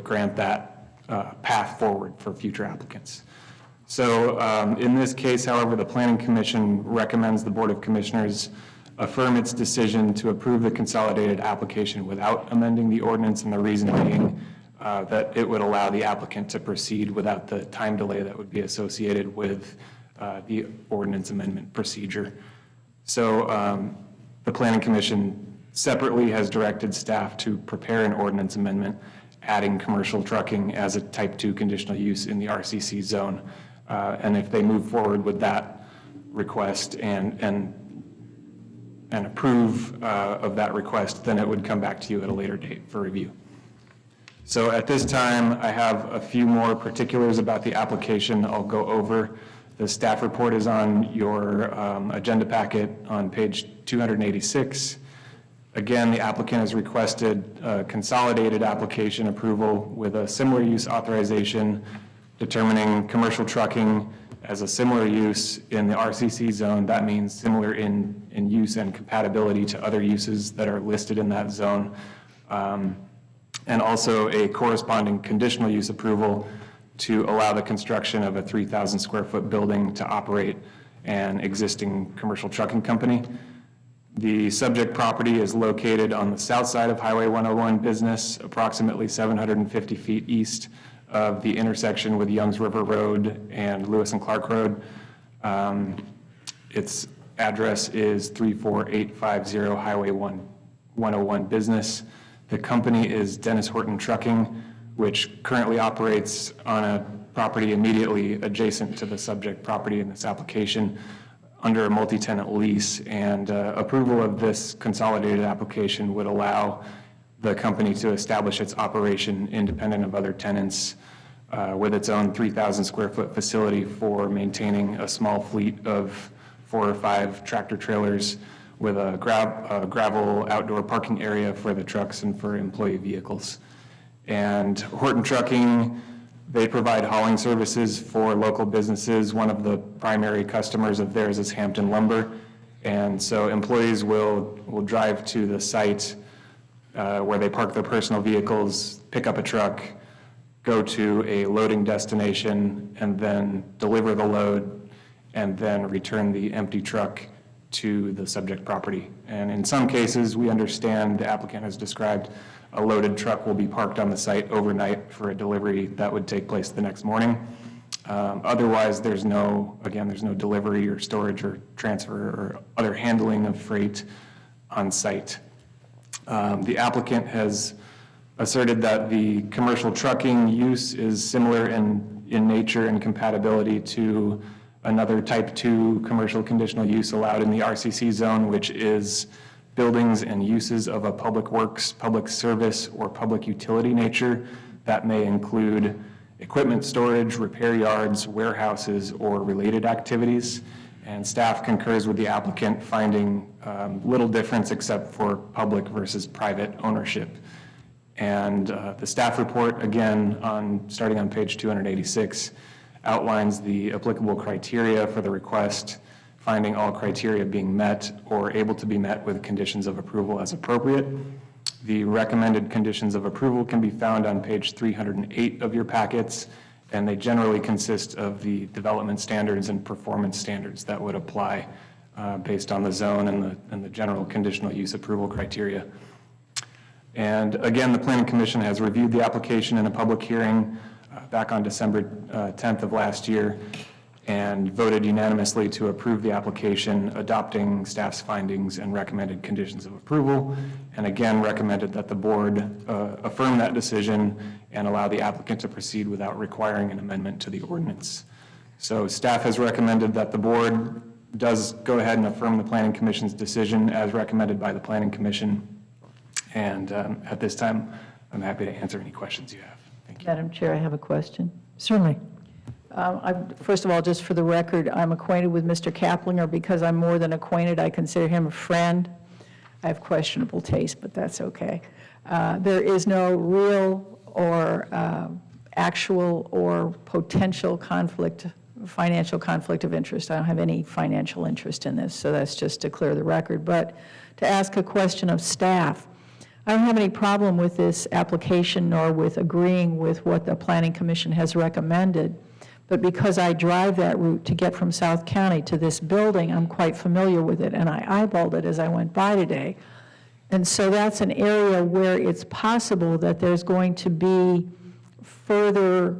Speaker 5: grant that path forward for future applicants. So in this case, however, the Planning Commission recommends the Board of Commissioners affirm its decision to approve the consolidated application without amending the ordinance, and the reason being that it would allow the applicant to proceed without the time delay that would be associated with the ordinance amendment procedure. So the Planning Commission separately has directed staff to prepare an ordinance amendment adding commercial trucking as a Type 2 conditional use in the RCC zone. And if they move forward with that request and approve of that request, then it would come back to you at a later date for review. So at this time, I have a few more particulars about the application I'll go over. The staff report is on your agenda packet on page 286. Again, the applicant has requested consolidated application approval with a similar use authorization determining commercial trucking as a similar use in the RCC zone. That means similar in use and compatibility to other uses that are listed in that zone. And also a corresponding conditional use approval to allow the construction of a 3,000 square foot building to operate an existing commercial trucking company. The subject property is located on the south side of Highway 101 Business, approximately 750 feet east of the intersection with Youngs River Road and Lewis and Clark Road. Its address is 34850 Highway 101 Business. The company is Dennis Horton Trucking, which currently operates on a property immediately adjacent to the subject property in this application under a multi-tenant lease, and approval of this consolidated application would allow the company to establish its operation independent of other tenants with its own 3,000 square foot facility for maintaining a small fleet of 4 or 5 tractor trailers with a gravel outdoor parking area for the trucks and for employee vehicles. And Horton Trucking, they provide hauling services for local businesses. One of the primary customers of theirs is Hampton Lumber. And so employees will drive to the site where they park their personal vehicles, pick up a truck, go to a loading destination, and then deliver the load, and then return the empty truck to the subject property. And in some cases, we understand the applicant has described a loaded truck will be parked on the site overnight for a delivery that would take place the next morning. Otherwise, there's no delivery or storage or transfer or other handling of freight on site. The applicant has asserted that the commercial trucking use is similar in nature and compatibility to another type 2 commercial conditional use allowed in the RCC zone, which is buildings and uses of a public works, public service, or public utility nature. That may include equipment storage, repair yards, warehouses, or related activities. And staff concurs with the applicant, finding little difference except for public versus private ownership. And the staff report, again, starting on page 286, outlines the applicable criteria for the request, finding all criteria being met or able to be met with conditions of approval as appropriate. The recommended conditions of approval can be found on page 308 of your packets, and they generally consist of the development standards and performance standards that would apply based on the zone and the general conditional use approval criteria. And again, the Planning Commission has reviewed the application in a public hearing back on December 10th of last year, and voted unanimously to approve the application, adopting staff's findings and recommended conditions of approval, and again recommended that the board affirm that decision and allow the applicant to proceed without requiring an amendment to the ordinance. So staff has recommended that the board does go ahead and affirm the Planning Commission's decision as recommended by the Planning Commission. And at this time, I'm happy to answer any questions you have. Thank you.
Speaker 1: Madam Chair, I have a question.
Speaker 3: Certainly.
Speaker 1: First of all, just for the record, I'm acquainted with Mr. Kaplinger because I'm more than acquainted. I consider him a friend. I have questionable taste, but that's okay. There is no real or actual or potential financial conflict of interest. I don't have any financial interest in this, so that's just to clear the record. But to ask a question of staff, I don't have any problem with this application nor with agreeing with what the Planning Commission has recommended. But because I drive that route to get from South County to this building, I'm quite familiar with it, and I eyeballed it as I went by today. And so that's an area where it's possible that there's going to be further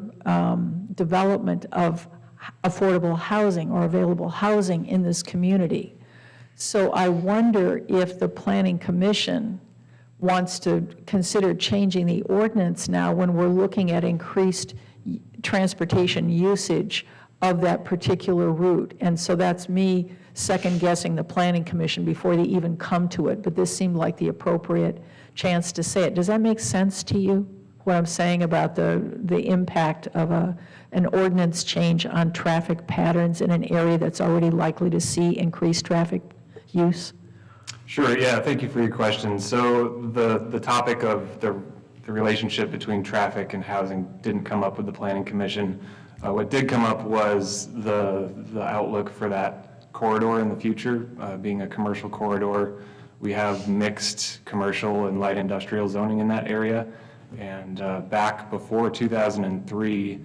Speaker 1: development of affordable housing or available housing in this community. So I wonder if the Planning Commission wants to consider changing the ordinance now when we're looking at increased transportation usage of that particular route. And so that's me second guessing the Planning Commission before they even come to it, but this seemed like the appropriate chance to say it. Does that make sense to you, what I'm saying about the impact of an ordinance change on traffic patterns in an area that's already likely to see increased traffic use?
Speaker 5: Sure, yeah, thank you for your question. So the topic of the relationship between traffic and housing didn't come up with the Planning Commission. What did come up was the outlook for that corridor in the future, being a commercial corridor. We have mixed commercial and light industrial zoning in that area. And back before 2003,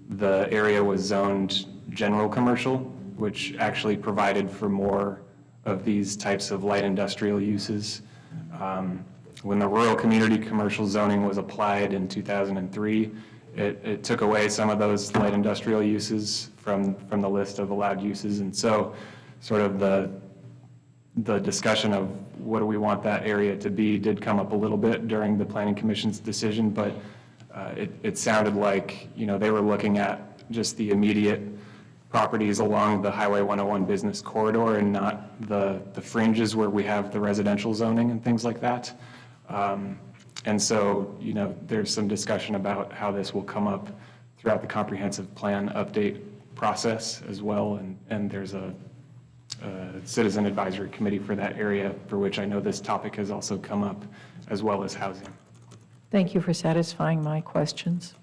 Speaker 5: the area was zoned general commercial, which actually provided for more of these types of light industrial uses. When the rural community commercial zoning was applied in 2003, it took away some of those light industrial uses from the list of allowed uses. And so sort of the discussion of what do we want that area to be did come up a little bit during the Planning Commission's decision, but it sounded like, they were looking at just the immediate properties along the Highway 101 business corridor and not the fringes where we have the residential zoning and things like that. And so, there's some discussion about how this will come up throughout the comprehensive plan update process as well, and there's a citizen advisory committee for that area, for which I know this topic has also come up, as well as housing.
Speaker 1: Thank you for satisfying my questions.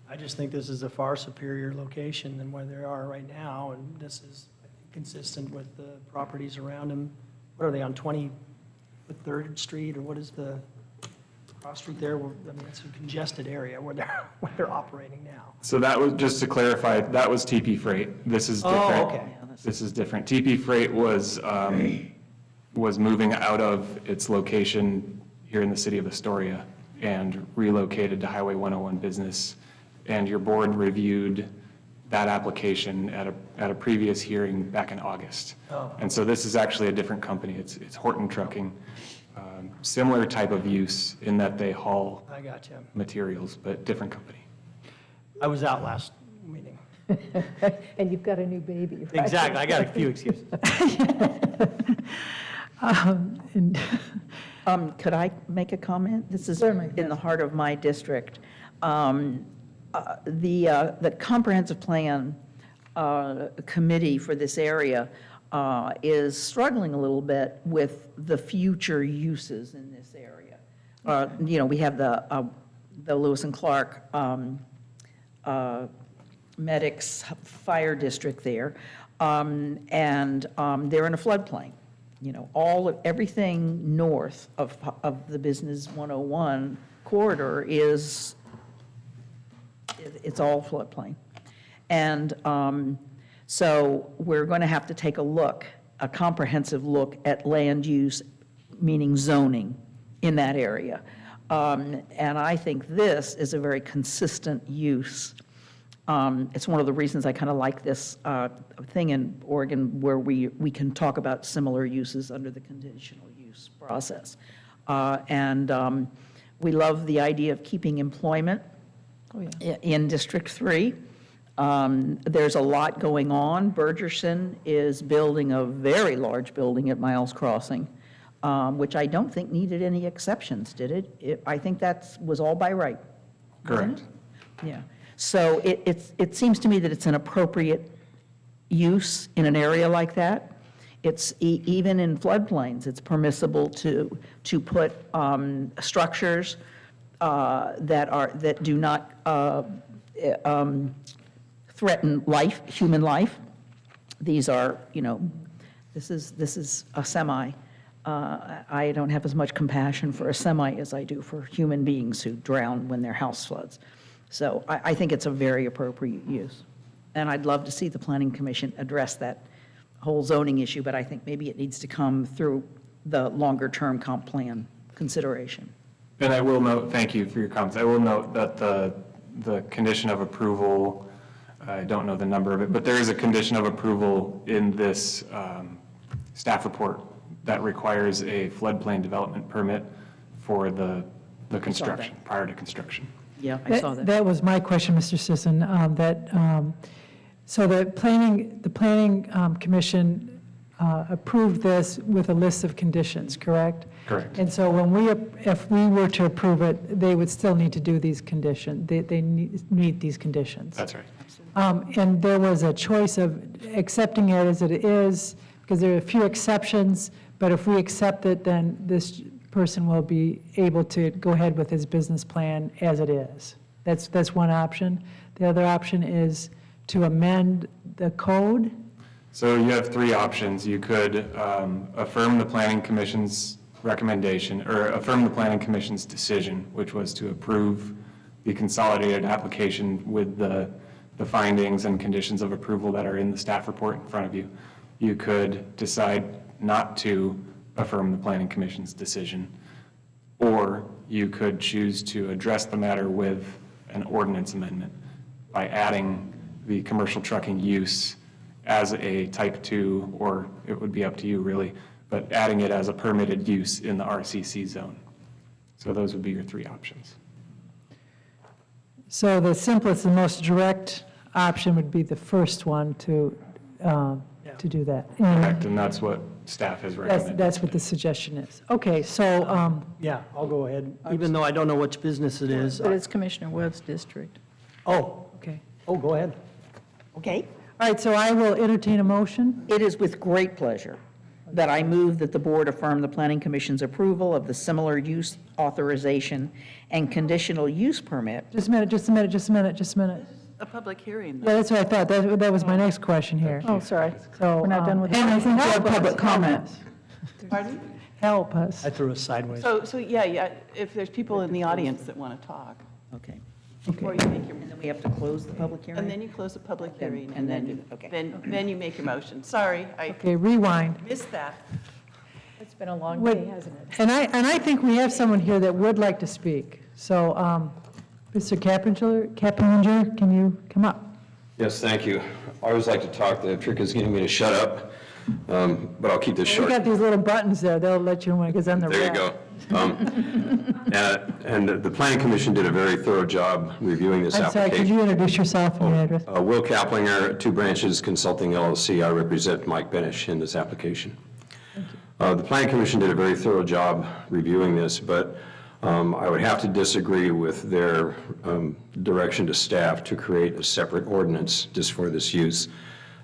Speaker 2: I just think this is a far superior location than where they are right now, and this is consistent with the properties around them. What are they, on 23rd Street, or what is the cross street there? I mean, it's a congested area where they're operating now.
Speaker 5: So that was, just to clarify, that was TP Freight. This is different.
Speaker 2: Oh, okay.
Speaker 5: This is different. TP Freight was moving out of its location here in the city of Astoria and relocated to Highway 101 Business. And your board reviewed that application at a previous hearing back in August.
Speaker 2: Oh.
Speaker 5: And so this is actually a different company. It's Horton Trucking. Similar type of use in that they haul
Speaker 2: I got you.
Speaker 5: materials, but different company.
Speaker 2: I was out last meeting.
Speaker 1: And you've got a new baby, right?
Speaker 2: Exactly, I got a few excuses.
Speaker 8: Could I make a comment? This is in the heart of my district. The comprehensive plan committee for this area is struggling a little bit with the future uses in this area. You know, we have the Lewis and Clark Medics Fire District there, and they're in a floodplain. You know, everything north of the Business 101 corridor it's all floodplain. And so we're going to have to take a comprehensive look at land use, meaning zoning, in that area. And I think this is a very consistent use. It's one of the reasons I kind of like this thing in Oregon where we can talk about similar uses under the conditional use process. And we love the idea of keeping employment in District 3. There's a lot going on. Burgerson is building a very large building at Miles Crossing, which I don't think needed any exceptions, did it? I think that was all by right.
Speaker 5: Correct.
Speaker 8: Yeah. So it seems to me that it's an appropriate use in an area like that. It's even in floodplains, it's permissible to put structures that do not threaten life, human life. These are, you know, this is a semi. I don't have as much compassion for a semi as I do for human beings who drown when their house floods. So I think it's a very appropriate use. And I'd love to see the Planning Commission address that whole zoning issue, but I think maybe it needs to come through the longer-term comp plan consideration.
Speaker 5: And I will note, thank you for your comments. I will note that the condition of approval, I don't know the number of it, but there is a condition of approval in this staff report that requires a floodplain development permit for the construction, prior to construction.
Speaker 8: Yeah, I saw that.
Speaker 3: That was my question, Mr. Sisson, so the planning commission approved this with a list of conditions, correct?
Speaker 5: Correct.
Speaker 3: And so if we were to approve it, they would still need to do these conditions, they meet these conditions.
Speaker 5: That's right.
Speaker 3: And there was a choice of accepting it as it is, because there are a few exceptions, but if we accept it, then this person will be able to go ahead with his business plan as it is. That's one option. The other option is to amend the code.
Speaker 5: So you have three options. You could affirm the Planning Commission's recommendation, or affirm the Planning Commission's decision, which was to approve the consolidated application with the findings and conditions of approval that are in the staff report in front of you. You could decide not to affirm the Planning Commission's decision, or you could choose to address the matter with an ordinance amendment by adding the commercial trucking use as a type 2, or it would be up to you really, but adding it as a permitted use in the RCC zone. So those would be your three options.
Speaker 3: So the simplest and most direct option would be the first one to do that.
Speaker 5: Correct, and that's what staff has recommended.
Speaker 3: That's what the suggestion is. Okay, so,
Speaker 2: Yeah, I'll go ahead, even though I don't know which business it is.
Speaker 1: But it's Commissioner Webb's district.
Speaker 2: Oh,
Speaker 3: okay.
Speaker 11: Oh, go ahead.
Speaker 8: Okay?
Speaker 3: All right, so I will entertain a motion.
Speaker 8: It is with great pleasure that I move that the board affirm the Planning Commission's approval of the similar use authorization and conditional use permit.
Speaker 3: Just a minute, just a minute, just a minute, just a minute.
Speaker 10: A public hearing,
Speaker 3: Yeah, that's what I thought. That was my next question here.
Speaker 1: Oh, sorry.
Speaker 3: So,
Speaker 1: We're not done with
Speaker 3: and I think we have public comment.
Speaker 10: Pardon?
Speaker 3: Help us.
Speaker 11: I threw a sideways.
Speaker 10: So yeah, if there's people in the audience that want to talk,
Speaker 8: Okay.
Speaker 10: before you make your,
Speaker 8: And then we have to close the public hearing?
Speaker 10: and then you close the public
Speaker 8: Then-
Speaker 10: hearing,
Speaker 8: and
Speaker 10: and
Speaker 8: then
Speaker 10: then,
Speaker 8: you- okay.
Speaker 10: then you make your motion. Sorry, I
Speaker 3: Okay, rewind.
Speaker 10: missed that.
Speaker 1: It's been a long
Speaker 3: Would-
Speaker 1: day, hasn't it?
Speaker 3: And I think we have someone here that would like to speak. So, Mr. Cappinger, can you come up?
Speaker 7: Yes, thank you. I always like to talk. The trick is getting me to shut up, but I'll keep this
Speaker 3: We
Speaker 7: short.
Speaker 3: got these little buttons there. They'll let you know when it gets on the
Speaker 7: There you
Speaker 3: rack.
Speaker 7: go. And the Planning Commission did a very thorough job reviewing this
Speaker 3: I'm sorry, could
Speaker 7: application.
Speaker 3: you introduce yourself and your address?
Speaker 7: Will Kaplinger, 2 Branches Consulting LLC. I represent Mike Benish in this application. The Planning Commission did a very thorough job reviewing this, but I would have to disagree with their direction to staff to create a separate ordinance just for this use,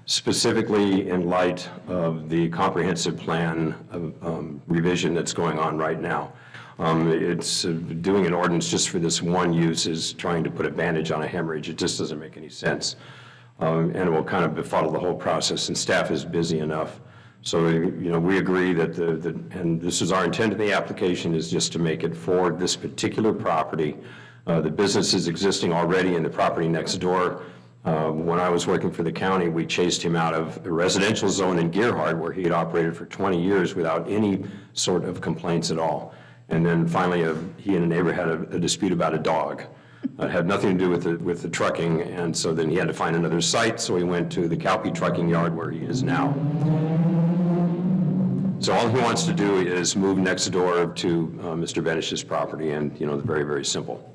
Speaker 7: specifically in light of the comprehensive plan revision that's going on right now. It's doing an ordinance just for this one use is trying to put a bandage on a hemorrhage. It just doesn't make any sense. And it will kind of befuddle the whole process, and staff is busy enough. So, we agree that and this is our intent in the application, is just to make it for this particular property. The business is existing already in the property next door. When I was working for the county, we chased him out of a residential zone in Gerhard where he had operated for 20 years without any sort of complaints at all. And then finally, he and a neighbor had a dispute about a dog. It had nothing to do with the trucking, and so then he had to find another site, so he went to the Calpe trucking yard where he is now. So all he wants to do is move next door to Mr. Benish's property, and, it's very, very simple.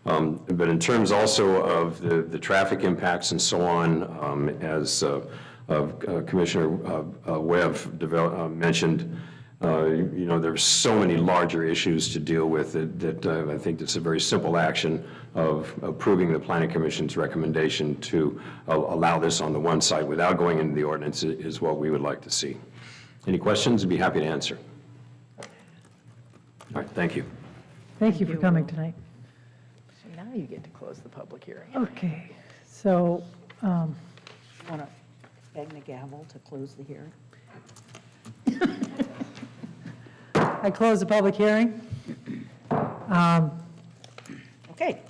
Speaker 7: But in terms also of the traffic impacts and so on, as Commissioner Webb mentioned, there's so many larger issues to deal with that I think it's a very simple action of approving the Planning Commission's recommendation to allow this on the one side without going into the ordinance is what we would like to see. Any questions? I'd be happy to answer. All right, thank you.
Speaker 3: Thank you for coming tonight.
Speaker 8: So now you get to close the public hearing.
Speaker 3: Okay, so,
Speaker 8: Want to bang the gavel to close the hearing?
Speaker 3: I close the public hearing.
Speaker 8: Okay.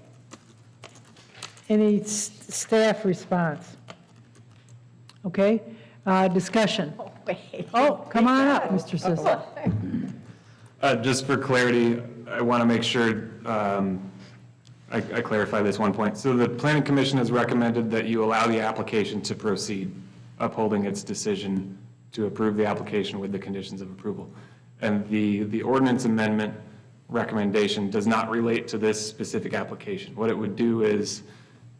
Speaker 3: Any staff response? Okay, discussion. Oh, come on up, Mr. Sisson.
Speaker 5: Just for clarity, I want to make sure I clarify this one point. So the Planning Commission has recommended that you allow the application to proceed, upholding its decision to approve the application with the conditions of approval. And the ordinance amendment recommendation does not relate to this specific application. What it would do is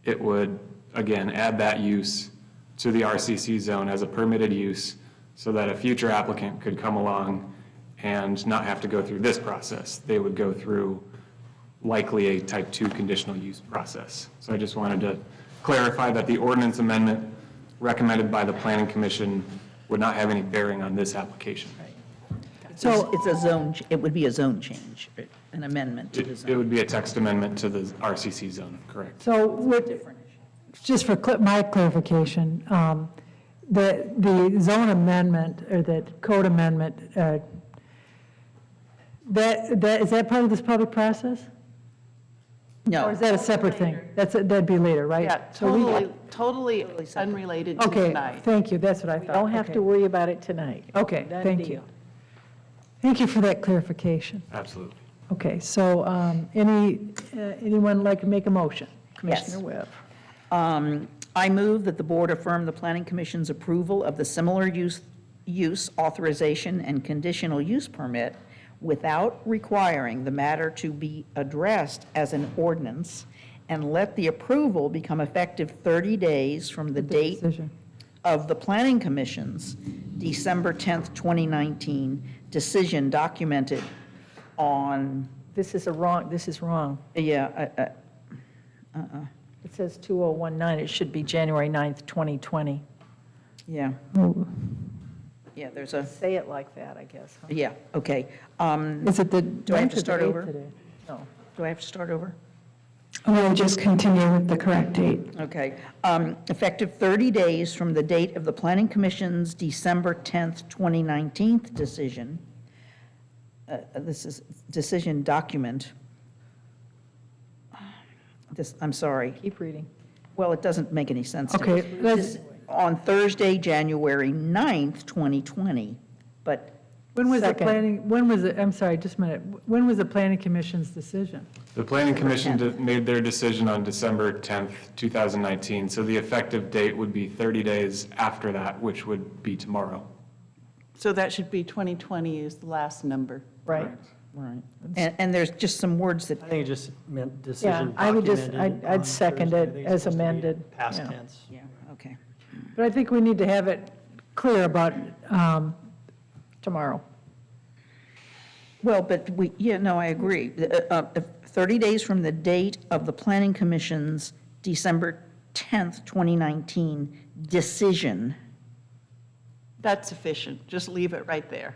Speaker 5: it would, again, add that use to the RCC zone as a permitted use so that a future applicant could come along and not have to go through this process. They would go through likely a type 2 conditional use process. So I just wanted to clarify that the ordinance amendment recommended by the Planning Commission would not have any bearing on this application.
Speaker 8: So it's a zone, it would be a zone change, an amendment to the
Speaker 5: It
Speaker 8: zone.
Speaker 5: would be a text amendment to the RCC zone, correct?
Speaker 3: So, just for my clarification, the zone amendment, or the code amendment, is that part of this public process?
Speaker 8: No.
Speaker 3: Or is that a separate thing? That'd be later, right?
Speaker 10: Yeah,
Speaker 3: So we-
Speaker 10: totally unrelated to
Speaker 3: Okay,
Speaker 10: tonight.
Speaker 3: thank you, that's what I thought.
Speaker 1: Don't have
Speaker 3: Okay.
Speaker 1: to worry about it tonight.
Speaker 3: Okay,
Speaker 1: Done
Speaker 3: thank
Speaker 1: deal.
Speaker 3: you. Thank you for that clarification.
Speaker 5: Absolutely.
Speaker 3: Okay, so anyone like to make a motion?
Speaker 8: Commissioner Webb. I move that the board affirm the Planning Commission's approval of the similar use authorization and conditional use permit without requiring the matter to be addressed as an ordinance, and let the approval become effective 30 days from the date
Speaker 3: Decision.
Speaker 8: of the Planning Commission's December 10th, 2019 decision documented on,
Speaker 1: This is wrong.
Speaker 8: yeah,
Speaker 1: It says 2019, it should be January 9th, 2020.
Speaker 8: Yeah. Yeah, there's a,
Speaker 1: Say it like that, I guess. huh?
Speaker 8: yeah, okay.
Speaker 3: Is it the
Speaker 8: Do I have
Speaker 3: 9th
Speaker 8: to
Speaker 3: or
Speaker 8: start
Speaker 3: the 8th
Speaker 8: over?
Speaker 3: today?
Speaker 1: No.
Speaker 8: Do I have to start over?
Speaker 6: We'll just continue with the correct date.
Speaker 8: Okay. Effective 30 days from the date of the Planning Commission's December 10th, 2019 decision. This is decision document. I'm sorry.
Speaker 1: Keep reading.
Speaker 8: Well, it doesn't make any sense to me.
Speaker 3: Okay, let's-
Speaker 8: On Thursday, January 9th, 2020, but
Speaker 3: When was the
Speaker 1: Second.
Speaker 3: when was it, I'm sorry, just a minute. When was the planning commission's decision?
Speaker 5: The Planning Commission made their decision on December 10th, 2019, so the effective date would be 30 days after that, which would be tomorrow.
Speaker 10: So that should be 2020 is the last number.
Speaker 1: Right.
Speaker 8: Right. And there's just some words that,
Speaker 11: I think it just meant
Speaker 1: Yeah,
Speaker 11: decision
Speaker 1: I would just,
Speaker 11: documented
Speaker 1: I'd
Speaker 11: on
Speaker 1: second
Speaker 11: Thursday. I
Speaker 1: it
Speaker 11: think it's
Speaker 1: as
Speaker 11: supposed to be
Speaker 1: amended.
Speaker 11: Past
Speaker 1: Yeah.
Speaker 11: tense.
Speaker 8: yeah, okay.
Speaker 3: But I think we need to have it clear about,
Speaker 1: Tomorrow.
Speaker 8: Well, but we, yeah, no, I agree. 30 days from the date of the Planning Commission's December 10th, 2019 decision.
Speaker 10: That's sufficient. Just leave it right there.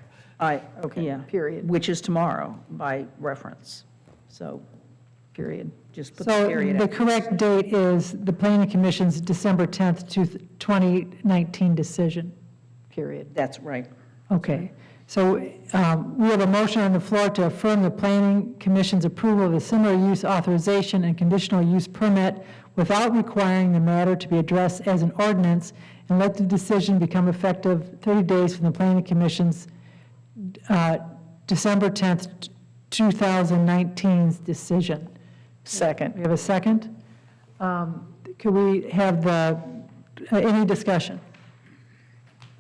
Speaker 1: Okay,
Speaker 8: Yeah.
Speaker 1: period.
Speaker 8: Which is tomorrow by reference. So
Speaker 1: Period.
Speaker 8: just put the
Speaker 3: so
Speaker 8: period.
Speaker 3: the
Speaker 8: after.
Speaker 3: correct date is the planning commission's December 10th, 2019 decision.
Speaker 1: Period.
Speaker 8: That's right.
Speaker 3: Okay, so we have a motion on the floor to affirm the planning commission's approval of a similar use authorization and conditional use permit without requiring the matter to be addressed as an ordinance, and let the decision become effective 30 days from the planning commission's December 10th, 2019's decision.
Speaker 1: Second.
Speaker 3: We have a second? Could we have any discussion?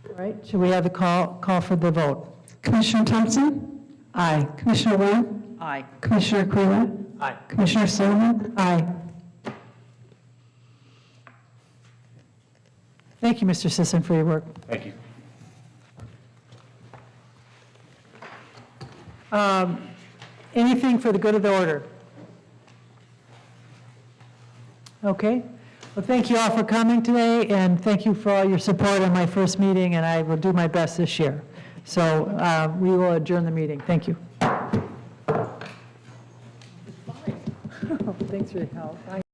Speaker 3: All right, should we have the call for the vote?
Speaker 6: Commissioner Thompson?
Speaker 3: Aye.
Speaker 6: Commissioner Webb?
Speaker 8: Aye.
Speaker 6: Commissioner Aquila?
Speaker 11: Aye.
Speaker 6: Commissioner Solomon?
Speaker 3: Aye. Thank you, Mr. Sisson, for your work.
Speaker 5: Thank you.
Speaker 3: Anything for the good of the order? Okay. Well, thank you all for coming today, and thank you for all your support on my first meeting, and I will do my best this year. So we will adjourn the meeting. Thank you. Thanks for your help.